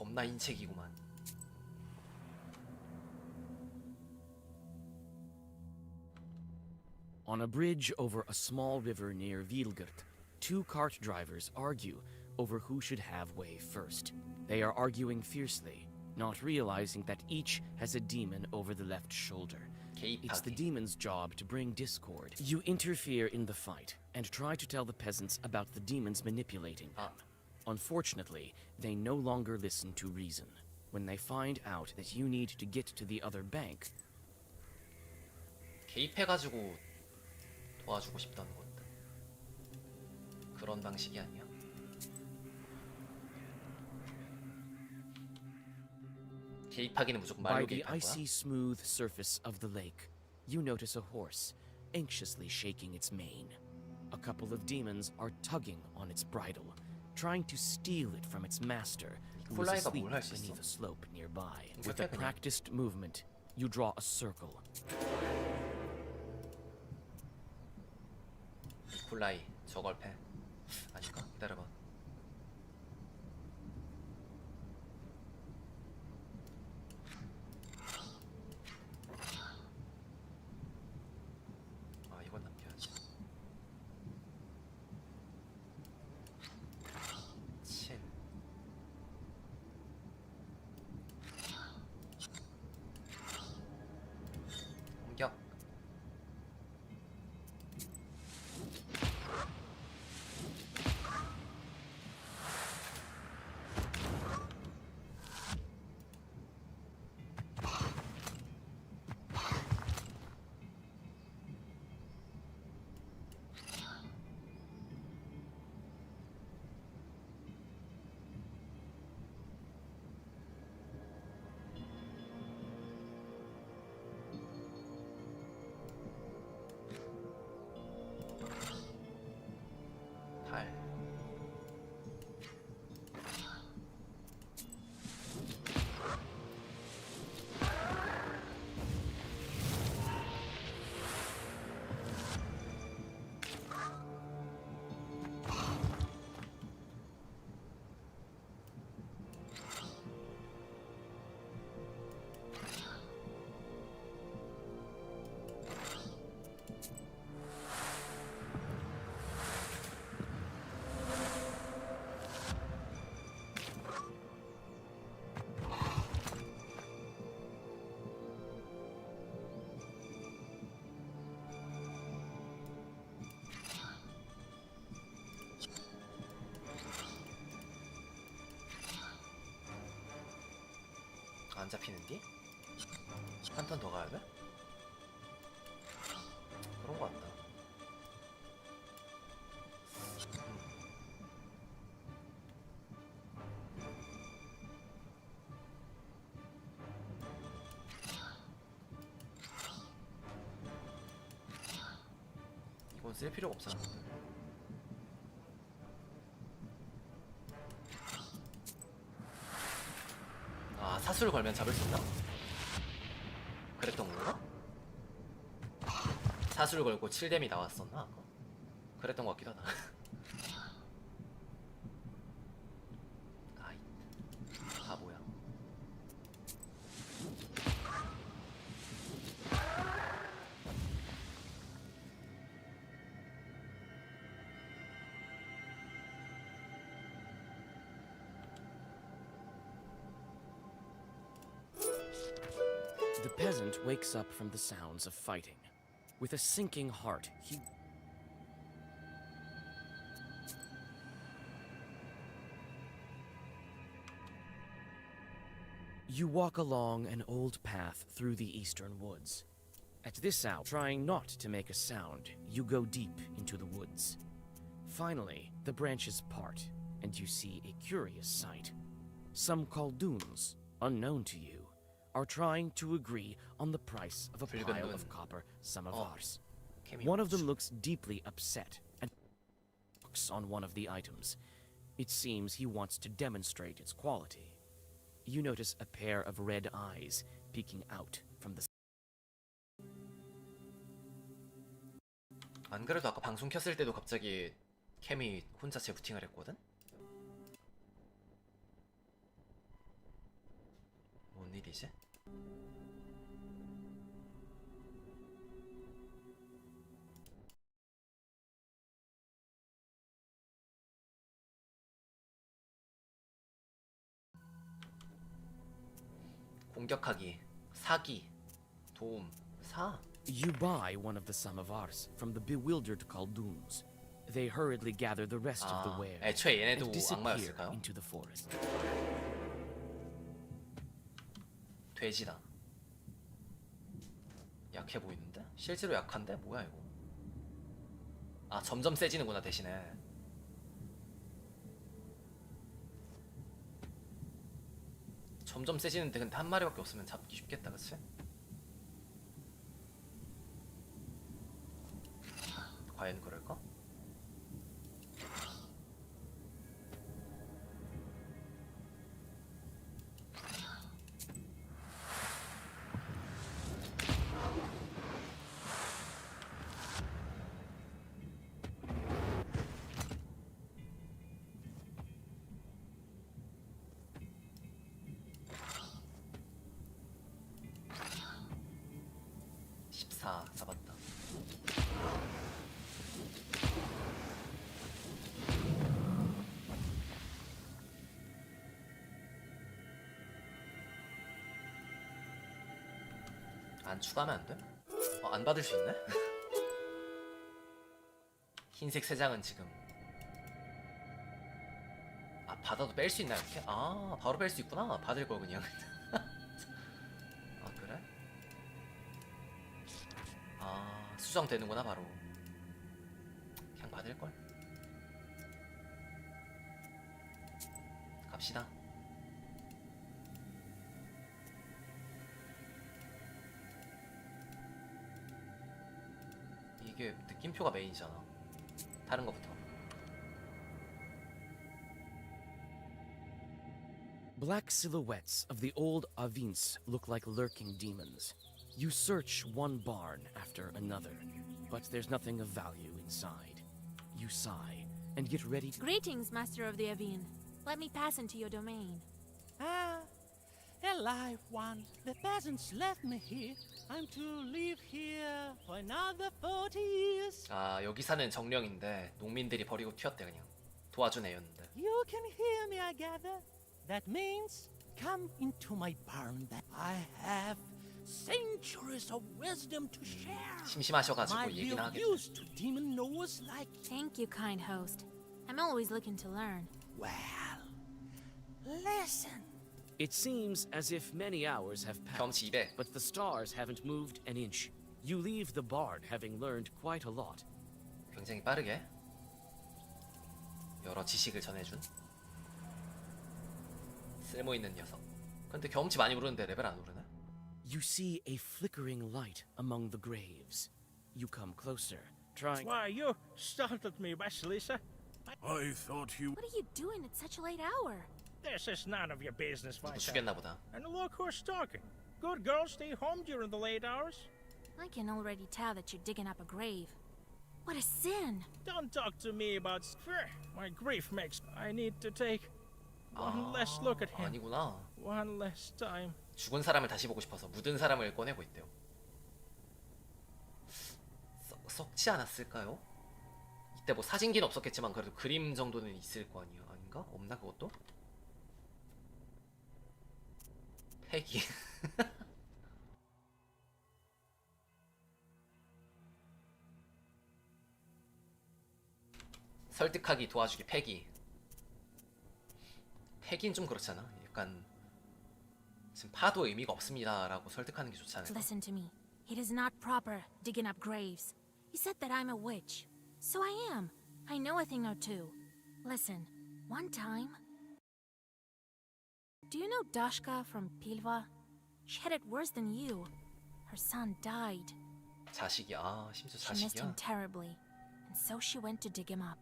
겁나 인책이구만. On a bridge over a small river near Vilgert, two cart drivers argue over who should have way first. They are arguing fiercely, not realizing that each has a demon over the left shoulder. It's the demon's job to bring discord. You interfere in the fight and try to tell the peasants about the demons manipulating them. Unfortunately, they no longer listen to reason. When they find out that you need to get to the other bank, 개입해가지고 도와주고 싶다는 것. 그런 방식이 아니야. 개입하기는 무조건 by 말로 the 개입할 거야. icy smooth surface of the lake, you notice a horse anxiously shaking its mane. A couple of demons are tugging on its bridle, trying to steal it from its master, who is 콜라이가 asleep 뭘 할 수 있어? beneath a slope nearby. 이거 With a 그냥. practiced movement, you draw a circle. 콜라이 저걸 패. 아닌가? 기다려봐. 아 이건 남겨야지. 칠. 공격. 팔. 안 잡히는디? 한 턴 더 가야 돼? 그런 거 같다. 이건 쓸 필요가 없잖아. 아, 사수를 걸면 잡을 수 있나? 그랬던 건가? 사수를 걸고 7뎀이 나왔었나? 아까? 그랬던 것 같기도 하다. 아이, 바보야. The peasant wakes up from the sounds of fighting. With a sinking heart, he You walk along an old path through the eastern woods. At this hour, trying not to make a sound, you go deep into the woods. Finally, the branches part, and you see a curious sight. Some Khaldoons, unknown to you, are trying to agree on the price of a pile of copper samovars. One of them looks deeply upset and looks on one of the items. It seems he wants to demonstrate its quality. You notice a pair of red eyes peeking out from the. 안 그래도 아까 방송 켰을 때도 갑자기 캠이 혼자 재부팅을 했거든? 일이지? 공격하기, 사기, 도움, 사. You buy one of the samovars from the bewildered Khaldoons. They hurriedly gather the rest of the 아, wares 애초에 얘네도 and disappear 악마였을까요? into the forest. 돼지다. 약해 보이는데? 실제로 약한데? 뭐야 이거? 아, 점점 세지는구나 대신에. 점점 세지는데 근데 한 마리밖에 없으면 잡기 쉽겠다, 그치? 과연 그럴까? 잡았다. 안 추가하면 안 돼? 안 받을 수 있네? 흰색 세 장은 지금 받아도 뺄 수 있나 이렇게? 아, 바로 뺄 수 있구나. 받을 걸 그냥. 아, 그래? 아, 수정되는구나 바로. 그냥 받을걸? 갑시다. 이게 느낌표가 메인이잖아. 다른 거부터. Black silhouettes of the old Avins look like lurking demons. You search one barn after another, but there's nothing of value inside. You sigh and get ready to... Greetings, Master of the Avine. Let me pass into your domain. Ah, alive one. The peasants left me here. I'm to live here for another 40 years. 아, 여기 사는 정령인데 농민들이 버리고 튀었대 그냥. 도와준 애였는데. You can hear me, I gather. That means come into my barn. That I have centuries of wisdom to share. 심심하셔가지고 My 얘기나 real 하겠네. use to demon knowers like you. Thank you, kind host. I'm always looking to learn. Well, listen. It seems as if many hours have passed, 경치 200. but the stars haven't moved an inch. You leave the barn having learned quite a lot. 굉장히 빠르게 여러 지식을 전해준 쓸모있는 녀석. 근데 경험치 많이 오르는데 레벨 안 오르네? You see a flickering light among the graves. You come closer, trying... Why, you startled me, Vasilisa. I thought you... What are you doing at such a late hour? This is none of your business, 누구 Vaisa. 죽였나 보다. And look who's talking. Good girls stay home during the late hours. I can already tell that you're digging up a grave. What a sin! Don't talk to me about... My grief makes... I need to take... One less look at him. 아니구나. One less time. 죽은 사람을 다시 보고 싶어서 묻은 사람을 꺼내고 있대요. 썩지 않았을까요? 이때 뭐 사진기는 없었겠지만 그래도 그림 정도는 있을 거 아니야? 아닌가? 없나 그것도? 폐기. 설득하기, 도와주기, 폐기. 폐기는 좀 그렇잖아. 약간 지금 파도 의미가 없습니다라고 설득하는 게 좋지 않을까? Listen to me. It is not proper digging up graves. You said that I'm a witch. So I am. I know a thing or two. Listen, one time... Do you know Dashka from Pilva? She had it worse than you. Her son died. 자식이, 아, 심지어 She missed him 자식이야? terribly, and so she went to dig him up.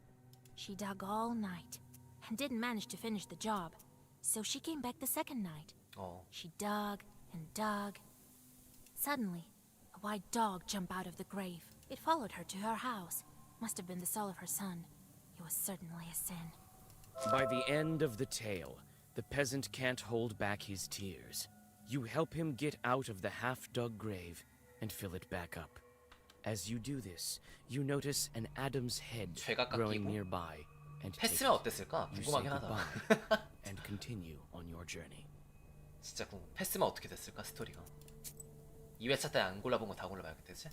She dug all night, and didn't manage to finish the job, so she came back the second night. 어. She dug and dug. Suddenly, a white dog jumped out of the grave. It followed her to her house. Must have been the soul of her son. It was certainly a sin. By the end of the tale, the peasant can't hold back his tears. You help him get out of the half-dug grave and fill it back up. As you do this, you notice an Adam's head 죄가 growing 깎이고 nearby and take 패스면 it. 어땠을까? You say 궁금하긴 하다. goodbye and continue on your journey. 진짜 궁금. 패스면 어떻게 됐을까 스토리가. 2회차 때 안 골라본 거 다 골라봐야겠다, 그치?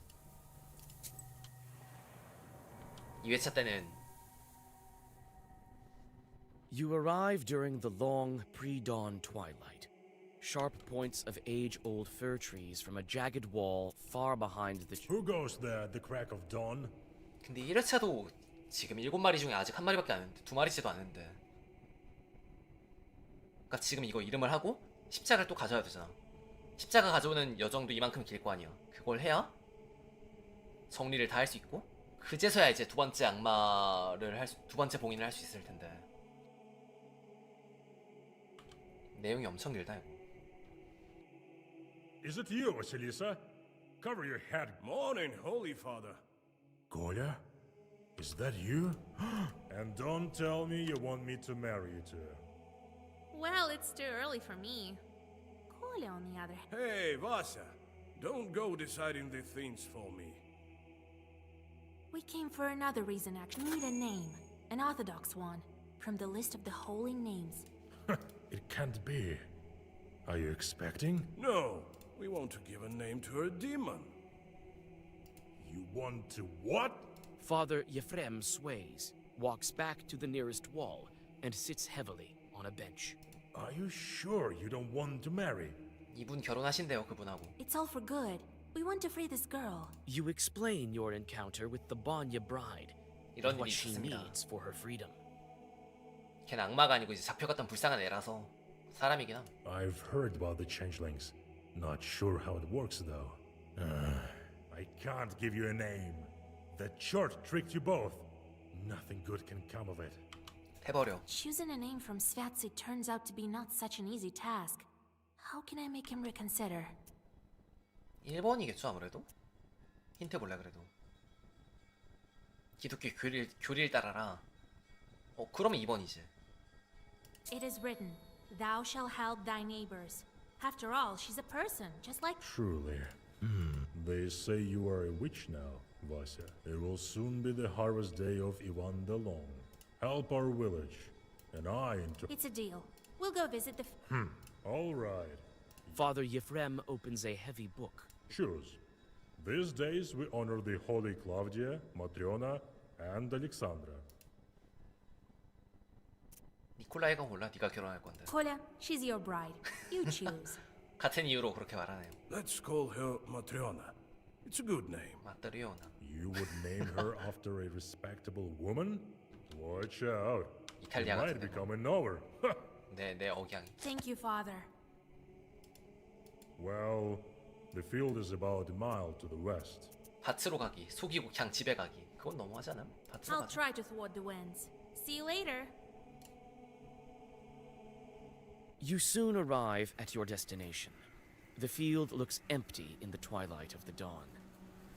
2회차 때는 You arrive during the long pre-dawn twilight. Sharp points of age-old fir trees from a jagged wall far behind the... Who goes there at the crack of dawn? 근데 1회차도 지금 7마리 중에 아직 한 마리밖에 안 했는데 2마리째도 안 했는데 그니까 지금 이거 이름을 하고 십자가를 또 가져야 되잖아. 십자가 가져오는 여정도 이만큼 길 거 아니야. 그걸 해야 정리를 다 할 수 있고 그제서야 이제 두 번째 악마를 두 번째 봉인을 할 수 있을 텐데 내용이 엄청 길다 이거. Is it you, Vasilisa? Cover your head. Morning, Holy Father. Kolya? Is that you? And don't tell me you want me to marry you to her. Well, it's too early for me. Kolya, on the other hand. Hey, Vasa. Don't go deciding the things for me. We came for another reason, actually. Need a name. An orthodox one. From the list of the holy names. It can't be. Are you expecting? No, we want to give a name to a demon. You want to what? Father Yefrem sways, walks back to the nearest wall, and sits heavily on a bench. Are you sure you don't want to marry? 이분 결혼하신대요 그분하고. It's all for good. We want to free this girl. You explain your encounter with the Banya bride 이런 and what 일이 she 있었습니다. needs for her freedom. 걔는 악마가 아니고 이제 잡혀갔던 불쌍한 애라서 사람이긴 함. I've heard about the changelings. Not sure how it works though. I can't give you a name. That chart tricked you both. Nothing good can come of it. 해버려. Choosing a name from Svatsy turns out to be not such an easy task. How can I make him reconsider? 1번이겠죠 아무래도? 힌트 볼래 그래도. 기독교 교리를 따라라. 그러면 2번이지. It is written, "Thou shalt help thy neighbors." After all, she's a person, just like... Truly. They say you are a witch now, Vasya. It will soon be the harvest day of Ivan the Long. Help our village, and It's a deal. We'll go visit the... All right. Father Yefrem opens a heavy book. Choose. These days we honor the holy Claudia, Matriona, and Alexandra. 니콜라이가 몰라? 네가 결혼할 건데. Kolya, she's your bride. You choose. 같은 이유로 그렇게 말하네요. Let's call her Matriona. It's a good name. 마트리오나. You would name her after a respectable woman? Watch out. It 이탈리아 might 같은데. become a novel. 내 억양이. Thank you, Father. Well, the field is about a mile to the west. 밭으로 가기, 속이고 그냥 집에 가기. 그건 너무하지 않아? 밭으로 I'll 가자. try to thwart the winds. See you later. You soon arrive at your destination. The field looks empty in the twilight of the dawn.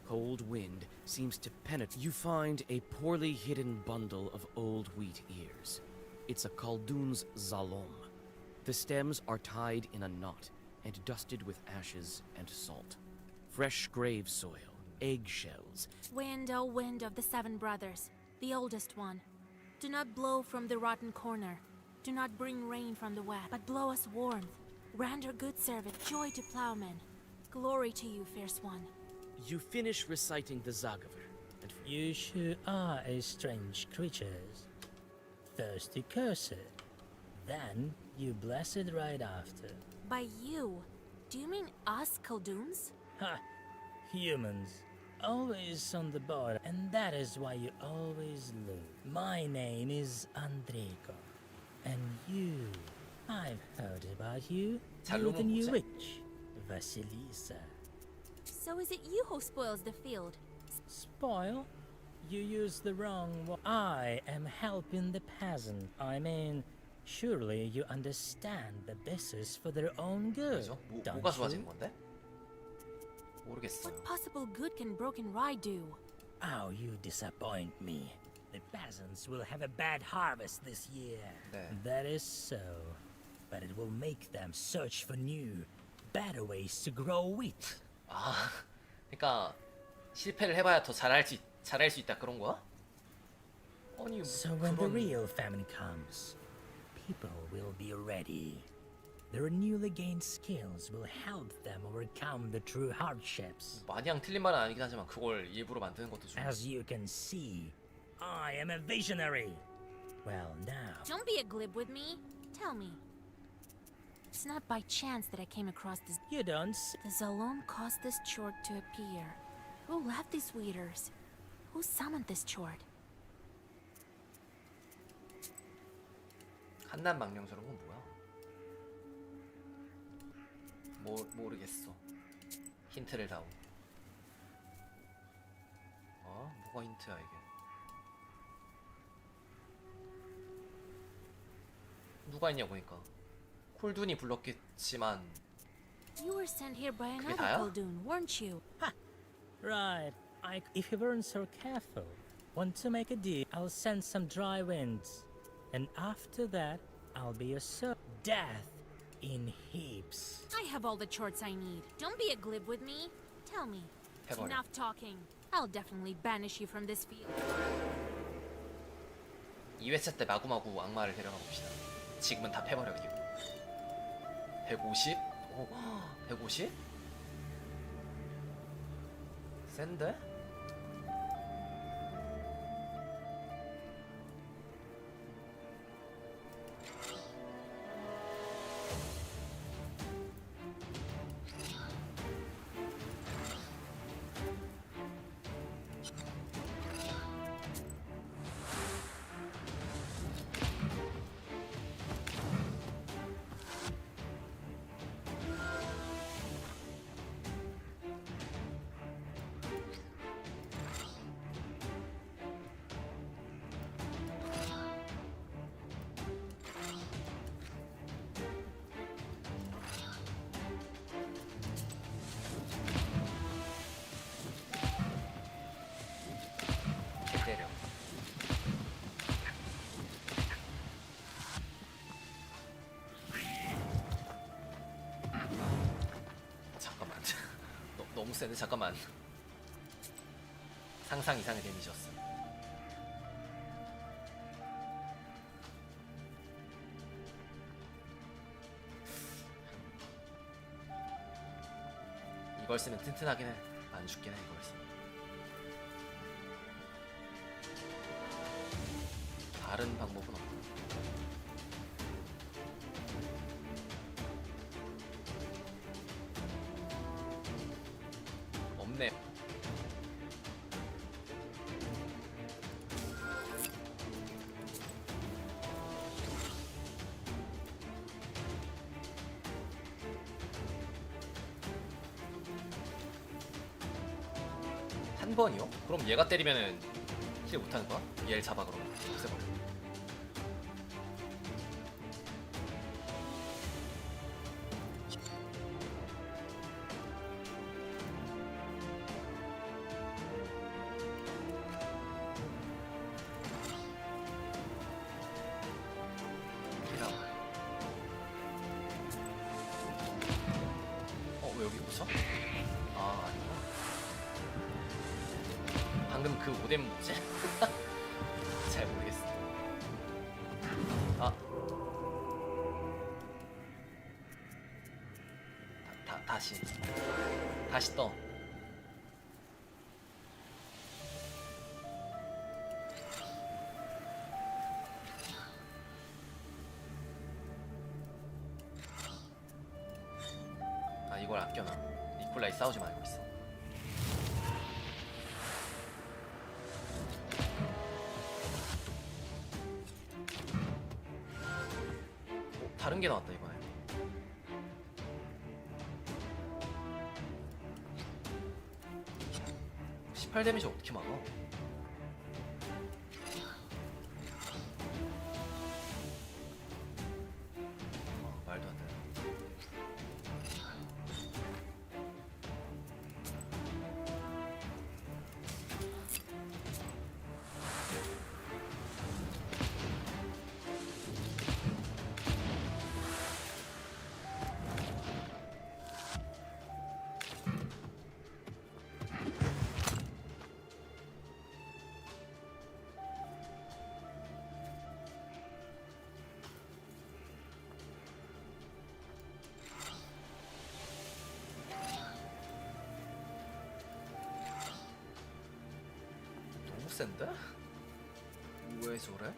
Cold wind seems to penetrate. You find a poorly hidden bundle of old wheat ears. It's a Khaldun's zalom. The stems are tied in a knot and dusted with ashes and salt. Fresh grave soil, eggshells. Wind, oh wind of the 7 brothers, the oldest one. Do not blow from the rotten corner. Do not bring rain from the west, but blow us warmth. Render good service, joy to plowmen. Glory to you, fierce one. You finish reciting the Zagaver, and You sure are a strange creatures. First you curse it, then you bless it right after. By you, do you mean us Khalduns? Ha! Humans. Always on the border, and that is why you always lose. My name is Andrejko. And you, I've heard about you. You're the new witch, Vasilisa. So is it you who spoils the field? Spoil? You use the wrong word. I am helping the peasant. I mean, surely you understand that this is for their own good, 그죠? don't 뭐가 you? 좋아진 건데? 모르겠어. What possible good can Broken Rye do? Oh, you disappoint me. The peasants will have a bad harvest this year. 네. That is so. But it will make them search for new, better ways to grow wheat. 아, 그러니까 실패를 해봐야 더 잘할 수 있다 그런 거야? 아니 So when the 그런 real famine comes, people will be ready. Their newly gained skills will help them overcome the true hardships. 마냥 틀린 말은 아니긴 하지만 그걸 일부러 만드는 것도 좀. As you can see, I am a visionary. Well, now. Don't be a glib with me. Tell me. It's not by chance that I came across this. You don't. The Zalom caused this chord to appear. Who left these weeders? Who summoned this chord? 한남망령스러운 건 뭐야? 모르겠어. 힌트를 다오. 뭐가 힌트야 이게? 누가 있냐 보니까 콜둔이 불렀겠지만 You were sent here by 그게 another 다야? Khaldun, weren't you? Right. If you weren't so careful, want to make a deal, I'll send some dry winds. And after that, I'll be your death in heaps. I have all the chords I need. Don't be a glib with me. Tell me. 해버려. Enough talking. I'll definitely banish you from this field. 2회차 때 마구마구 악마를 데려가 봅시다. 지금은 다 패버려 그리고 150? 오, 150? 센데? 때려. 잠깐만. 너무 세네. 잠깐만. 상상 이상의 데미지였어. 이걸 쓰면 튼튼하긴 해. 안 죽긴 해 이걸 쓰면. 다른 방법은 없나? 없네. 한 번이요? 그럼 얘가 때리면은 힐 못하는 거야? 얘를 잡아 그러면 없애버려. 왜 여기 붙여? 아 아니구나. 방금 그 오뎀 뭐지? 잘 모르겠어. 다시 떠. 이걸 아껴놔. 니콜라이 싸우지 말고 있어. 다른 게 나왔다 이번에. (18) 데미지 어떻게 막아? 말도 안 돼. 센데? 왜 저래?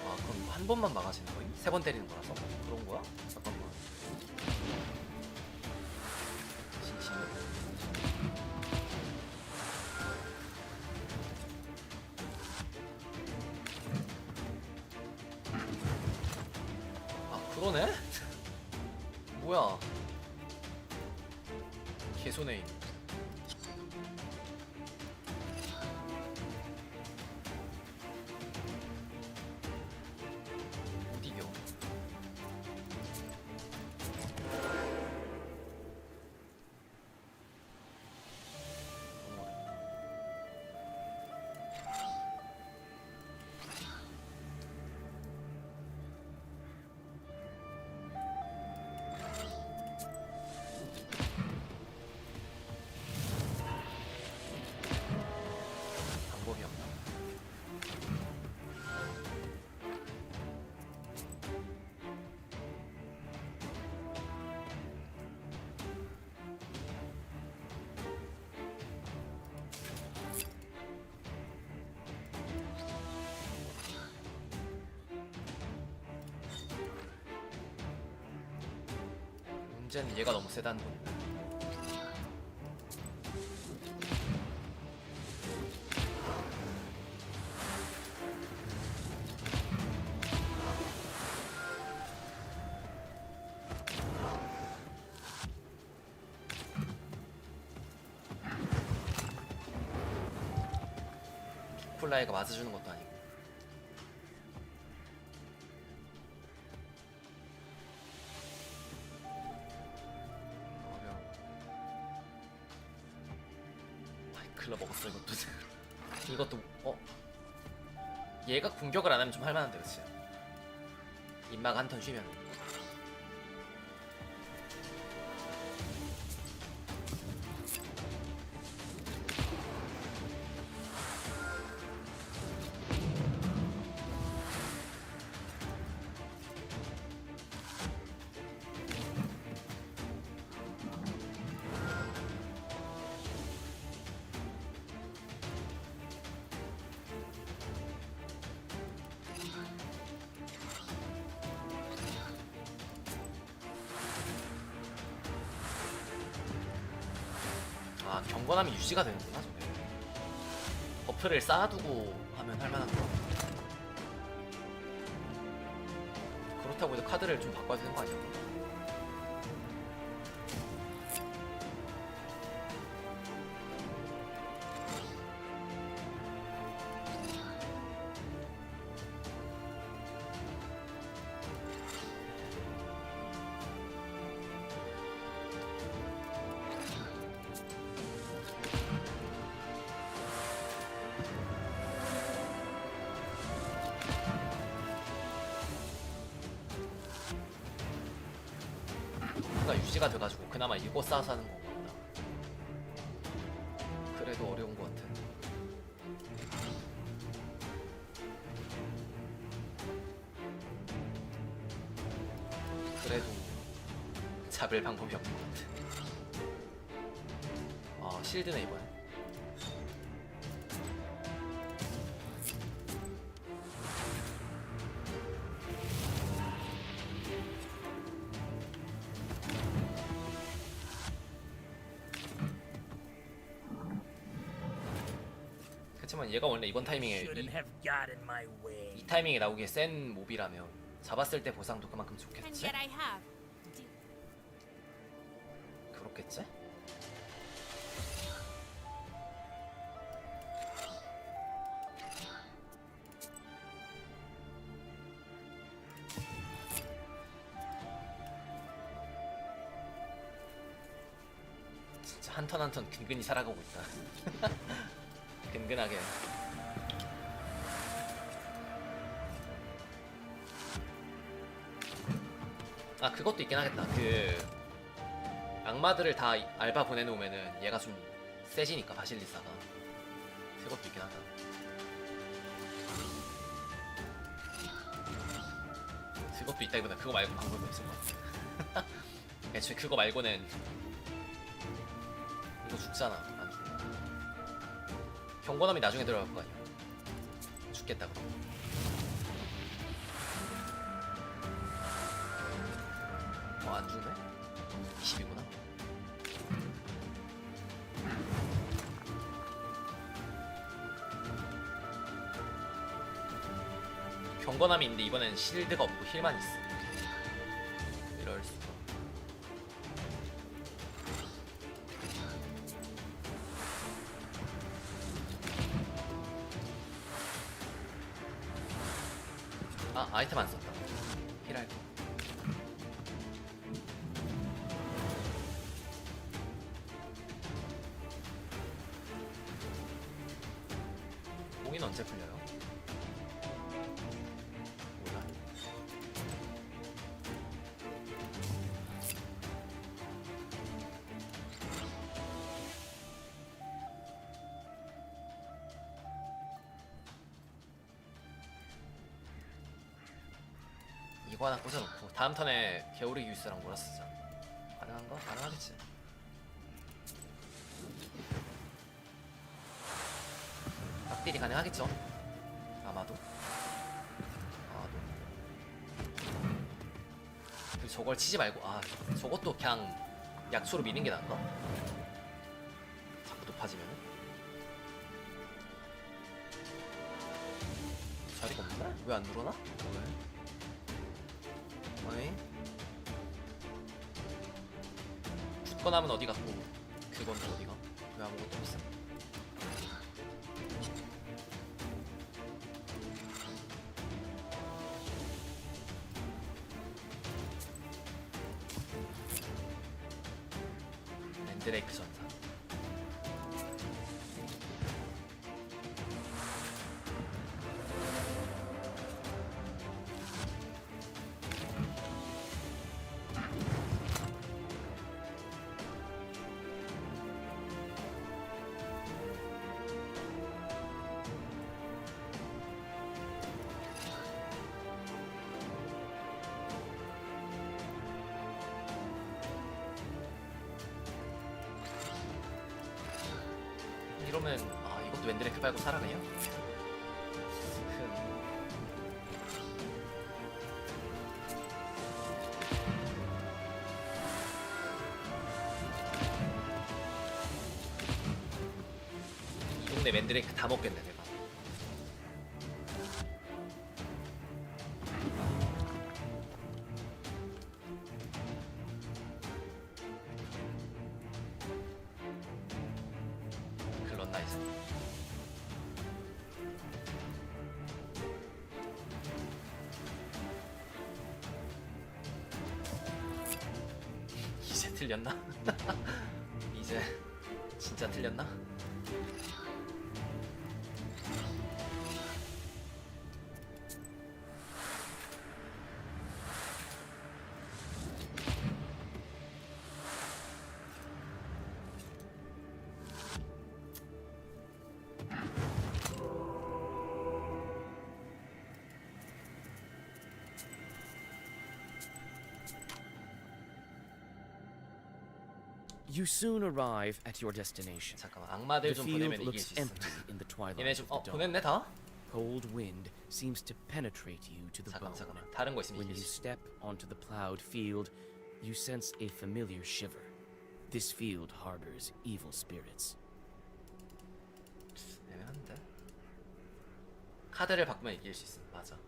아 그럼 한 번만 막아지는 거임? 세 번 때리는 거라서? 그런 거야? 잠깐만. 진심으로. 아 그러네? 뭐야? 개소네임. 못 이겨. 방법이 없나? 문제는 얘가 너무 세다는 거니까. 콜라이가 맞아주는 것도 아니고. 어려워. 아이 글러 먹었어 이것도. 이것도 얘가 공격을 안 하면 좀 할만한데 그치? 입막 한 턴 쉬면. 아 경건함이 유지가 되는구나 저게. 버프를 쌓아두고 하면 할만한 거. 그렇다고 해도 카드를 좀 바꿔야 되는 거 아니야? 뭔가 유지가 돼가지고 그나마 이거 쌓아서 하는 거구나. 그래도 어려운 것 같아. 그래도 잡을 방법이 없는 것 같아. 아 실드네 이번에. 그렇지만 얘가 원래 이번 타이밍에 Shouldn't have gotten my way. 이 타이밍에 나오기에 센 몹이라면 잡았을 때 보상도 그만큼 And 좋겠지? yet I have. 그렇겠지? 진짜 한 턴 한 턴 근근히 살아가고 있다. 근근하게. 아 그것도 있긴 하겠다. 그 악마들을 다 알바 보내놓으면은 얘가 좀 세지니까 바실리사가. 그것도 있긴 하다. 그것도 있다기보다 그거 말고 방법이 없을 것 같아. 애초에 그거 말고는 이거 죽잖아. 안 죽네. 경고남이 나중에 들어갈 거 아니야. 죽겠다 그럼. 안 죽네? 20이구나. 경건함이 있는데 이번엔 실드가 없고 힐만 있어. 이럴 수가. 아, 아이템 안 썼다. 힐할 거. 공인 언제 풀려요? 몰라. 이거 하나 꽂아놓고 다음 턴에 개오리 유스랑 몰아쓰자. 가능한가? 가능하겠지. 빡딜이 가능하겠죠? 아마도. 근데 저걸 치지 말고, 아, 저것도 그냥 약초로 미는 게 나은가? 자꾸 높아지면은? 자리가 없나? 왜 안 늘어나? 왜? 어이? 죽거나면 어디 갔고, 그건 또 어디가? 왜 아무것도 없어? 랜드레이크 전사. 이러면 아 이것도 웬드레크 빨고 살아내요? 이 동네 맨드레이크 다 먹겠네 내가. 글런 나이스. 이제 틀렸나? 이제 진짜 틀렸나? You soon arrive at your destination. 잠깐만 악마들 The 좀 field 보내면 이길 looks 수 있어. empty in the twilight 얘네 of 좀 the dawn. 보냈네 다? Cold wind seems to penetrate you to the bone. 잠깐만 다른 거 있으면 When 이길 you 수 있어. step onto the plowed field, you sense a familiar shiver. This field harbors evil spirits. 애매한데? 카드를 바꾸면 이길 수 있어. 맞아.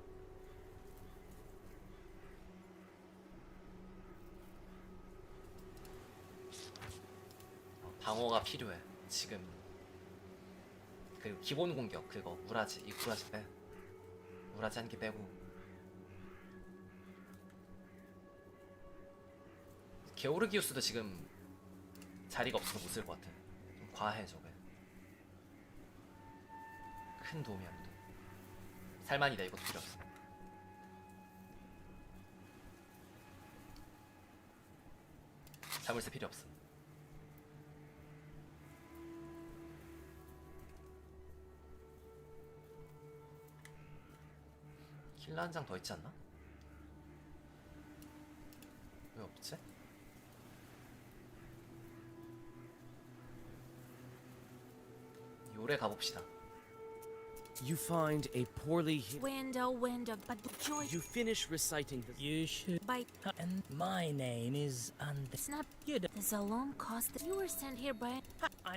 방어가 필요해 지금. 그리고 기본 공격 그거 우라지 이 우라지 빼. 우라지 한 개 빼고. 게오르기우스도 지금 자리가 없어서 못 쓸 것 같아. 좀 과해 저게. 큰 도움이 안 돼. 살만이다 이것도 필요 없어. 자물쇠 필요 없어. 킬러 한 장 더 있지 않나? 왜 없지? 그치? 요래 가봅시다. You find a poorly Window, but joy. You finish reciting the You should. By And my name is Andre. snap. You don't. The Salon cost. You were sent here by.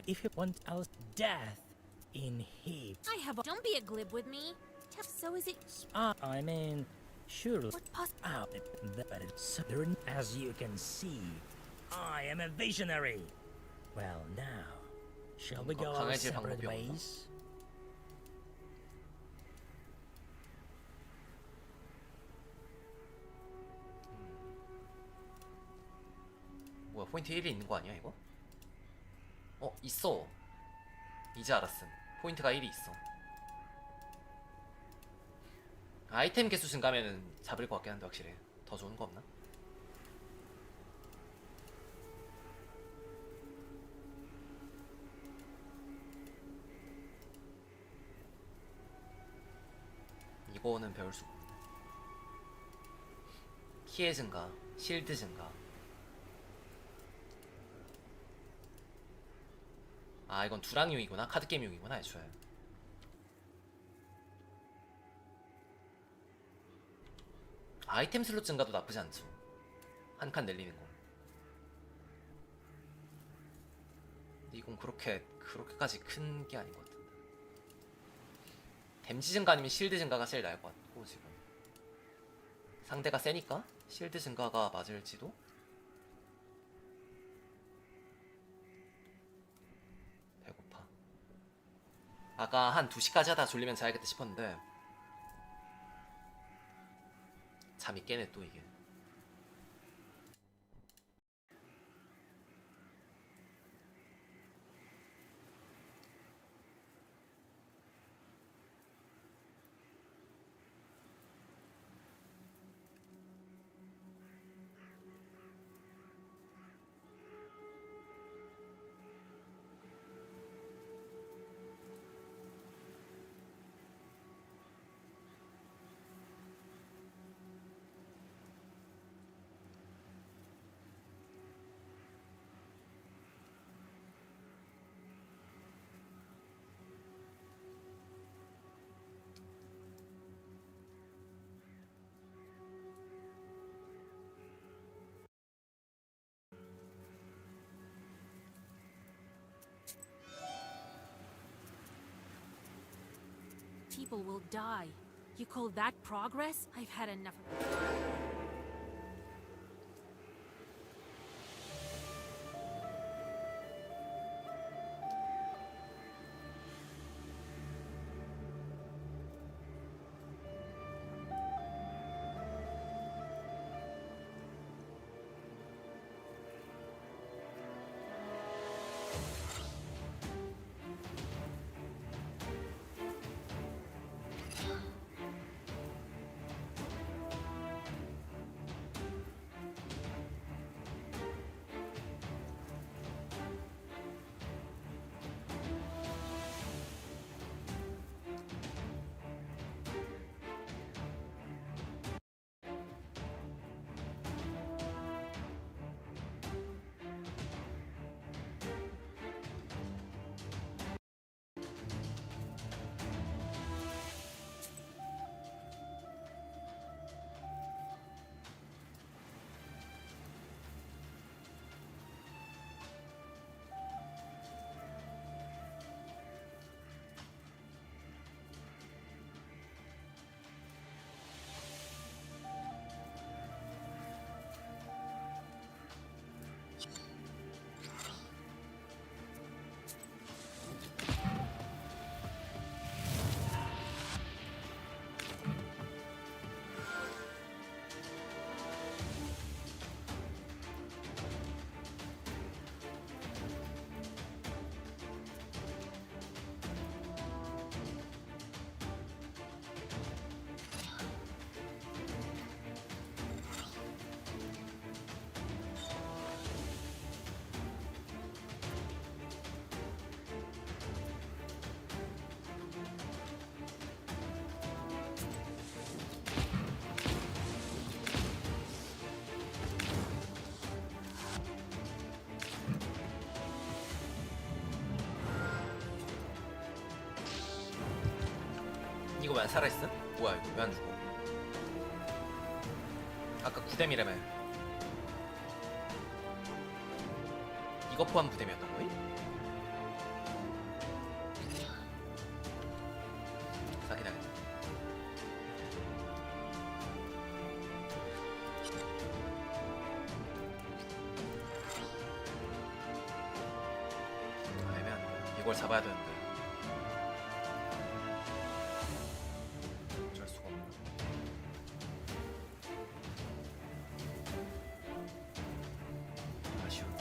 If you want else, death in heat. I have. Don't be a glib with me. So is it? I mean, surely. What pos? Out but it's southern. As you can see, I am a visionary. Well, now, shall we go our 강해질 separate 방법이 없나? ways? 뭐야, 포인트 1이 있는 거 아니야 이거? 있어. 이제 알았음. 포인트가 1이 있어. 아이템 개수 증가하면은 잡을 것 같긴 한데 확실히 더 좋은 거 없나? 이거는 배울 수 없네. 피해 증가, 실드 증가. 아, 이건 두랑용이구나. 카드게임용이구나 애초에. 아이템 슬롯 증가도 나쁘지 않죠. 한 칸 늘리는 거. 근데 이건 그렇게까지 큰 게 아닌 것 같은데. 댐지 증가 아니면 실드 증가가 제일 나을 것 같고 지금. 상대가 세니까 실드 증가가 맞을지도. 배고파. 아까 한 2시까지 하다 졸리면 자야겠다 싶었는데 잠이 깨네 또 이게. People will die. You call that progress? I've had enough of it. 이거 왜 안 살아있어? 뭐야 이거 왜 안 죽어? 아까 9뎀이라며. 이거 포함 9뎀이었던 거임? 사긴 하겠네. 아, 애매하네. 이걸 잡아야 되는데. 어쩔 수가 없네. 아쉬운데.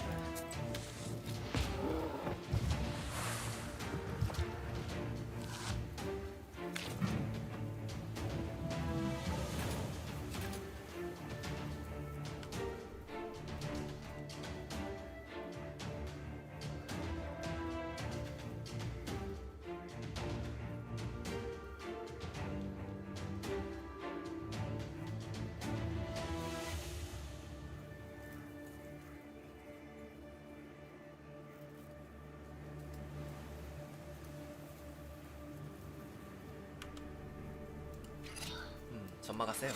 전마가 세요.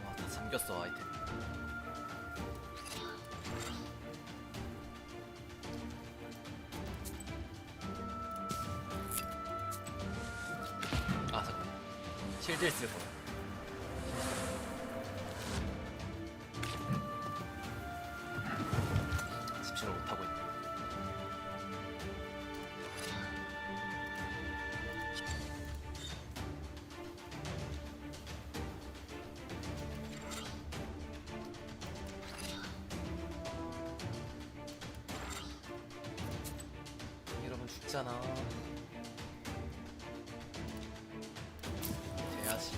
와, 다 잠겼어 아이템. 아 잠깐. 실드 쓸 거야. 집중을 못 하고 있네. 이러면 죽잖아. 돼야지.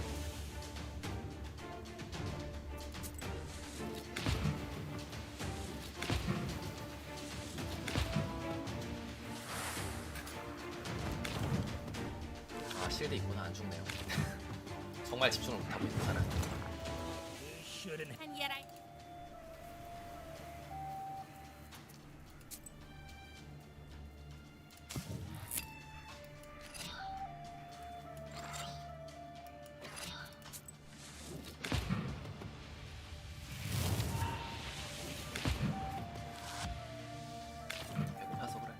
아 실드 있구나. 안 죽네요. 정말 집중을 못하고 있는 사람. You shouldn't. And yet I. 배고파서 그래.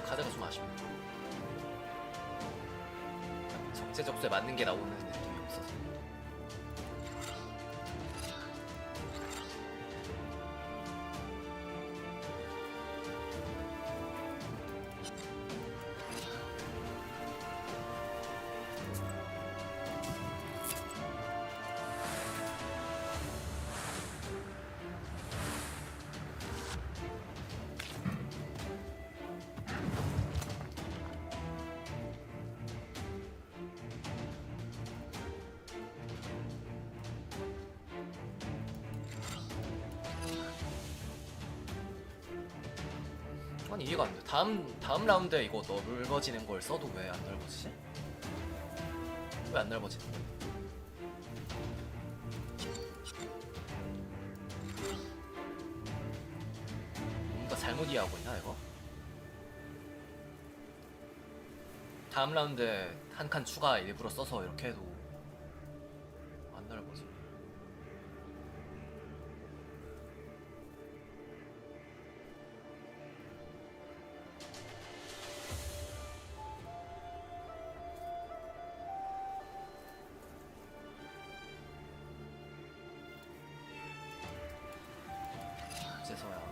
카드가 좀 아쉽네. 적재적소에 맞는 게 나오는 느낌이 없어서. 그건 이해가 안 돼. 다음 라운드에 이거 넓어지는 걸 써도 왜 안 넓어지지? 왜 안 넓어지는 거야? 뭔가 잘못 이해하고 있나 이거? 다음 라운드에 한 칸 추가 일부러 써서 이렇게 해도 안 넓어지. 이제서야.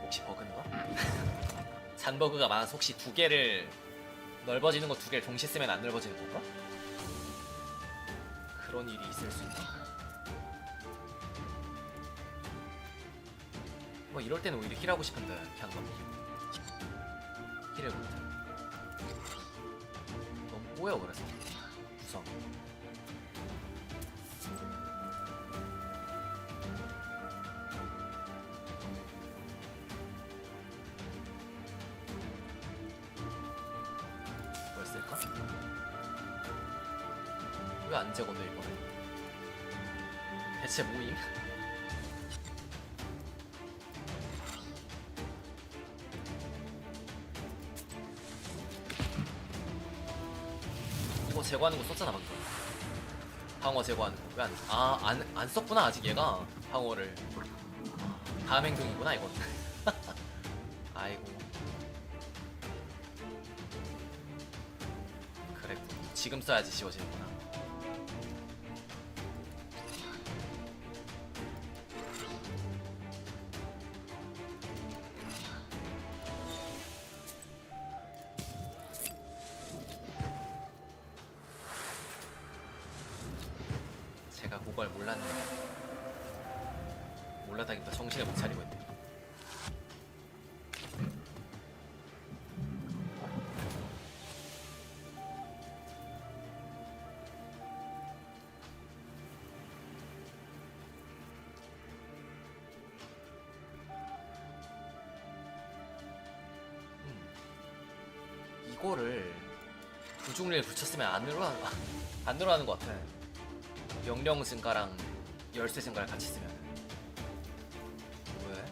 혹시 버그인가? 잔버그가 많아서 혹시 두 개를 넓어지는 거 두 개를 동시에 쓰면 안 넓어지는 건가? 그런 일이 있을 수 있나? 뭐 이럴 때는 오히려 힐하고 싶은데 그냥 막 힐을 못해. 너무 꼬여 그래서 구성. 뭘 쓸까? 왜 안 재고도 이번에? 대체 뭐임? 이거 제거하는 거 썼잖아 방금. 방어 제거하는 거 왜 안 썼구나 아직 얘가 방어를. 다음 행동이구나 이건. 아이고. 그랬군. 지금 써야지 지워지는구나. 제가 그걸 몰랐네. 몰랐다기보다 정신을 못 차리고 있네. 이거를 부중리를 붙였으면 안 늘어나는 것 같아. 명령 증가랑 열쇠 증가를 같이 쓰면. 왜?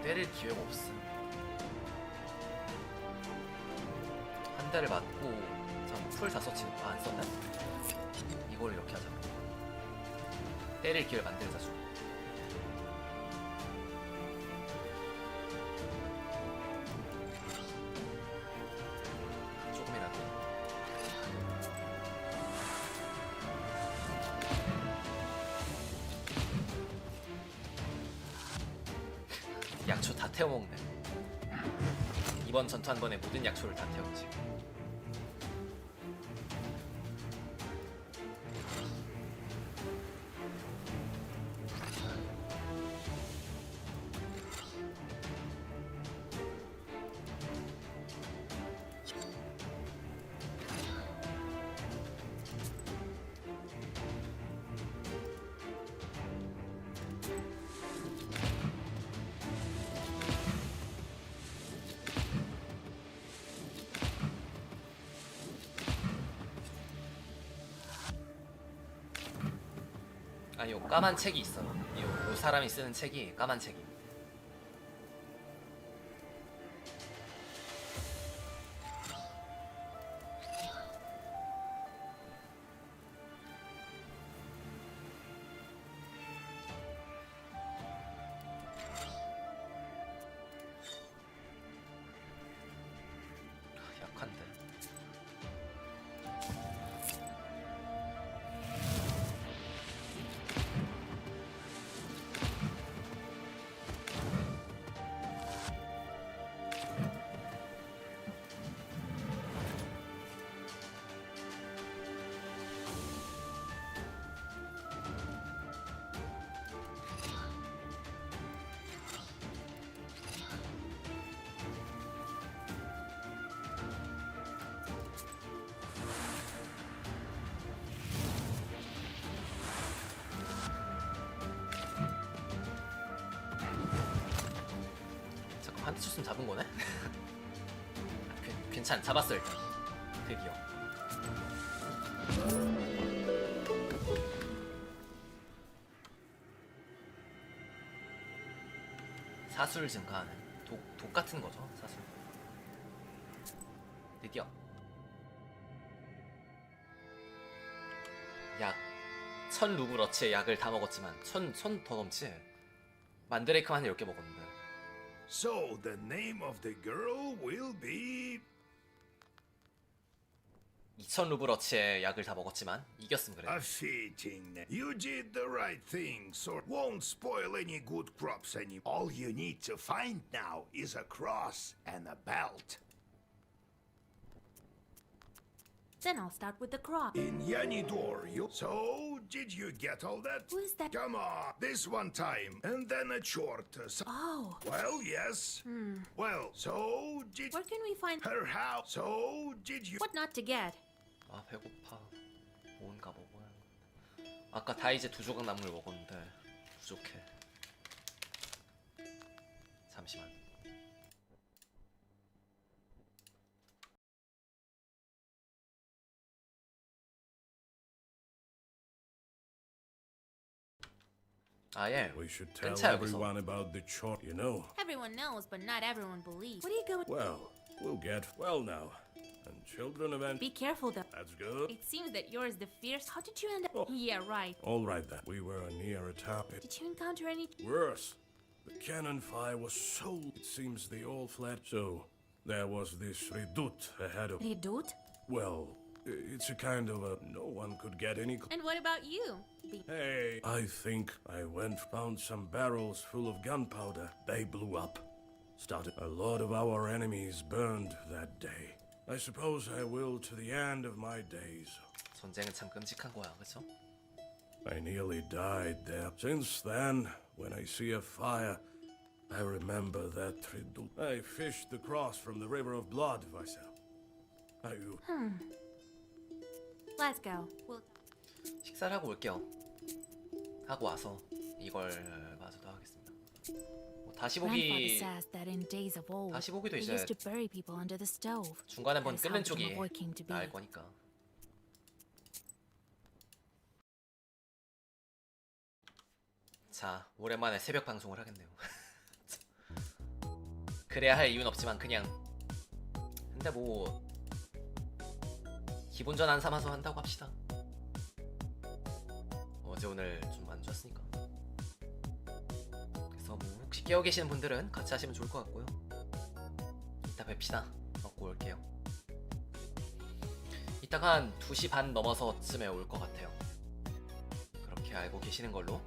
때릴 기회가 없어. 한 대를 맞고 풀 다 썼지. 안 썼네? 이걸 이렇게 하자. 때릴 기회를 만들자 줘. 조금이라도. 약초 다 태워먹네. 이번 전투 한 번에 모든 약초를 다 태우지. 아니 요 까만 책이 있어. 요 사람이 쓰는 책이 까만 책이. 미쳤으면 잡은 거네? 괜찮, 잡았어 일단. 드디어. 사술 증가하는 독 같은 거죠, 사술. 드디어. 약 1000루블어치의 약을 다 먹었지만 1000 더 넘지. 만드레이크만 10개 먹었는데. So the name of the girl will be 2000루블어치의 약을 다 먹었지만 이겼음 그래. a fitting name. You did the right thing, so won't spoil any good crops any. All you need to find now is a cross and a belt. Then I'll start with the crop. In Yanidor, you. So, did you get all that? Who is that? Come on, this one time, and then a short. Oh. Well, yes. Well, so did Where can we find her house? So did you? what not to get? 아 배고파. 뭔가 먹어야 하는데. 아까 다이제 2조각 나물 먹었는데 부족해. 잠시만. 아 예. We should tell 괜찮아, everyone about the chore, you know. Everyone knows, but not everyone believes. What are you going? Well, we'll get well now. And children event. Be careful, though. That's good. It seems that yours the fierce. How did you end up? Yeah, right. All right then. We were near a target. Did you encounter any? Worse. The cannon fire was so... It seems they all fled. So, there was this redoute ahead of... Redoute? Well, it's a kind of a... No one could get any... And what about you? Hey, I think I went found some barrels full of gunpowder. They blew up. Started. A lot of our enemies burned that day. I suppose I will to the end of my days. 전쟁은 참 끔찍한 거야, 그렇죠? I nearly died there. Since then, when I see a fire, I remember that redoute. I fished the cross from the river of blood, Vaisa. Are you? Let's go. We'll. 식사를 하고 올게요. 하고 와서 이걸 마저도 하겠습니다. 뭐 다시 Grandfather 보기 says that in days of old, 다시 보기도 they 이제 used to bury people under the stove. 중간에 한번 That is how 끊는 the 쪽이 Boy came to be. 나을 거니까. 자, 오랜만에 새벽 방송을 하겠네요. 그래야 할 이유는 없지만 그냥. 근데 뭐 기본전 안 삼아서 한다고 합시다. 어제 오늘 좀 안 좋았으니까. 그래서 뭐 혹시 깨어 계시는 분들은 같이 하시면 좋을 것 같고요. 이따 뵙시다. 먹고 올게요. 이따가 한 2시 반 넘어서쯤에 올 것 같아요. 그렇게 알고 계시는 걸로.